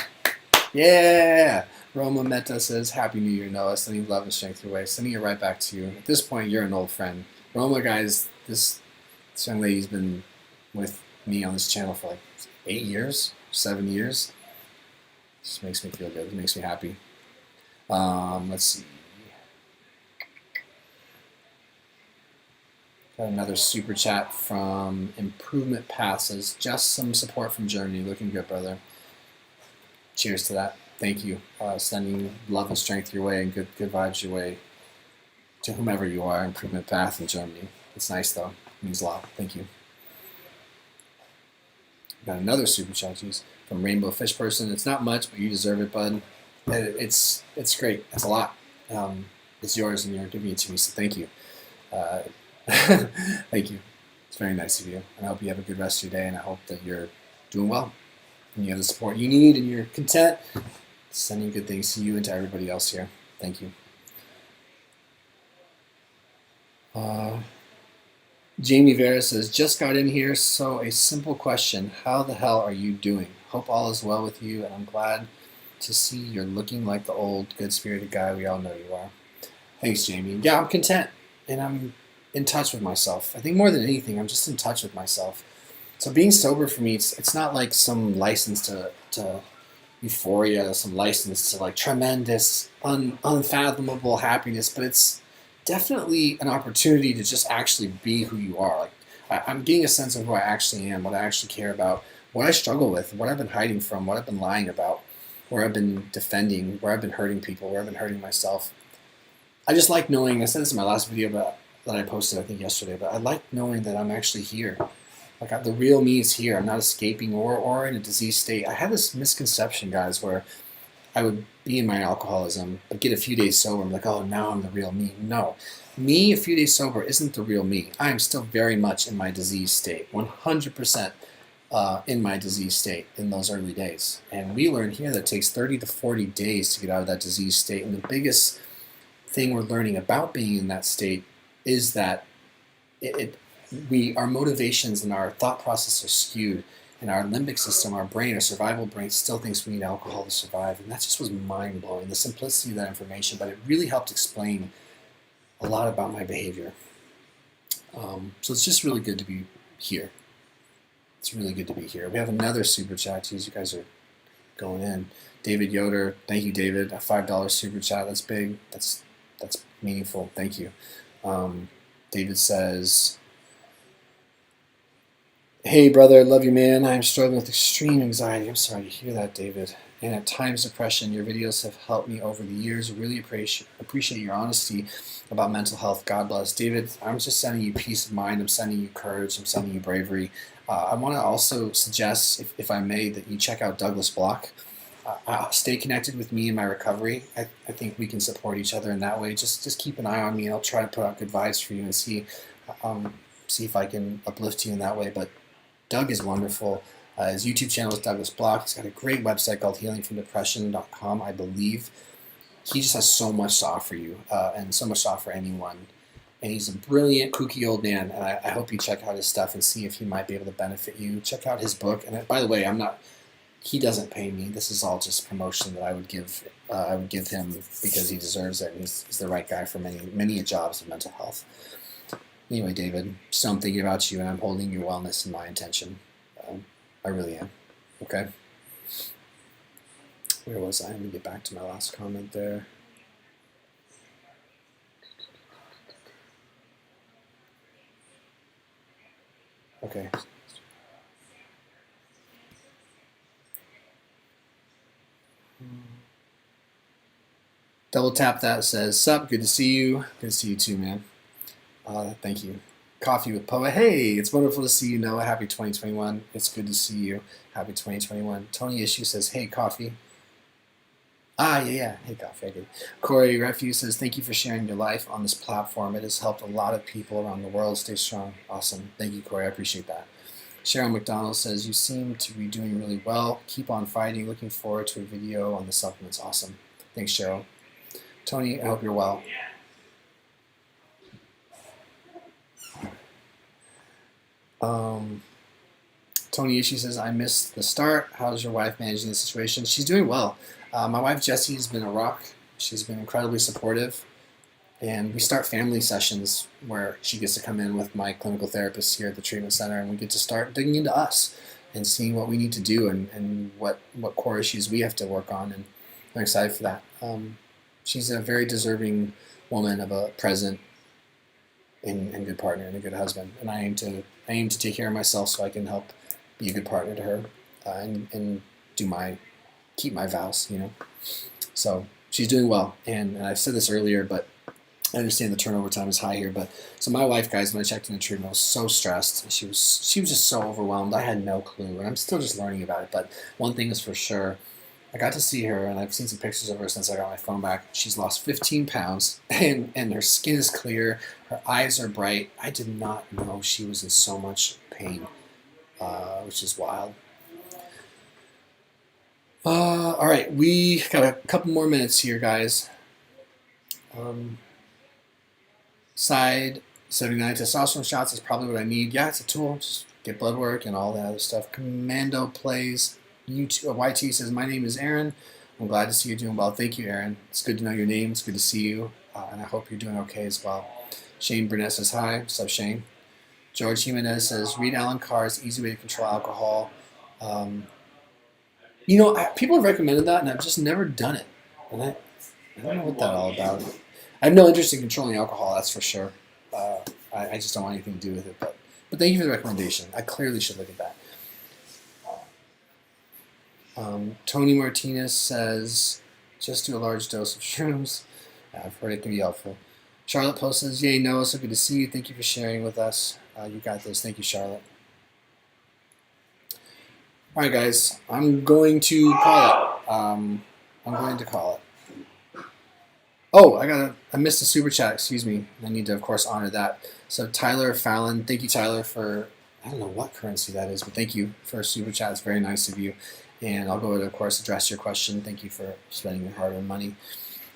Yeah! Roma Meta says, Happy New Year, Noah. Sending love and strength your way. Sending it right back to you. At this point, you're an old friend. Roma, guys, this young lady's been with me on this channel for like 8 years, 7 years. It just makes me feel good. It makes me happy. Let's see. Got another super chat from Improvement Passes. Just some support from Germany. Looking good, brother. Cheers to that. Thank you. Sending love and strength your way and good vibes your way to whomever you are. Improvement Path in Germany. It's nice though. It means a lot. Thank you. Got another super chat, geez, from Rainbow Fish Person. It's not much, but you deserve it, bud. It's great. It's a lot. It's yours, and you're giving it to me, so thank you. Thank you. It's very nice of you. And I hope you have a good rest of your day, and I hope that you're doing well and you have the support you need and you're content. Sending good things to you and to everybody else here. Thank you. Jamie Vera says, just got in here, so a simple question. How the hell are you doing? Hope all is well with you, and I'm glad to see you're looking like the old, good-spirited guy we all know you are. Thanks, Jamie. Yeah, I'm content, and I'm in touch with myself. I think more than anything, I'm just in touch with myself. So being sober for me, it's not like some license to euphoria, some license to like tremendous, unfathomable happiness, but it's definitely an opportunity to just actually be who you are. Like I'm getting a sense of who I actually am, what I actually care about, what I struggle with, what I've been hiding from, what I've been lying about, where I've been defending, where I've been hurting people, where I've been hurting myself. I just like knowing, I said this in my last video that I posted, I think yesterday, but I like knowing that I'm actually here. Like the real me is here. I'm not escaping or in a disease state. I had this misconception, guys, where I would be in my alcoholism, but get a few days sober. I'm like, oh, now I'm the real me. No. Me, a few days sober, isn't the real me. I am still very much in my disease state, 100% in my disease state in those early days. And we learn here that it takes 30 to 40 days to get out of that disease state. And the biggest thing we're learning about being in that state is that our motivations and our thought process are skewed, and our limbic system, our brain, our survival brain, still thinks we need alcohol to survive, and that just was mind-blowing, the simplicity of that information, but it really helped explain a lot about my behavior. So it's just really good to be here. It's really good to be here. We have another super chat. Geez, you guys are going in. David Yoder, thank you, David. A $5 super chat. That's big. That's meaningful. Thank you. David says, hey, brother, love you, man. I am struggling with extreme anxiety. I'm sorry to hear that, David. And at times depression. Your videos have helped me over the years. Really appreciate your honesty about mental health. God bless. David, I'm just sending you peace of mind. I'm sending you courage. I'm sending you bravery. I want to also suggest, if I may, that you check out Douglas Block. Stay connected with me in my recovery. I think we can support each other in that way. Just keep an eye on me, and I'll try to put out good vibes for you and see if I can uplift you in that way. But Doug is wonderful. His YouTube channel is Douglas Block. He's got a great website called healingfromdepression.com, I believe. He just has so much to offer you, and so much to offer anyone. And he's a brilliant, kooky old man, and I hope you check out his stuff and see if he might be able to benefit you. Check out his book. And by the way, he doesn't pay me. This is all just promotion that I would give him because he deserves it, and he's the right guy for many jobs of mental health. Anyway, David, so I'm thinking about you, and I'm holding your wellness in my intention. I really am. Okay? Where was I? Let me get back to my last comment there. Okay. Double tap that. Says, sup, good to see you. Good to see you too, man. Thank you. Coffee with Poa. Hey, it's wonderful to see you, Noah. Happy 2021. It's good to see you. Happy 2021. Tony Issue says, hey, Coffee. Yeah. Hey, Coffee. I did. Corey Refuse says, thank you for sharing your life on this platform. It has helped a lot of people around the world. Stay strong. Awesome. Thank you, Corey. I appreciate that. Cheryl McDonald says, you seem to be doing really well. Keep on fighting. Looking forward to a video on the supplements. Awesome. Thanks, Cheryl. Tony, I hope you're well. Tony Ishii says, I missed the start. How's your wife managing the situation? She's doing well. My wife, Jessie, has been a rock. She's been incredibly supportive. And we start family sessions where she gets to come in with my clinical therapist here at the treatment center, and we get to start digging into us and seeing what we need to do and what core issues we have to work on. And I'm excited for that. She's a very deserving woman of a present and good partner and a good husband. And I aim to take care of myself so I can help be a good partner to her and keep my vows, you know. So she's doing well. And I've said this earlier, but I understand the turnover time is high here. But so my wife, guys, when I checked in the treatment, I was so stressed. She was just so overwhelmed. I had no clue, and I'm still just learning about it. But one thing is for sure, I got to see her, and I've seen some pictures of her since I got my phone back. She's lost 15 pounds, and her skin is clear. Her eyes are bright. I did not know she was in so much pain, which is wild. All right, we got a couple more minutes here, guys. Side 79 testosterone shots is probably what I need. Yeah, it's a tool. Just get blood work and all that other stuff. Commando plays. YouTube, YT says, my name is Aaron. I'm glad to see you doing well. Thank you, Aaron. It's good to know your name. It's good to see you. And I hope you're doing okay as well. Shane Burnett says, hi. What's up, Shane? George Jimenez says, read Alan Carr's Easy Way to Control Alcohol. People have recommended that, and I've just never done it. And I don't know what that's all about. I have no interest in controlling alcohol, that's for sure. I just don't want anything to do with it. But thank you for the recommendation. I clearly should look at that. Tony Martinez says, just do a large dose of shrooms. I've heard it can be helpful. Charlotte Post says, yay, Noah, so good to see you. Thank you for sharing with us. You got this. Thank you, Charlotte. All right, guys, I'm going to call it. Oh, I missed a super chat. Excuse me. I need to, of course, honor that. So Tyler Fallon, thank you, Tyler, for, I don't know what currency that is, but thank you for a super chat. It's very nice of you. And I'll go ahead and, of course, address your question. Thank you for spending your hard-earned money.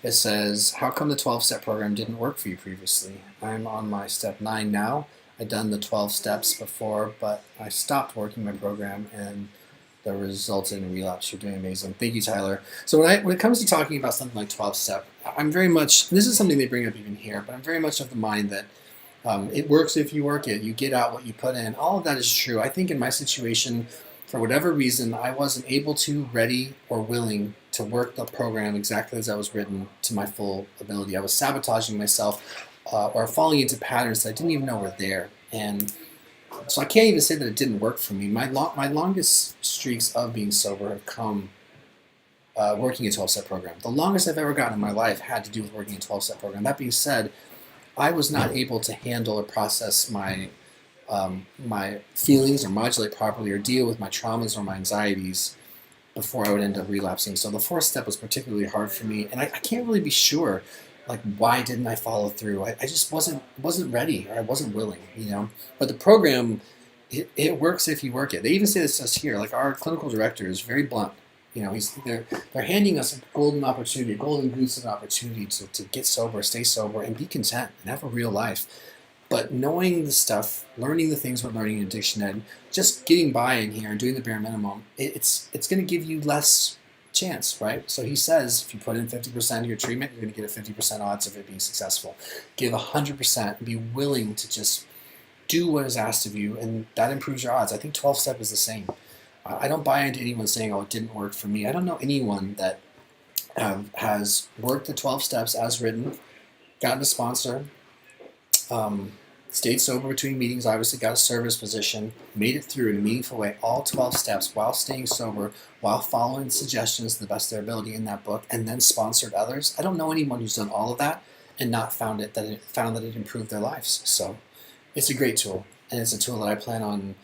It says, how come the 12-step program didn't work for you previously? I'm on my step 9 now. I've done the 12 steps before, but I stopped working my program, and that resulted in a relapse. You're doing amazing. Thank you, Tyler. So when it comes to talking about something like 12-step, I'm very much, this is something they bring up even here, but I'm very much of the mind that it works if you work it. You get out what you put in. All of that is true. I think in my situation, for whatever reason, I wasn't able to, ready, or willing to work the program exactly as I was written to my full ability. I was sabotaging myself or falling into patterns that I didn't even know were there. And so I can't even say that it didn't work for me. My longest streaks of being sober have come working a 12-step program. The longest I've ever gotten in my life had to do with working a 12-step program. That being said, I was not able to handle or process my feelings or modulate properly or deal with my traumas or my anxieties before I would end up relapsing. So the 4th step was particularly hard for me, and I can't really be sure, like, why didn't I follow through? I just wasn't ready, or I wasn't willing, But the program, it works if you work it. They even say this here, like our clinical director is very blunt. They're handing us a golden opportunity, a golden goose of an opportunity to get sober, stay sober, and be content and have a real life. But knowing the stuff, learning the things we're learning in addiction ed, just getting by in here and doing the bare minimum, it's going to give you less chance, right? So he says if you put in 50% of your treatment, you're going to get a 50% odds of it being successful. Give 100% and be willing to just do what is asked of you, and that improves your odds. I think 12-step is the same. I don't buy into anyone saying, oh, it didn't work for me. I don't know anyone that has worked the 12 steps as written, gotten a sponsor, stayed sober between meetings, obviously got a service position, made it through in a meaningful way, all 12 steps while staying sober, while following suggestions to the best of their ability in that book, and then sponsored others. I don't know anyone who's done all of that and not found that it improved their lives. So it's a great tool, and it's a tool that I plan on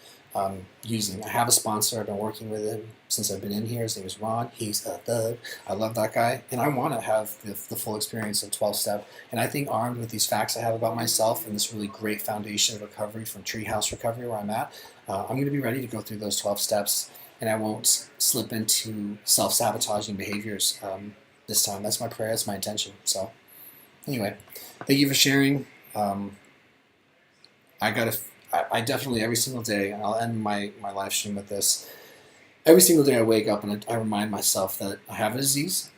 using. I have a sponsor. I've been working with him since I've been in here. His name is Ron. He's a thug. I love that guy, and I want to have the full experience of 12-step. And I think armed with these facts I have about myself and this really great foundation of recovery from Treehouse Recovery where I'm at, I'm going to be ready to go through those 12 steps, and I won't slip into self-sabotaging behaviors this time. That's my prayer. That's my intention. So anyway, thank you for sharing. I definitely, every single day, and I'll end my live stream with this, every single day I wake up and I remind myself that I have a disease.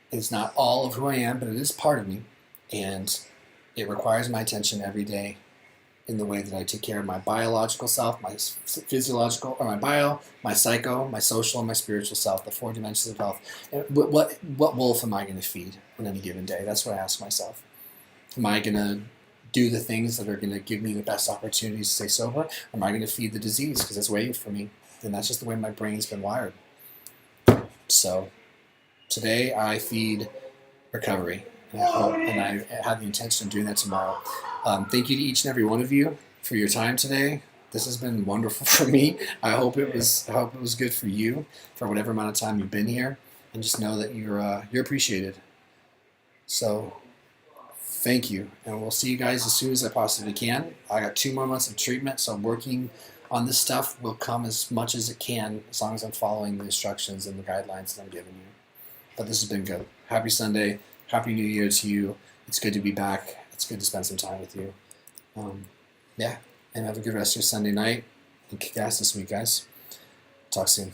It's not all of who I am, but it is part of me, and it requires my attention every day in the way that I take care of my biological self, my physiological, or my bio, my psycho, my social, and my spiritual self, the 4 dimensions of health. And what wolf am I going to feed on any given day? That's what I ask myself. Am I going to do the things that are going to give me the best opportunities to stay sober? Or am I going to feed the disease because it's waiting for me? And that's just the way my brain's been wired. So today I feed recovery, and I have the intention of doing that tomorrow. Thank you to each and every one of you for your time today. This has been wonderful for me. I hope it was good for you for whatever amount of time you've been here, and just know that you're appreciated. So thank you, and we'll see you guys as soon as I possibly can. I got 2 more months of treatment, so I'm working on this stuff. Will come as much as it can, as long as I'm following the instructions and the guidelines that I'm giving you. But this has been good. Happy Sunday. Happy New Year to you. It's good to be back. It's good to spend some time with you. Yeah, and have a good rest of your Sunday night. And kick ass this week, guys. Talk soon.